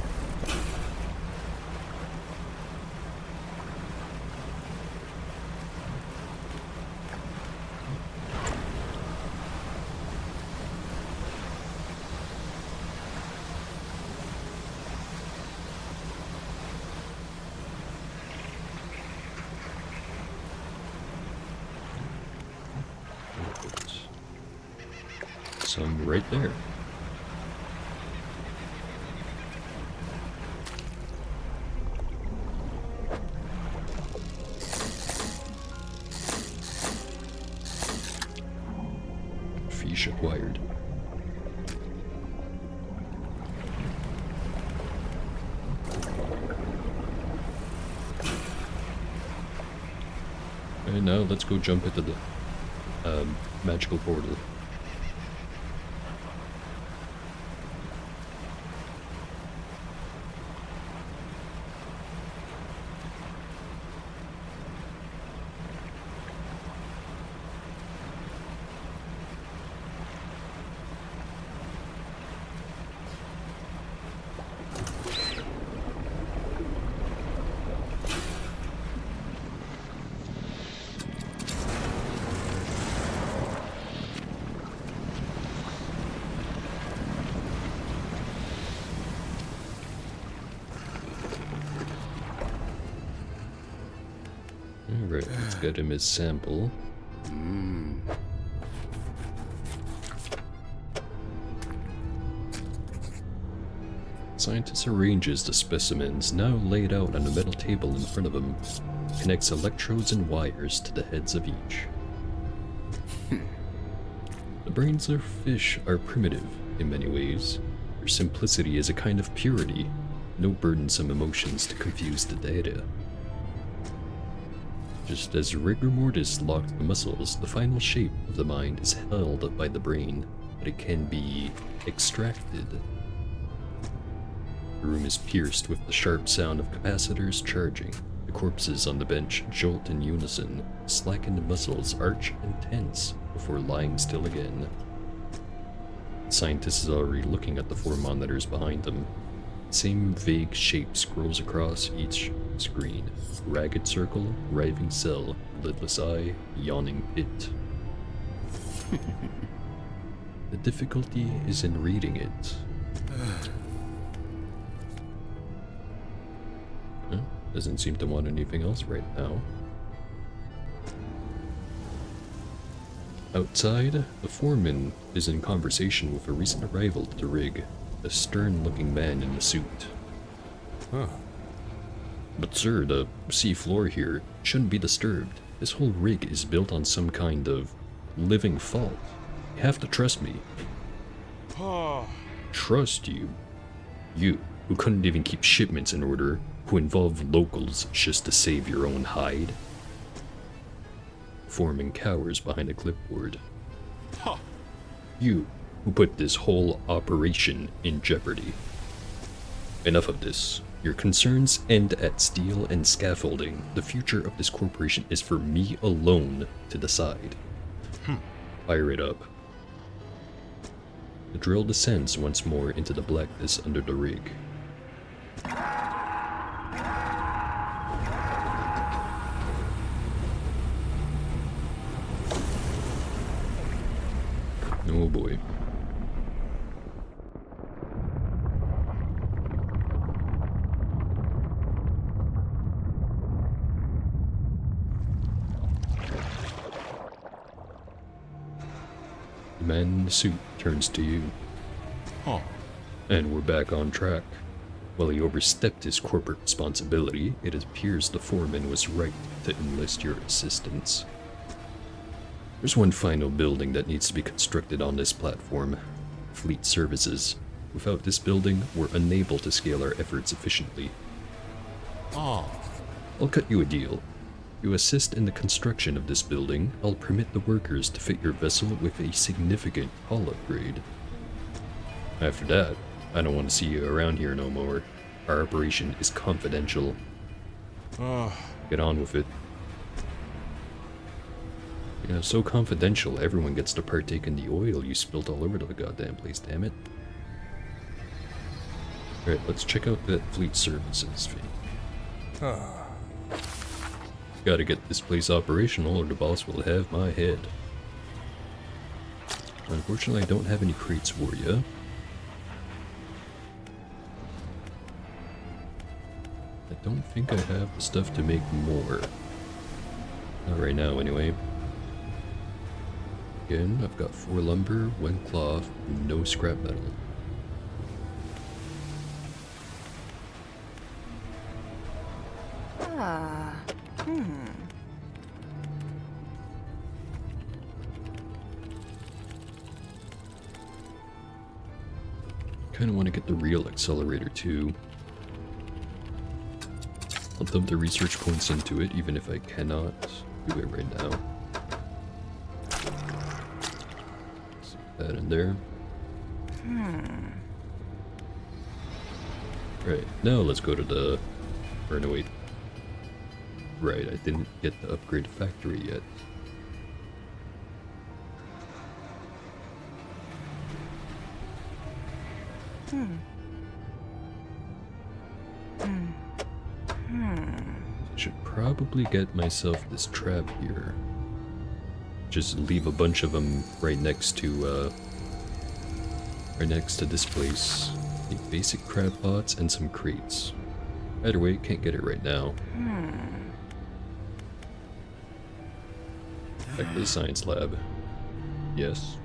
Some right there. Fish acquired. And now let's go jump into the magical portal. Alright, let's get him his sample. Scientist arranges the specimens, now laid out on a metal table in front of him, connects electrodes and wires to the heads of each. The brains of fish are primitive in many ways. Their simplicity is a kind of purity, no burdensome emotions to confuse the data. Just as rigor mortis locked the muscles, the final shape of the mind is held by the brain, but it can be extracted. The room is pierced with the sharp sound of capacitors charging. The corpses on the bench jolt in unison, slackened muscles arch and tense before lying still again. The scientist is already looking at the four monitors behind them. The same vague shape scrolls across each screen. Ragged circle, writhing cell, lidless eye, yawning pit. The difficulty is in reading it. Doesn't seem to want anything else right now. Outside, the foreman is in conversation with a recent arrival to the rig, a stern-looking man in a suit. Huh. But sir, the sea floor here shouldn't be disturbed. This whole rig is built on some kind of living fault. You have to trust me. Trust you? You, who couldn't even keep shipments in order, who involved locals just to save your own hide? Foreman cowers behind a clipboard. You, who put this whole operation in jeopardy. Enough of this. Your concerns end at steel and scaffolding. The future of this corporation is for me alone to decide. Fire it up. The drill descends once more into the blackness under the rig. Oh boy. The man in the suit turns to you. And we're back on track. While he overstepped his corporate responsibility, it appears the foreman was right to enlist your assistance. There's one final building that needs to be constructed on this platform. Fleet Services. Without this building, we're unable to scale our efforts efficiently. I'll cut you a deal. You assist in the construction of this building, I'll permit the workers to fit your vessel with a significant hull upgrade. After that, I don't want to see you around here no more. Our operation is confidential. Get on with it. You know, so confidential, everyone gets to partake in the oil you spilled all over the goddamn place, damn it. Alright, let's check out that Fleet Services fee. Gotta get this place operational or the boss will have my head. Unfortunately, I don't have any crates for you. I don't think I have the stuff to make more. Not right now, anyway. Again, I've got 4 lumber, 1 cloth, no scrap metal. Kinda want to get the real accelerator too. I'll dump the research points into it, even if I cannot do it right now. Stick that in there. Right, now let's go to the... or no, wait. Right, I didn't get the upgrade factory yet. Should probably get myself this trap here. Just leave a bunch of them right next to this place. Need basic crab pots and some crates. Either way, can't get it right now. Back to the science lab. Yes.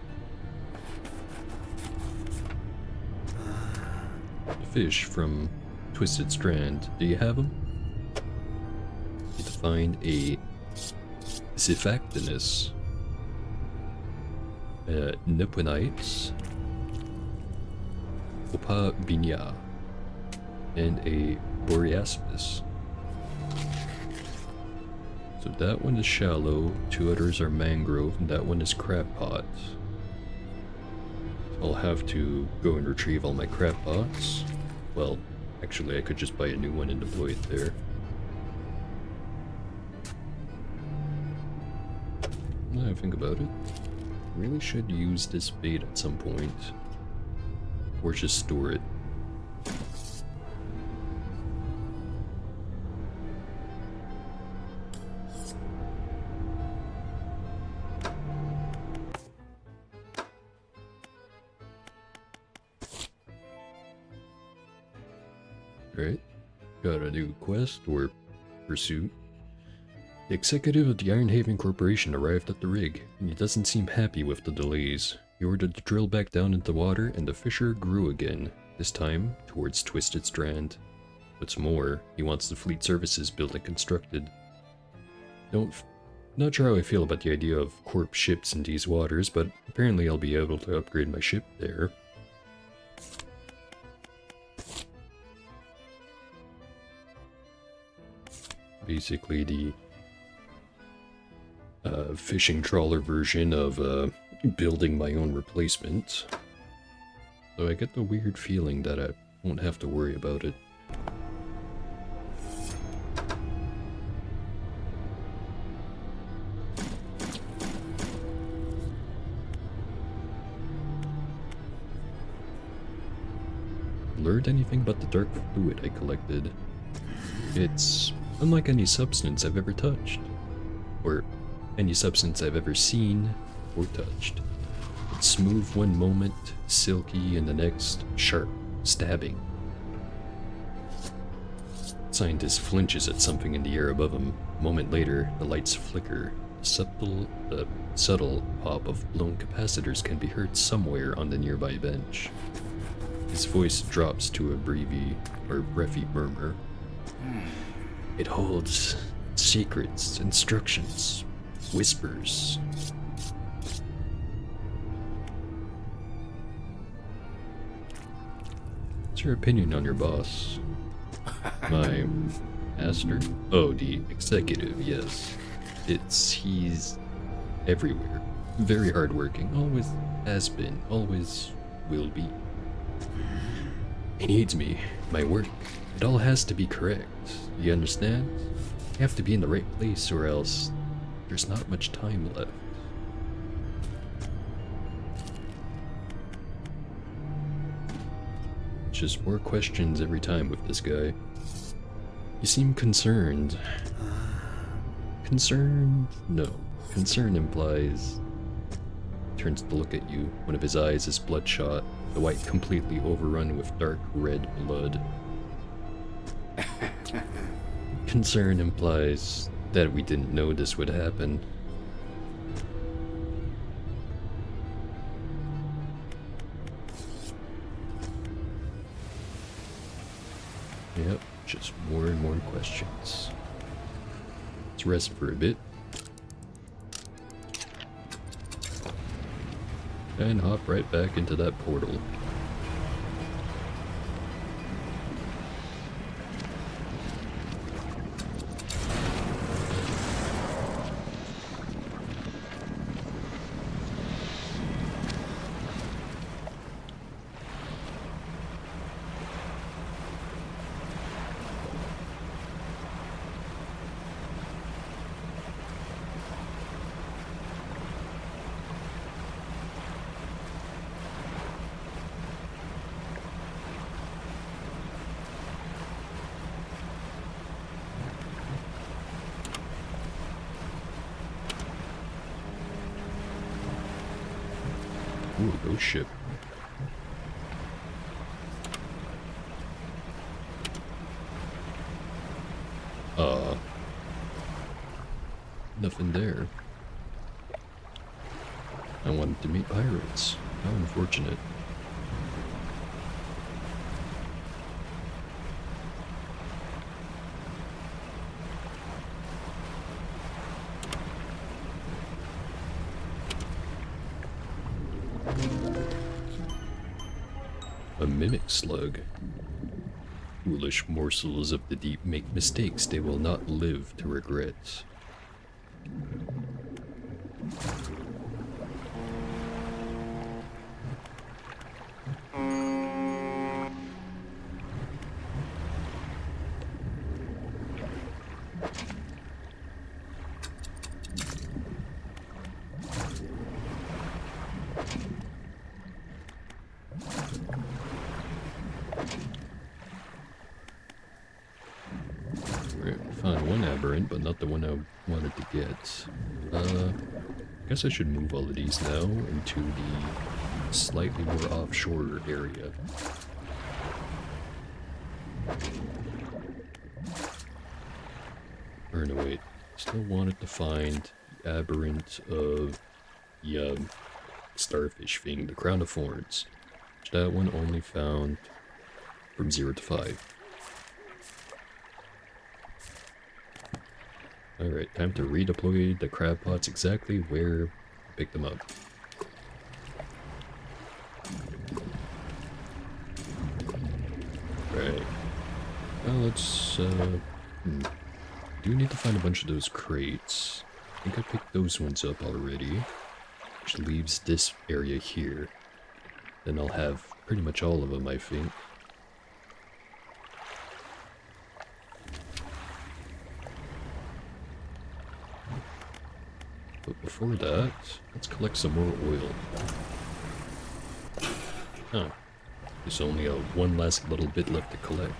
The fish from Twisted Strand. Do you have them? Need to find a Xiphactinus, Niponites, Opabinia, and a Boreaspis. So that one is shallow, 2 others are mangrove, and that one is crab pot. So I'll have to go and retrieve all my crab pots. Well, actually I could just buy a new one and deploy it there. Now I think about it, really should use this bait at some point. Or just store it. Right? Got a new quest or pursuit. The executive of the Ironhaven Corporation arrived at the rig, and he doesn't seem happy with the delays. He ordered to drill back down into water, and the fissure grew again, this time towards Twisted Strand. What's more, he wants the fleet services built and constructed. Not sure how I feel about the idea of corp ships in these waters, but apparently I'll be able to upgrade my ship there. Basically the fishing trawler version of building my own replacement. So I get the weird feeling that I won't have to worry about it. Learned anything but the dark fluid I collected. It's unlike any substance I've ever touched, or any substance I've ever seen or touched. It's smooth one moment, silky in the next, sharp, stabbing. Scientist flinches at something in the air above him. A moment later, the lights flicker. The subtle pop of blown capacitors can be heard somewhere on the nearby bench. His voice drops to a breathy murmur. It holds secrets, instructions, whispers. What's your opinion on your boss? My master? Oh, the executive, yes. He's everywhere. Very hardworking, always has been, always will be. He needs me, my work. It all has to be correct. You understand? You have to be in the right place or else there's not much time left. Just more questions every time with this guy. You seem concerned. Concerned? No. Concern implies... Turns to look at you. One of his eyes is bloodshot, the white completely overrun with dark red blood. Concern implies that we didn't know this would happen. Yep, just more and more questions. Let's rest for a bit. And hop right back into that portal. Ooh, ghost ship. Nothing there. I wanted to meet pirates. How unfortunate. A mimic slug. Foolish morsels of the deep make mistakes they will not live to regret. Found one aberrant, but not the one I wanted to get. Guess I should move all of these now into the slightly more offshore area. no wait. Still wanted to find the aberrant of the starfish thing, the crown of thorns. That one only found from 0 to 5. Alright, time to redeploy the crab pots exactly where I picked them up. Right. Well, let's, do need to find a bunch of those crates. I think I picked those ones up already. Which leaves this area here. Then I'll have pretty much all of them, I think. But before that, let's collect some more oil. Huh. There's only one last little bit left to collect.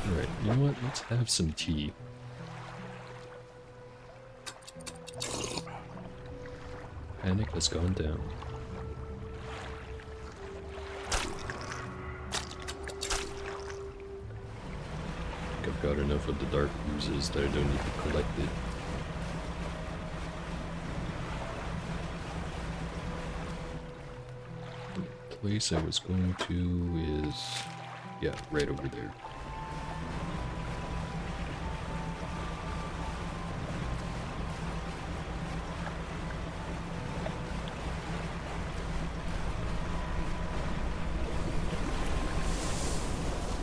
Alright, you know what? Let's have some tea. Panic has gone down. I think I've got enough of the dark oozes that I don't need to collect it. The place I was going to is, yeah, right over there.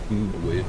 Wait.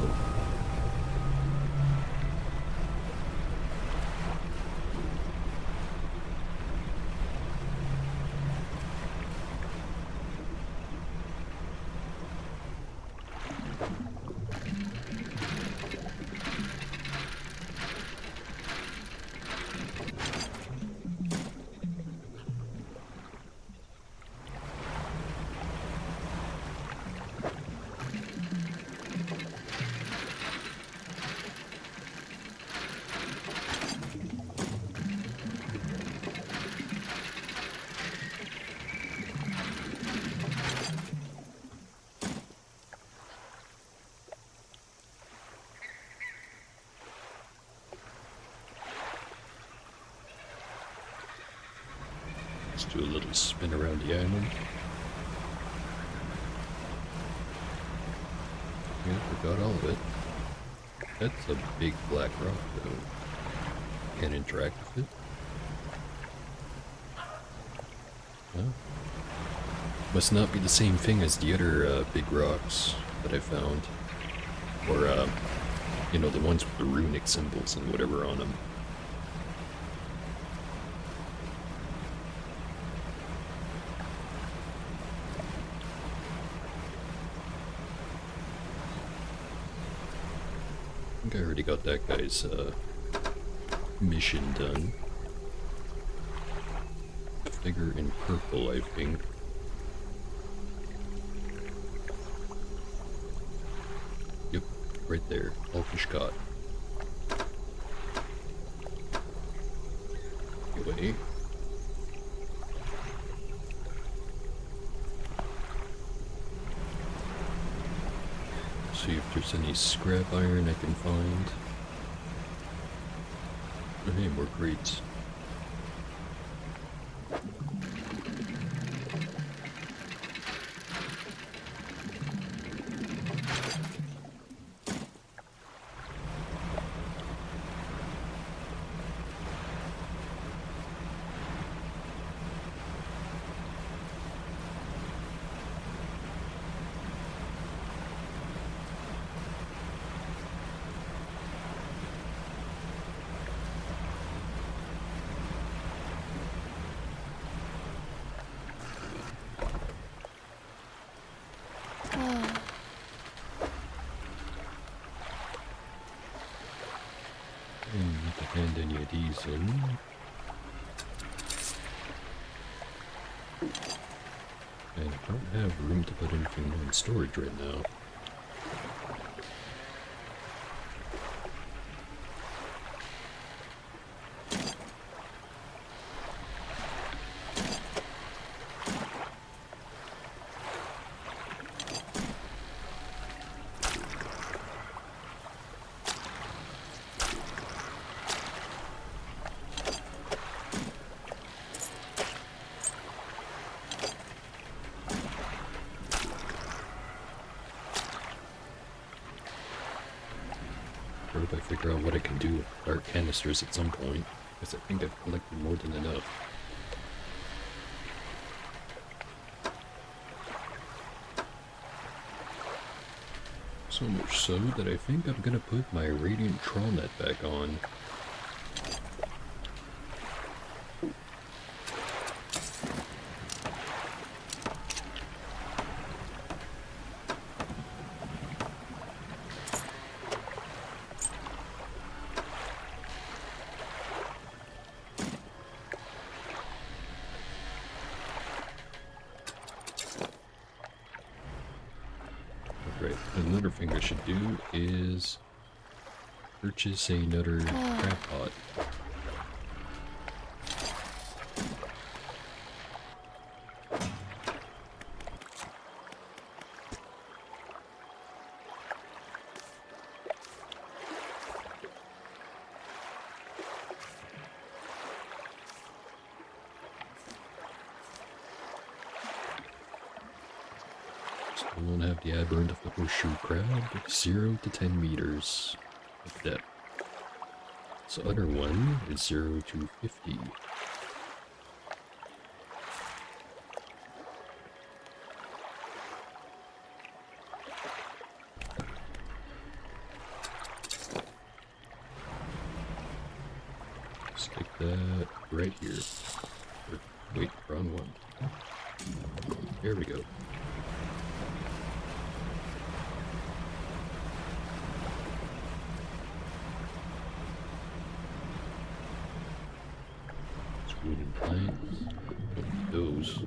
Let's do a little spin around the island. Yeah, forgot all of it. That's a big black rock, though. Can't interact with it. Well, must not be the same thing as the other big rocks that I found. Or, you know, the ones with the runic symbols and whatever on them. I think I already got that guy's mission done. Figure in purple, I think. Yep, right there. All fish caught. Anyway. See if there's any scrap iron I can find. Oh, hey, more crates. Need to hand any of these in. And I don't have room to put anything more in storage right now. What if I figure out what I can do with dark canisters at some point? Because I think I've collected more than enough. So much so that I think I'm gonna put my radiant trawl net back on. Right, another thing I should do is purchase another crab pot. I won't have the aberrant of the horseshoe crab, 0 to 10 meters of depth. This other one is 0 to 50. Stick that right here. Or, wait, wrong one. There we go. Wooden planks. Those.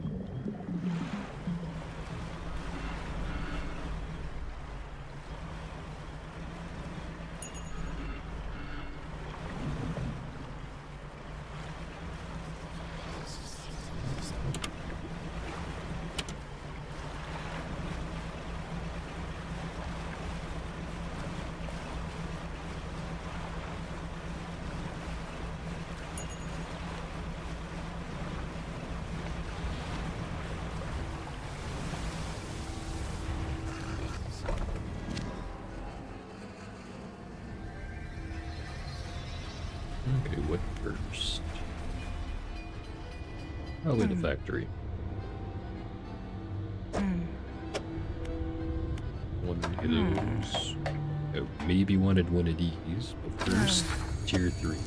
Okay, what first? Probably the factory. One of those. Oh, maybe wanted one of these, but first, tier 3.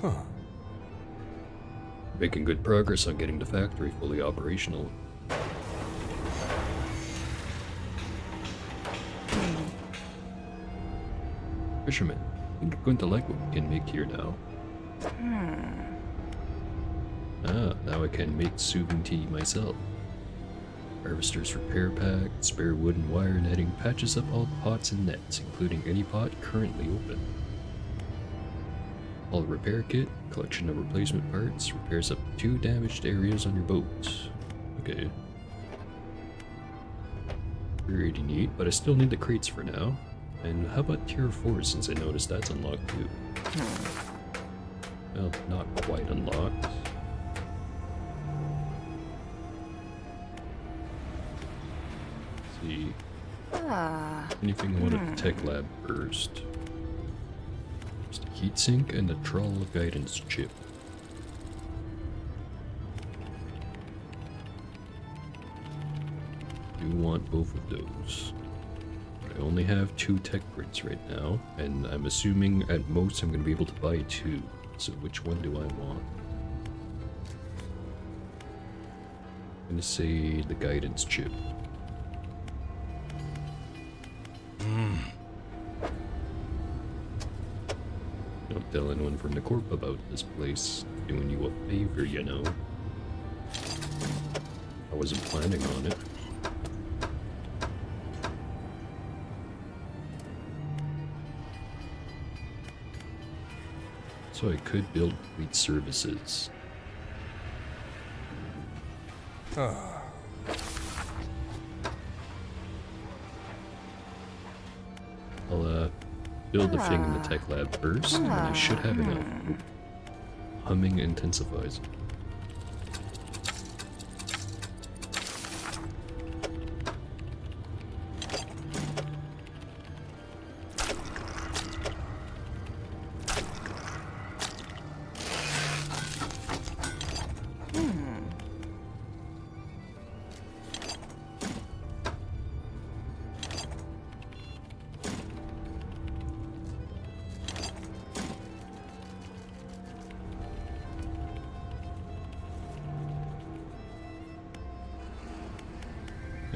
Huh. Making good progress on getting the factory fully operational. Fisherman, I think you're going to like what we can make here now. Ah, now I can make soothing tea myself. Harvester's repair pack, spare wood and wire netting patches up all pots and nets, including any pot currently open. All repair kit, collection of replacement parts, repairs up 2 damaged areas on your boat. Okay. Pretty neat, but I still need the crates for now. And how about tier 4 since I noticed that's unlocked too? Well, not quite unlocked. Let's see. Anything I want at the tech lab first? Just a heatsink and a trawl guidance chip. Do want both of those. I only have 2 tech prints right now, and I'm assuming at most I'm going to be able to buy 2. So which one do I want? I'm going to say the guidance chip. Don't tell anyone from the corp about this place. Doing you a favor, you know. I wasn't planning on it. So I could build fleet services. I'll build the thing in the tech lab first, and then I should have enough. Humming intensifies.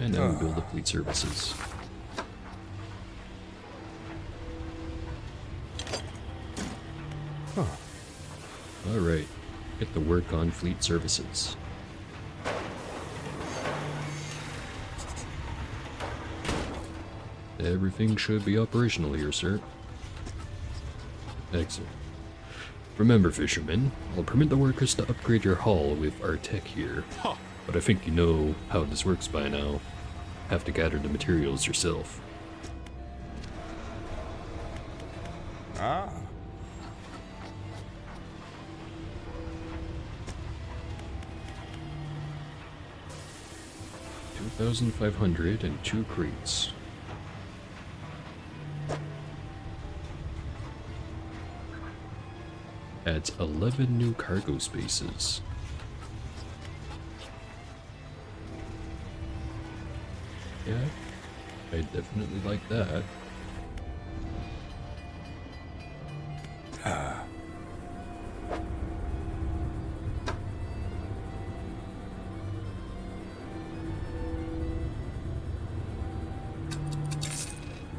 And now we build the fleet services. Huh. Alright, get to work on fleet services. Everything should be operational here, sir. Excellent. Remember, fishermen, I'll permit the workers to upgrade your hull with our tech here. Huh. But I think you know how this works by now. Have to gather the materials yourself. Ah. $2,500 and 2 crates. Adds 11 new cargo spaces. Yeah, I definitely like that.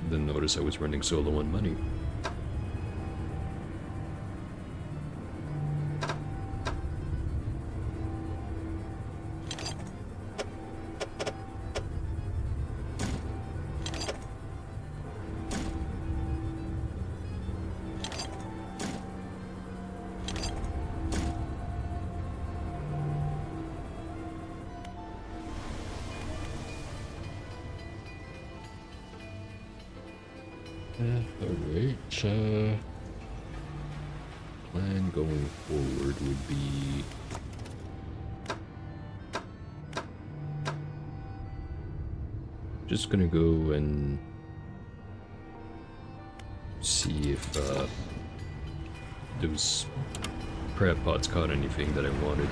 Then notice I was running solo on money. Alright, plan going forward would be just gonna go and see if those crab pots caught anything that I wanted.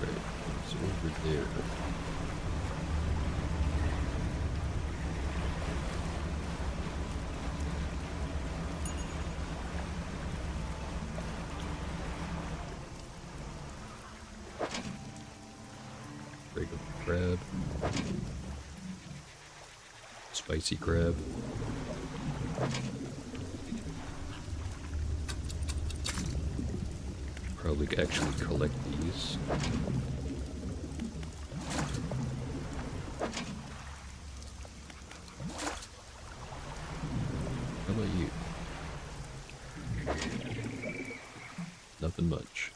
Right, so over there. Regular crab. Spicy crab. Probably actually collect these. How about you? Nothing much.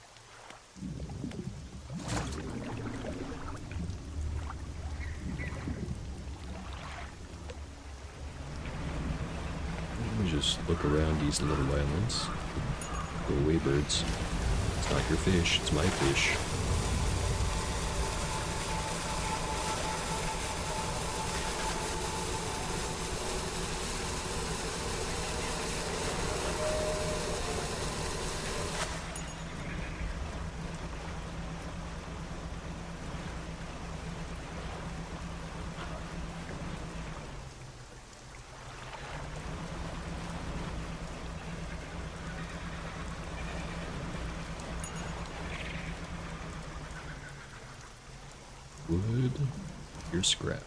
Let me just look around these little islands. Go away, birds. It's not your fish, it's my fish. Wood, here's scrap.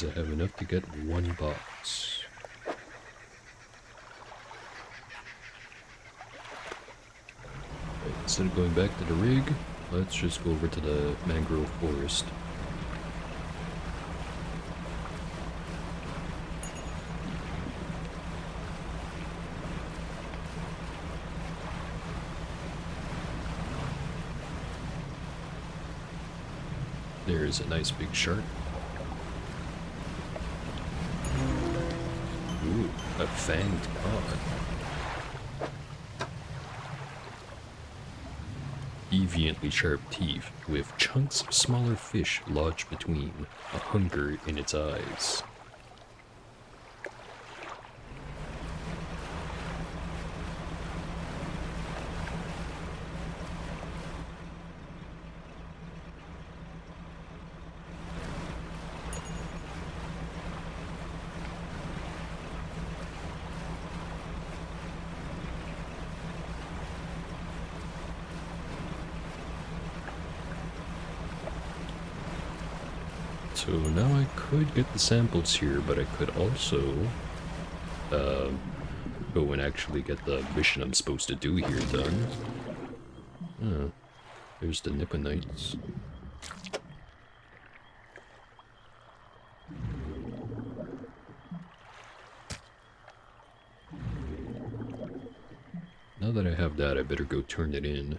means I have enough to get one box. Right, instead of going back to the rig, let's just go over to the mangrove forest. There's a nice big shark. Ooh, a fanged cod. Deviantly sharp teeth with chunks of smaller fish lodged between, a hunger in its eyes. So now I could get the samples here, but I could also go and actually get the mission I'm supposed to do here done. There's the Nipponites. Now that I have that, I better go turn it in.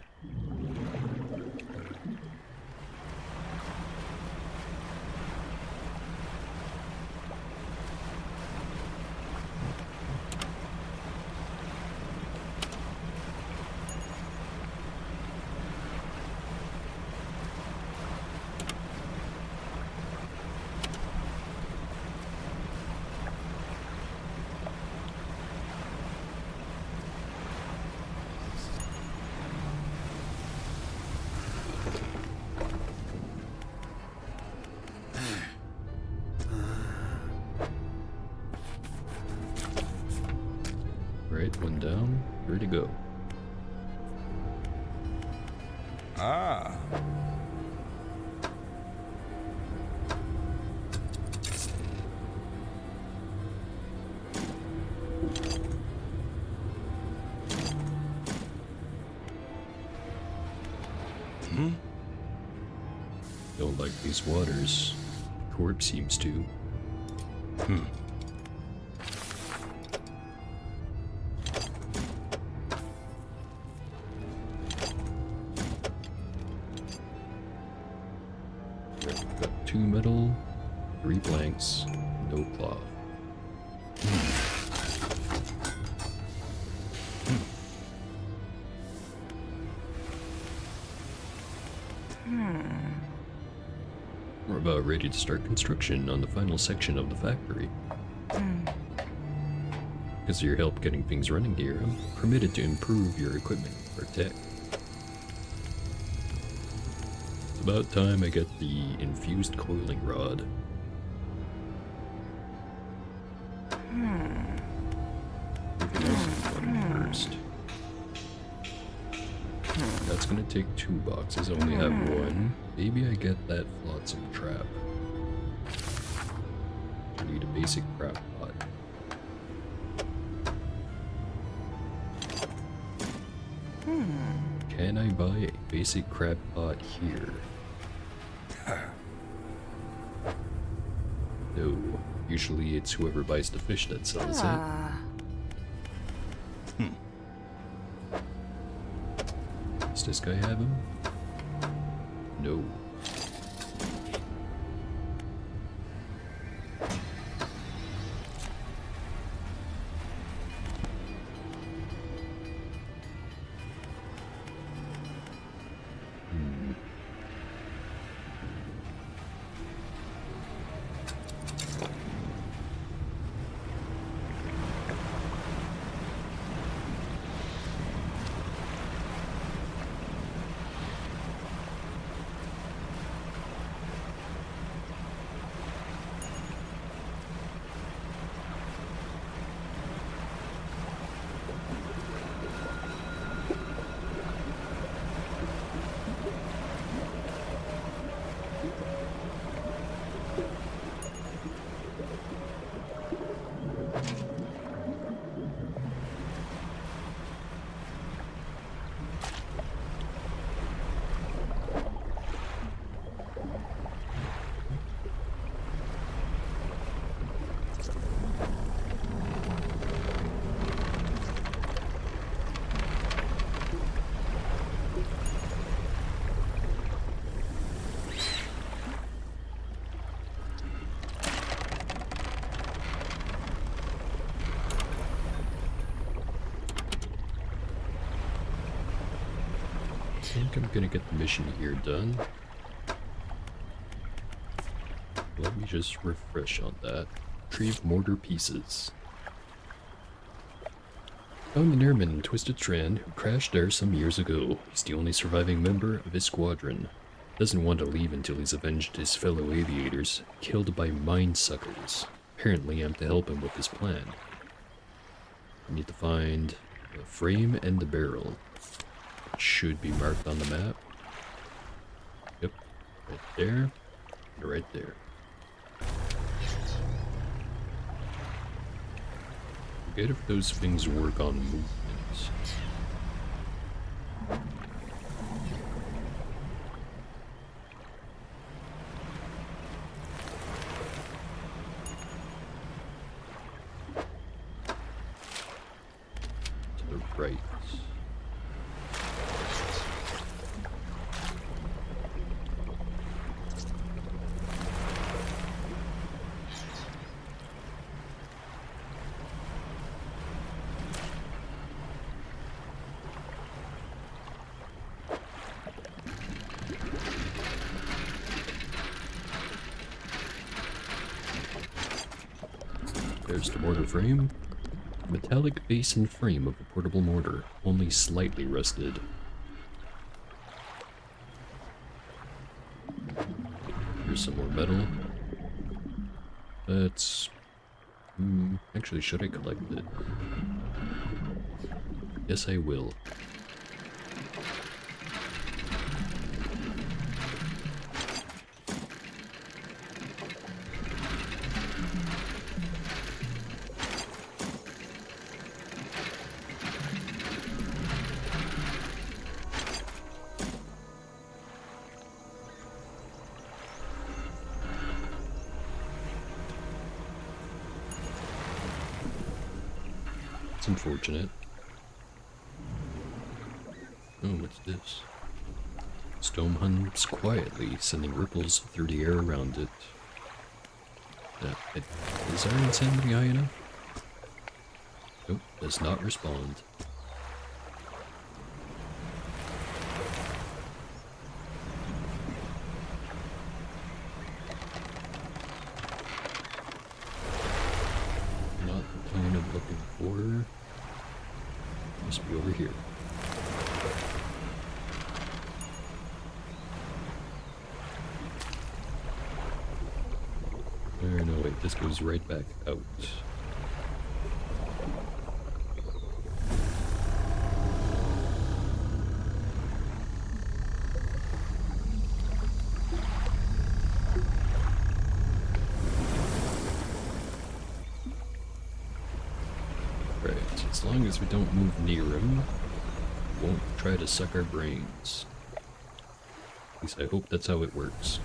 Right, one down, ready to go. Ah. Don't like these waters. Corpse seems to. Right, got 2 metal, 3 blanks, no cloth. We're about ready to start construction on the final section of the factory. Because of your help getting things running here, I'm permitted to improve your equipment or tech. It's about time I get the infused coiling rod. Everything else is done first. That's gonna take 2 boxes, I only have 1. Maybe I get that flotsam trap. I need a basic crab pot. Can I buy a basic crab pot here? No. Usually it's whoever buys the fish that sells it. Does this guy have him? No. think I'm gonna get the mission here done. Let me just refresh on that. Retrieve mortar pieces. Found an airman in Twisted Strand who crashed there some years ago. He's the only surviving member of his squadron. Doesn't want to leave until he's avenged his fellow aviators, killed by mine suckers. Apparently I'm to help him with his plan. I need to find the frame and the barrel. It should be marked on the map. Yep, right there, and right there. Forget if those things work on movement. To the right. There's the mortar frame. Metallic base and frame of a portable mortar, only slightly rusted. Here's some more metal. That's... actually, should I collect it? Yes, I will. It's unfortunate. Oh, what's this? Stone hums quietly, sending ripples through the air around it. Is our insanity high enough? Nope, does not respond. Not the plane I'm looking for. Must be over here. No, wait, this goes right back out. Right, as long as we don't move near him, he won't try to suck our brains. At least I hope that's how it works.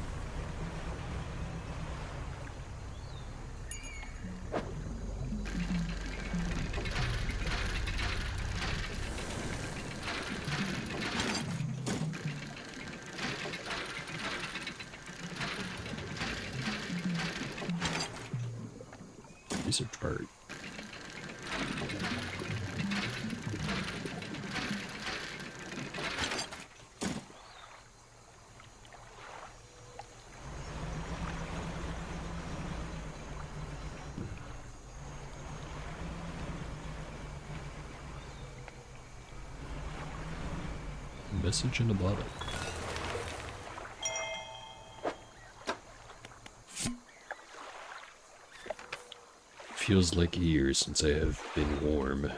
Research part. Message in a bottle. Feels like years since I have been warm.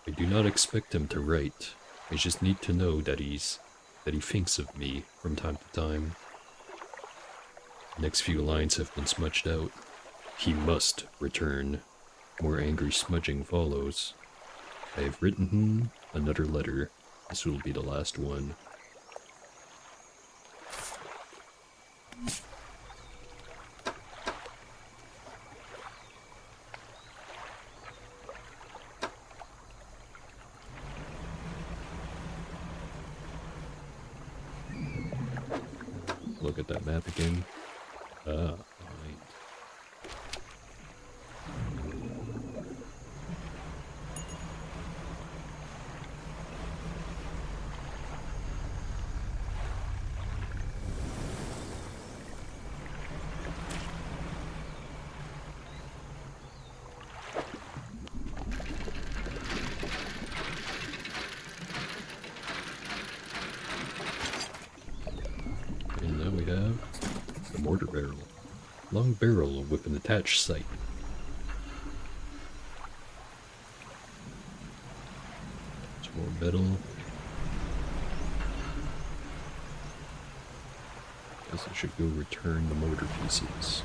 I do not expect him to write. I just need to know that he thinks of me from time to time. The next few lines have been smudged out. He must return. More angry smudging follows. I have written him another letter. This will be the last one. Look at that map again. Ah, right. Long barrel with an attached sight. Some more metal. Guess I should go return the motor pieces.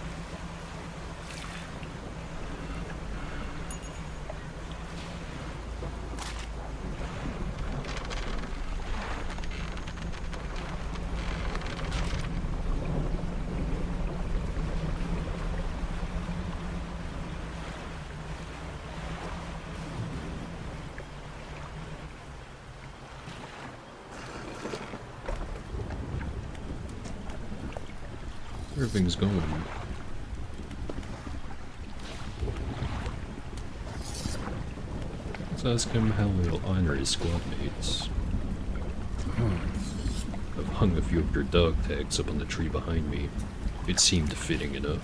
Everything's going. Let's ask him how he'll honor his squad mates. I've hung a few of their dog tags up on the tree behind me. It seemed fitting enough.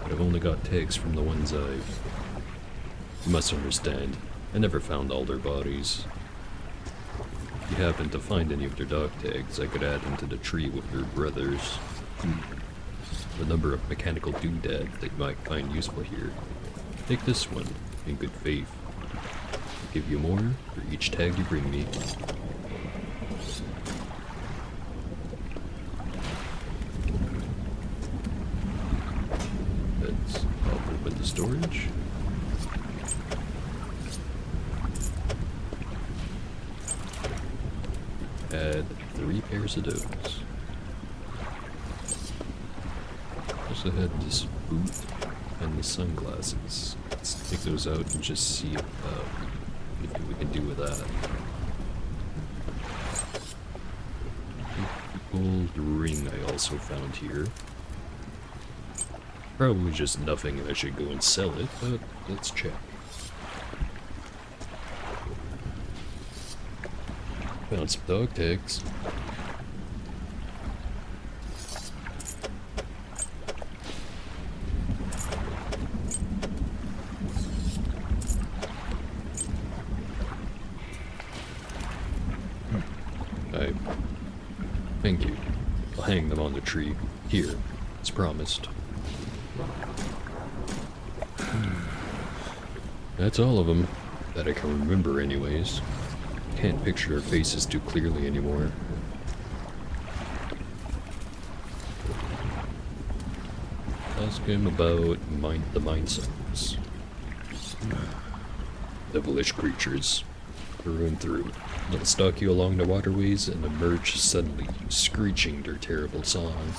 But I've only got tags from the ones I've... You must understand, I never found all their bodies. If you happen to find any of their dog tags, I could add them to the tree with their brothers. The number of mechanical doodads that you might find useful here. Take this one, in good faith. I'll give you more for each tag you bring me. Let's open the storage. Add 3 pairs of those. Also had this boot and the sunglasses. Let's take those out and just see if we can do with that. Gold ring I also found here. Probably just nothing and I should go and sell it, but let's check. Found some dog tags. Thank you. I'll hang them on the tree. Here, as promised. That's all of them, that I can remember anyways. Can't picture their faces too clearly anymore. Ask him about the mind suckers. Devilish creatures, through and through. They'll stalk you along the waterways and emerge suddenly, screeching their terrible song.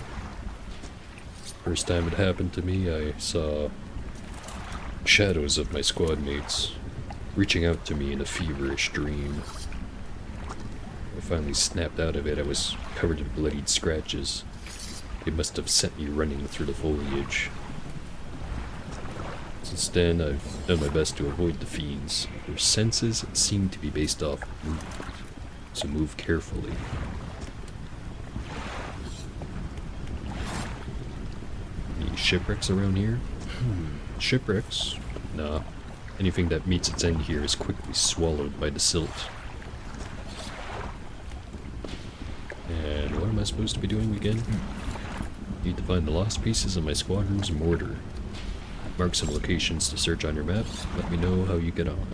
First time it happened to me, I saw shadows of my squad mates reaching out to me in a feverish dream. I finally snapped out of it. I was covered in bloodied scratches. It must have sent me running through the foliage. Since then, I've done my best to avoid the fiends. Their senses seem to be based off movement, so move carefully. Any shipwrecks around here? Shipwrecks? Nah. Anything that meets its end here is quickly swallowed by the silt. And what am I supposed to be doing again? Need to find the lost pieces of my squadron's mortar. Mark some locations to search on your map. Let me know how you get on.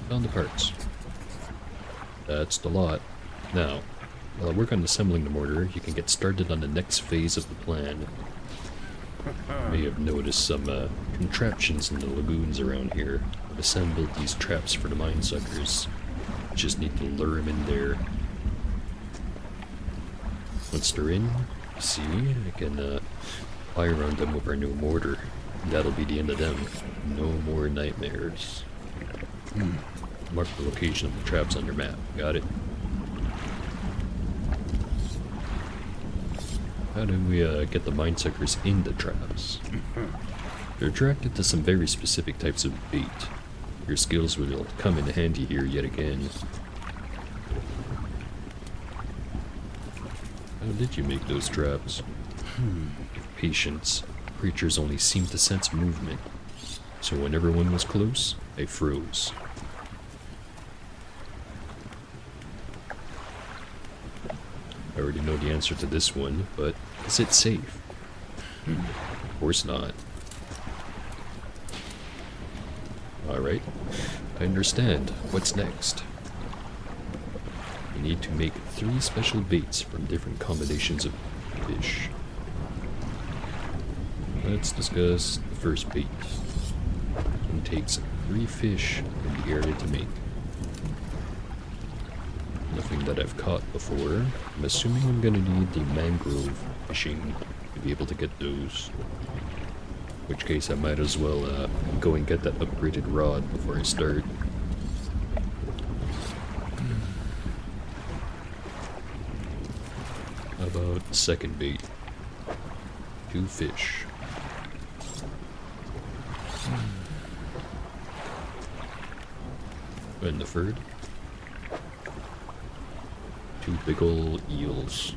Found the parts. That's the lot. Now, while I work on assembling the mortar, you can get started on the next phase of the plan. You may have noticed some contraptions in the lagoons around here. I've assembled these traps for the mine suckers. Just need to lure them in there. Once they're in, see, I can fire on them with our new mortar. That'll be the end of them. No more nightmares. Mark the location of the traps on your map. Got it? How do we get the mine suckers in the traps? They're attracted to some very specific types of bait. Your skills will come in handy here yet again. How did you make those traps? With patience, creatures only seemed to sense movement. So when everyone was close, they froze. I already know the answer to this one, but is it safe? Of course not. Alright, I understand. What's next? We need to make 3 special baits from different combinations of fish. Let's discuss the first bait. It takes 3 fish in the area to make. Nothing that I've caught before. I'm assuming I'm gonna need the mangrove fishing to be able to get those. In which case I might as well go and get that upgraded rod before I start. How about second bait? 2 fish. And the third? 2 big ol' eels.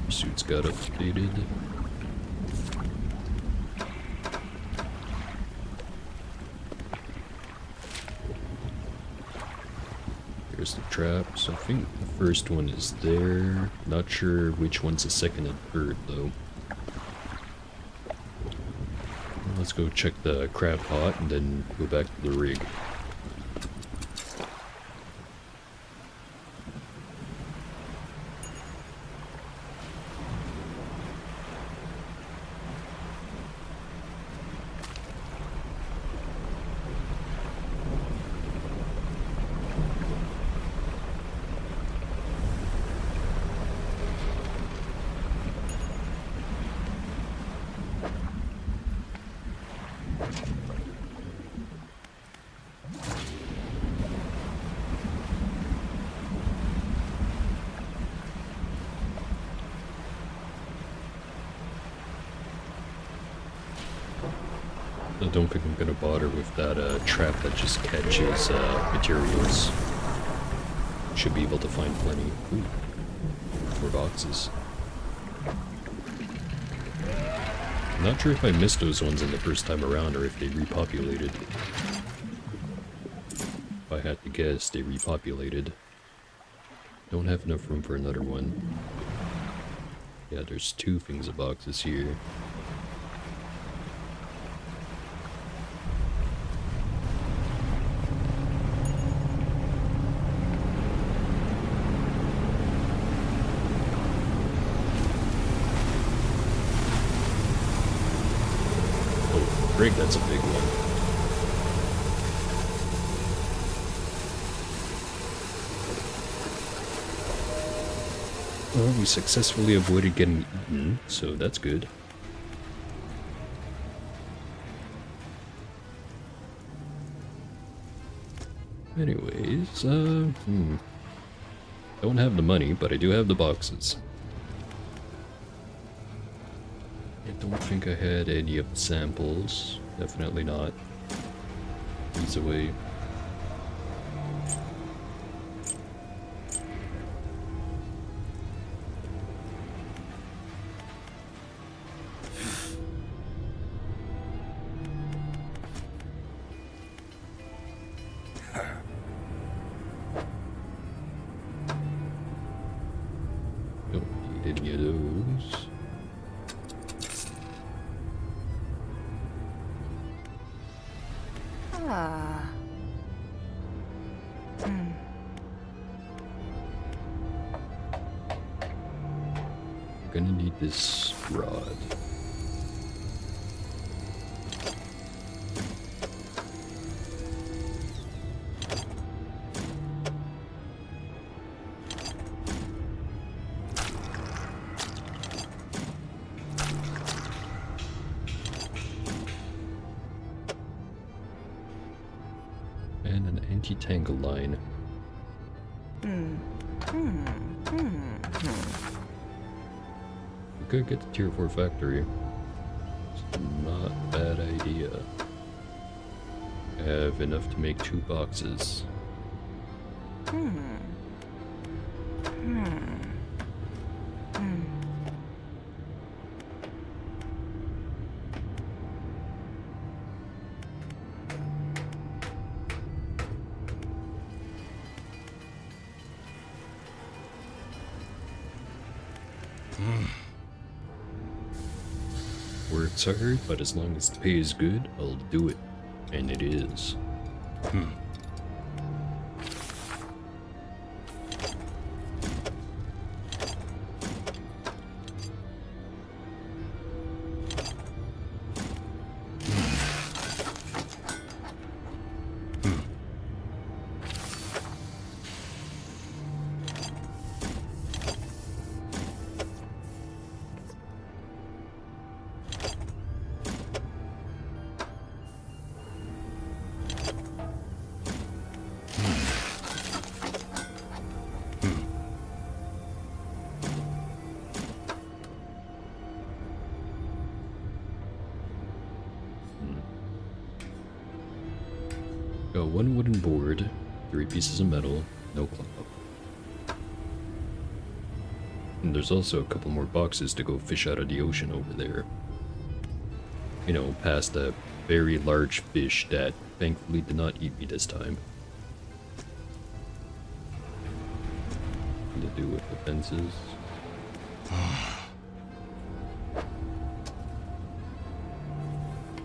Suits got updated. Here's the traps. I think the first one is there. Not sure which one's the second and third though. Let's go check the crab pot and then go back to the rig. I don't think I'm gonna bother with that trap that just catches materials. Should be able to find plenty. Ooh, 4 boxes. I'm not sure if I missed those ones in the first time around or if they repopulated. If I had to guess, they repopulated. Don't have enough room for another one. Yeah, there's 2 things of boxes here. Rig, that's a big one. Well, we successfully avoided getting eaten, so that's good. Anyways, don't have the money, but I do have the boxes. I don't think I had any of the samples. Definitely not. These away. Don't need any of those. Gonna need this rod. And an anti-tangle line. We could get the tier 4 factory. It's not a bad idea. I have enough to make 2 boxes. Work's hard, but as long as the pay is good, I'll do it. And it is. Got one wooden board, 3 pieces of metal, no club. And there's also a couple more boxes to go fish out of the ocean over there. You know, past a very large fish that thankfully did not eat me this time. To do with the fences.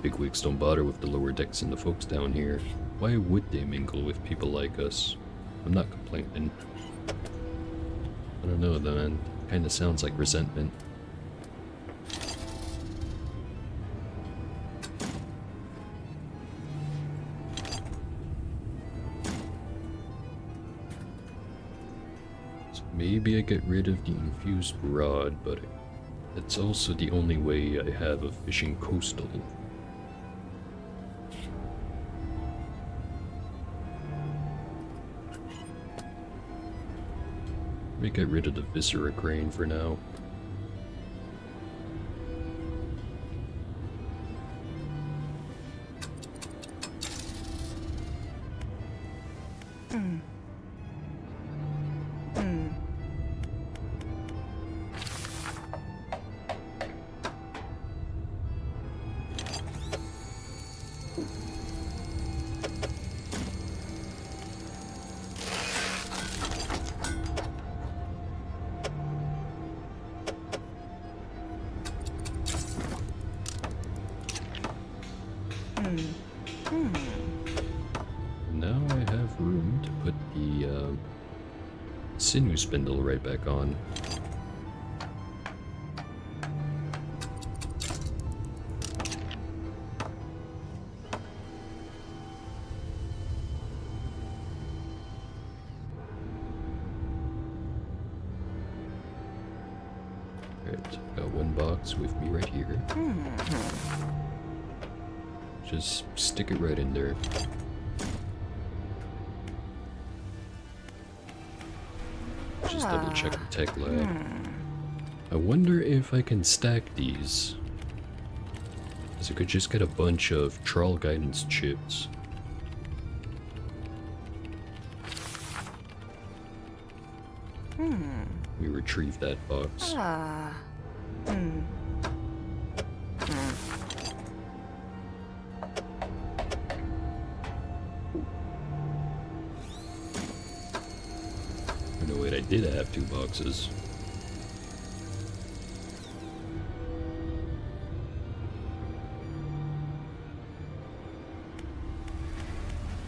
Bigwigs don't bother with the lower decks and the folks down here. Why would they mingle with people like us? I'm not complaining. I don't know though, man. Kinda sounds like resentment. So maybe I get rid of the infused rod, but it's also the only way I have of fishing coastal. Let me get rid of the viscera crane for now. Now I have room to put the sinew spindle right back on. Alright, got one box with me right here. Just stick it right in there. Just double check the tech lab. I wonder if I can stack these. Because I could just get a bunch of trawl guidance chips. We retrieve that box. Oh, no, wait, I did have 2 boxes.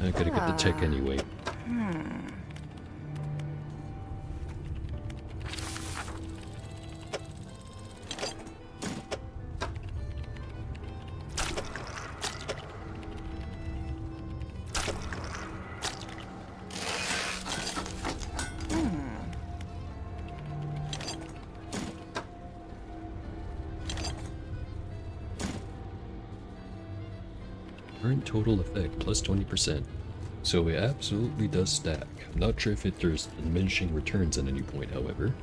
I gotta get the tech anyway. Current total effect plus 20%. So it absolutely does stack. I'm not sure if there's diminishing returns at any point, however.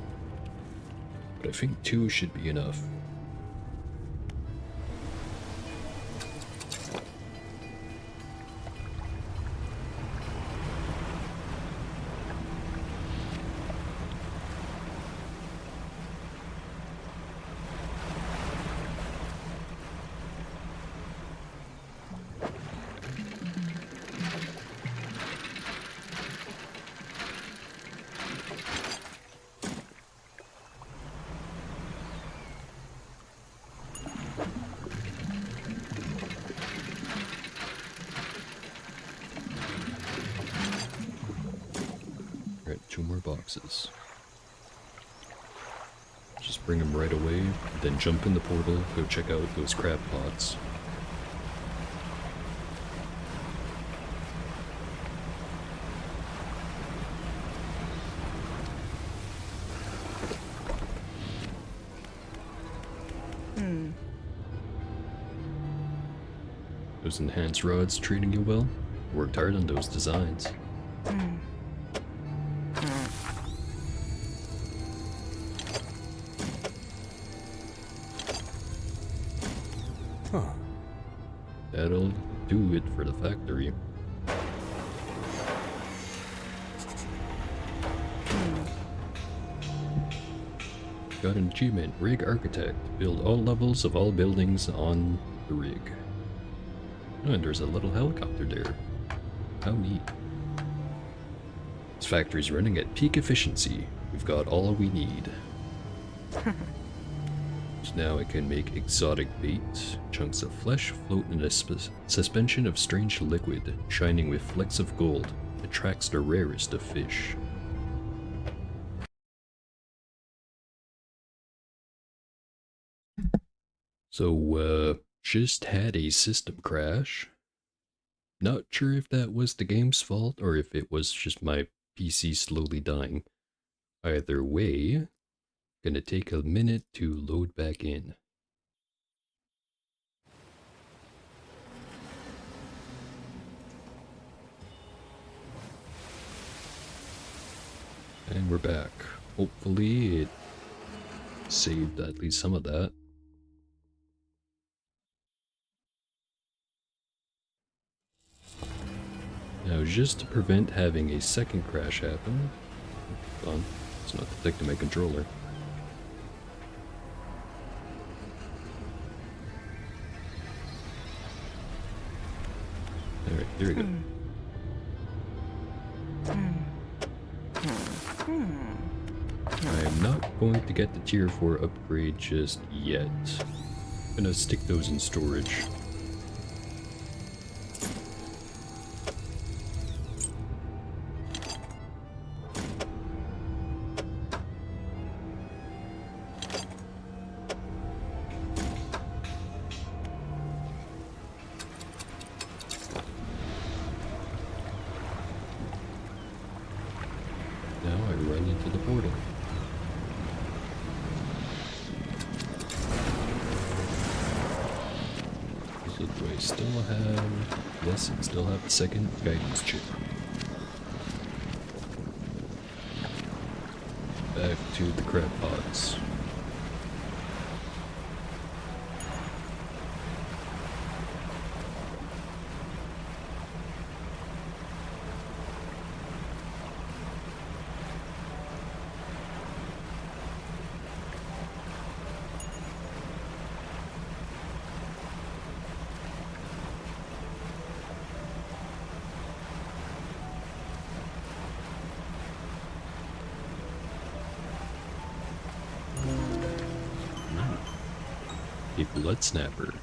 But I think 2 should be enough. boxes. Just bring them right away, then jump in the portal, go check out those crab pots. Those enhanced rods treating you well? Worked hard on those designs. Huh. That'll do it for the factory. Got an achievement, Rig Architect. Build all levels of all buildings on the rig. Oh, and there's a little helicopter there. How neat. This factory's running at peak efficiency. We've got all we need. So now I can make exotic bait. Chunks of flesh float in a suspension of strange liquid, shining with flecks of gold. Attracts the rarest of fish. So, just had a system crash. Not sure if that was the game's fault or if it was just my PC slowly dying. Either way, gonna take a minute to load back in. And we're back. Hopefully it saved at least some of that. Now, just to prevent having a second crash happen, hold on, it's not detecting my controller. Alright, there we go. I am not going to get the tier 4 upgrade just yet. I'm gonna stick those in storage. Now I run into the portal. So do I still have... Yes, I still have the second guidance chip. Back to the crab pots. A blood snapper.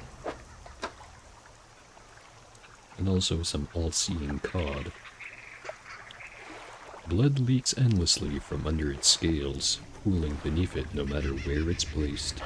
And also some all-seeing cod. Blood leaks endlessly from under its scales, pooling beneath it no matter where it's placed.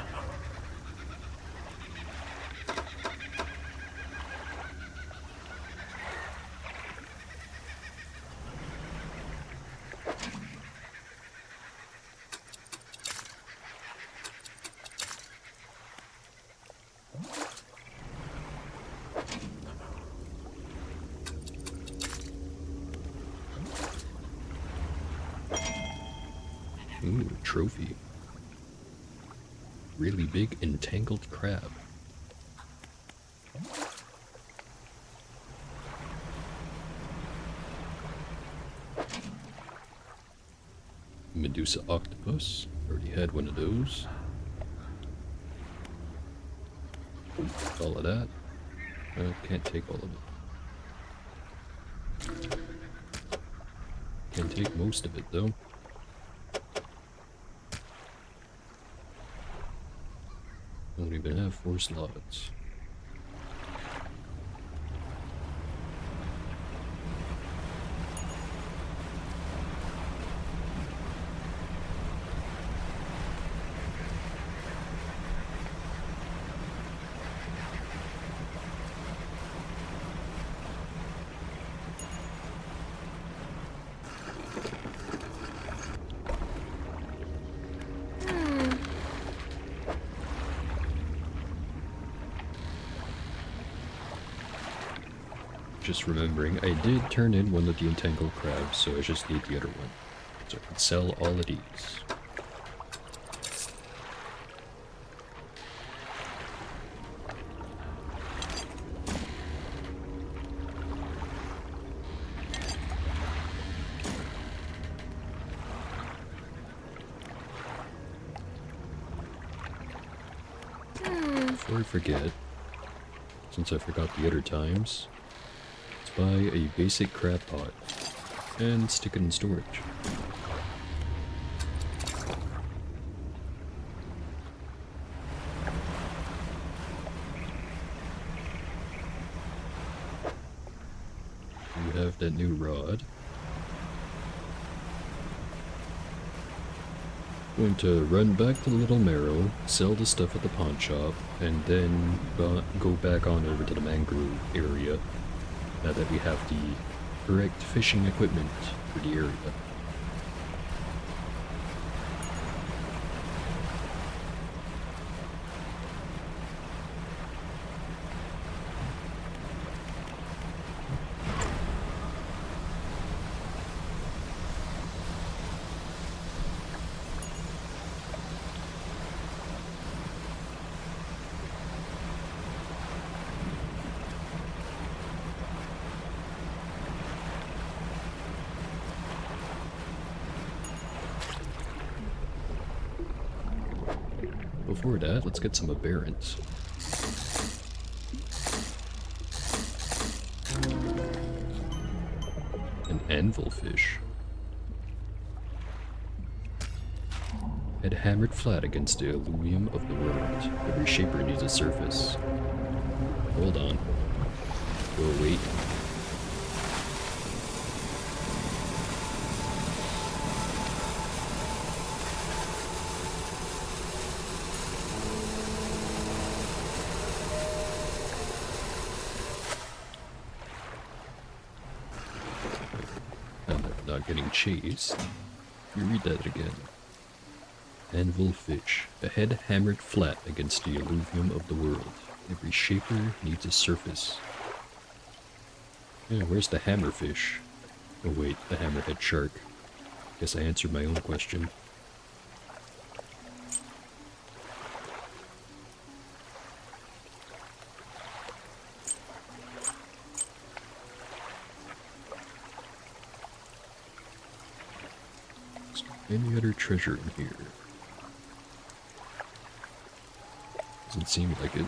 Ooh, trophy. Really big entangled crab. Medusa octopus. Already had one of those. All of that. Can't take all of it. Can take most of it though. Don't even have 4 slots. just remembering, I did turn in one of the entangled crabs, so I just need the other one. So I can sell all of these. Before I forget, since I forgot the other times, let's buy a basic crab pot and stick it in storage. We have that new rod. Going to run back to the Little Marrow, sell the stuff at the pawn shop, and then go back on over to the mangrove area now that we have the correct fishing equipment for the area. Before that, let's get some aberrants. An anvilfish. Head hammered flat against the alluvium of the world. Every shaper needs a surface. Hold on. Oh, wait. Getting chased. You read that again. Anvil fish. A head hammered flat against the alluvium of the world. Every shaper needs a surface. Yeah, where's the hammerfish? Oh wait, the hammerhead shark. Guess I answered my own question. Any other treasure in here? Doesn't seem like it.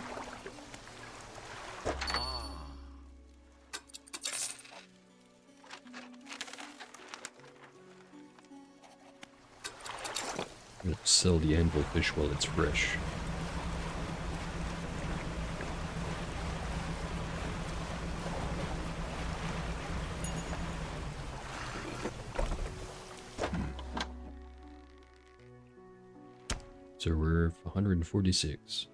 I'm gonna sell the anvil fish while it's fresh. So we're 146.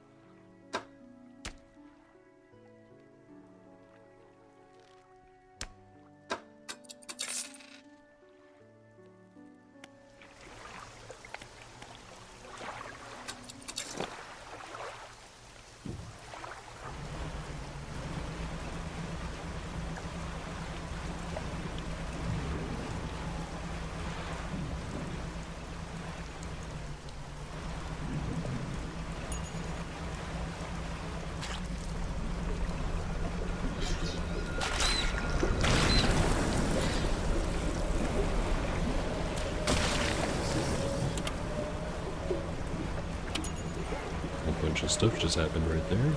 Bunch of stuff just happened right there.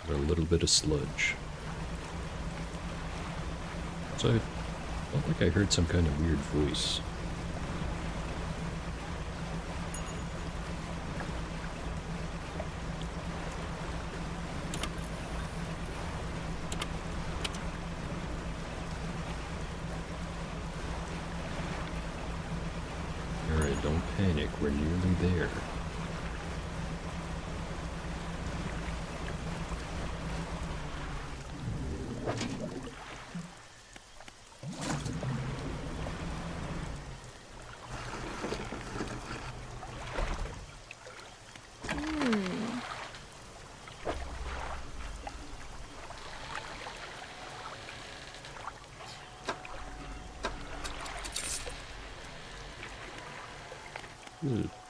Got a little bit of sludge. So I felt like I heard some kind of weird voice. Don't panic, we're nearly there.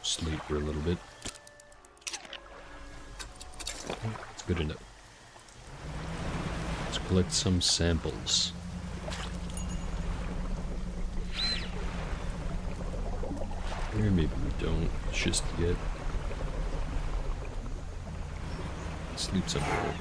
Sleep for a little bit. That's good enough. Let's collect some samples. Or maybe we don't just yet. Sleep somewhere.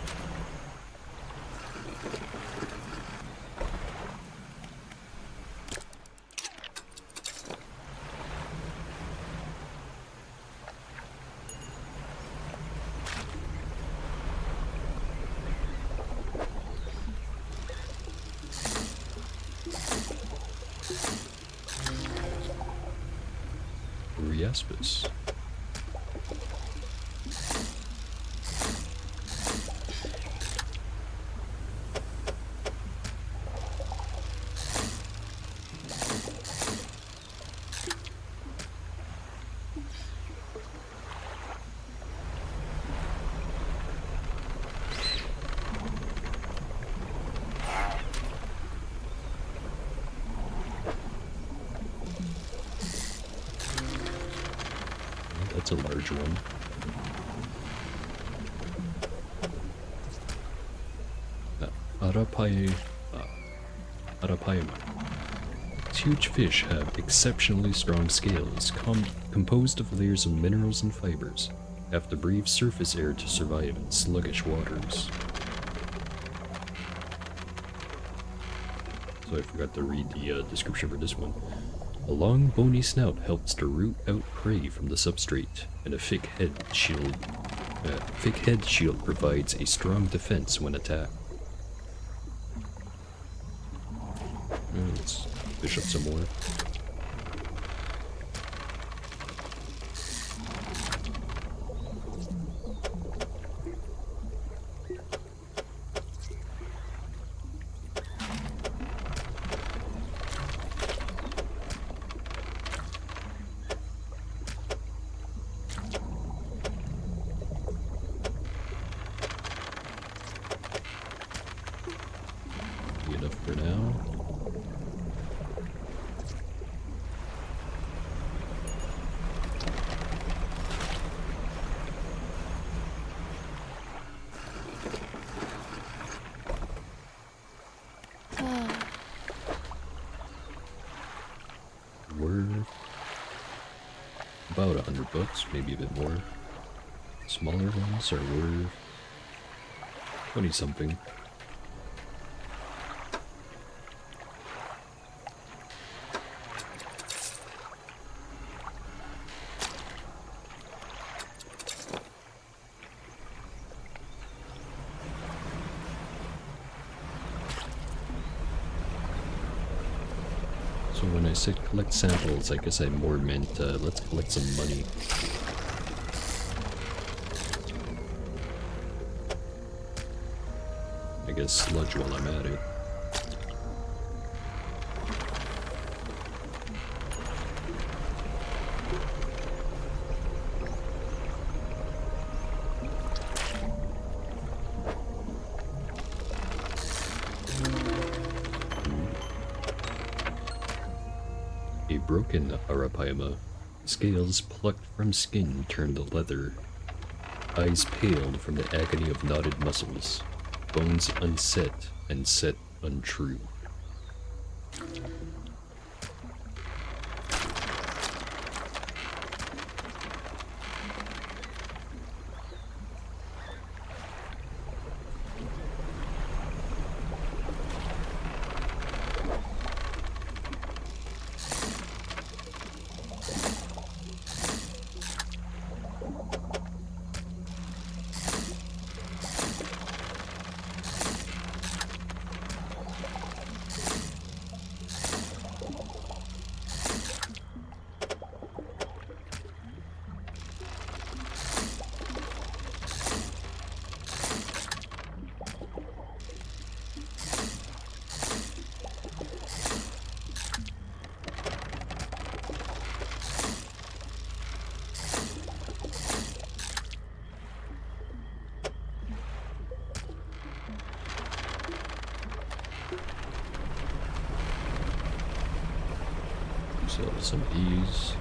Riaspis. That's a large one. Arapaima. These huge fish have exceptionally strong scales, composed of layers of minerals and fibers, have to breathe surface air to survive in sluggish waters. So I forgot to read the description for this one. A long bony snout helps to root out prey from the substrate, and a thick head shield provides a strong defense when attacked. Let's fish up some more. Enough for now. Worth about $100, maybe a bit more. Smaller ones are worth 20 something. So when I said collect samples, I guess I more meant let's collect some money. I guess sludge while I'm at it. A broken arapaima. Scales plucked from skin turned to leather. Eyes paled from the agony of knotted muscles. Bones unset and set untrue. So some of these.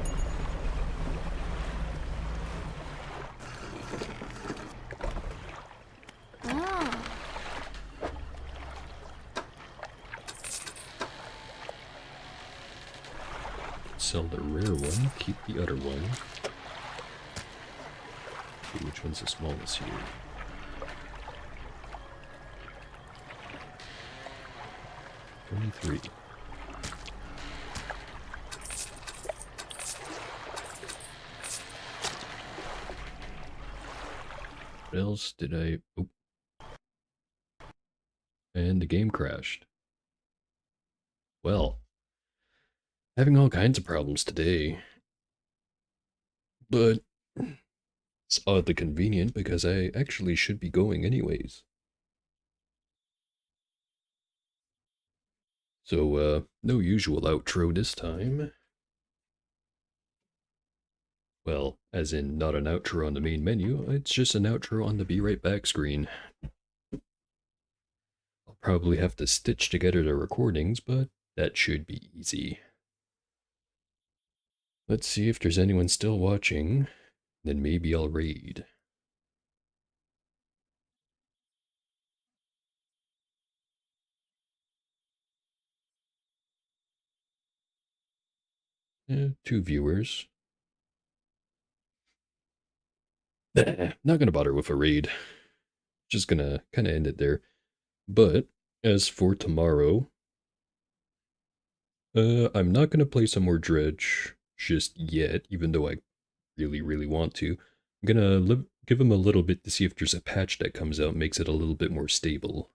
Sell the rare one, keep the other one. Okay, which one's the smallest here? 23. What else did I... Oh. And the game crashed. Well, having all kinds of problems today. But it's oddly convenient because I actually should be going anyways. So, no usual outro this time. Well, as in not an outro on the main menu, it's just an outro on the be right back screen. I'll probably have to stitch together the recordings, but that should be easy. Let's see if there's anyone still watching, then maybe I'll raid. Two viewers. Not gonna bother with a raid. Just gonna kind of end it there. But as for tomorrow, I'm not gonna play some more Dredge just yet, even though I really, really want to. I'm gonna give him a little bit to see if there's a patch that comes out, makes it a little bit more stable.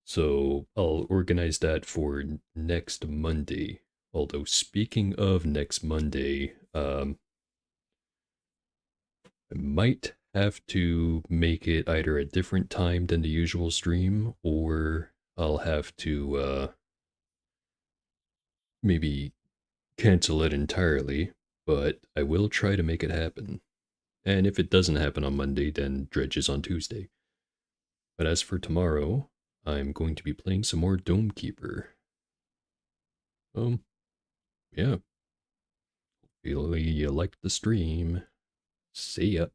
So I'll organize that for next Monday. Although speaking of next Monday, I might have to make it either a different time than the usual stream, or I'll have to maybe cancel it entirely, but I will try to make it happen. And if it doesn't happen on Monday, then Dredge is on Tuesday. But as for tomorrow, I'm going to be playing some more Dome Keeper. Yeah. Hopefully you liked the stream. See ya.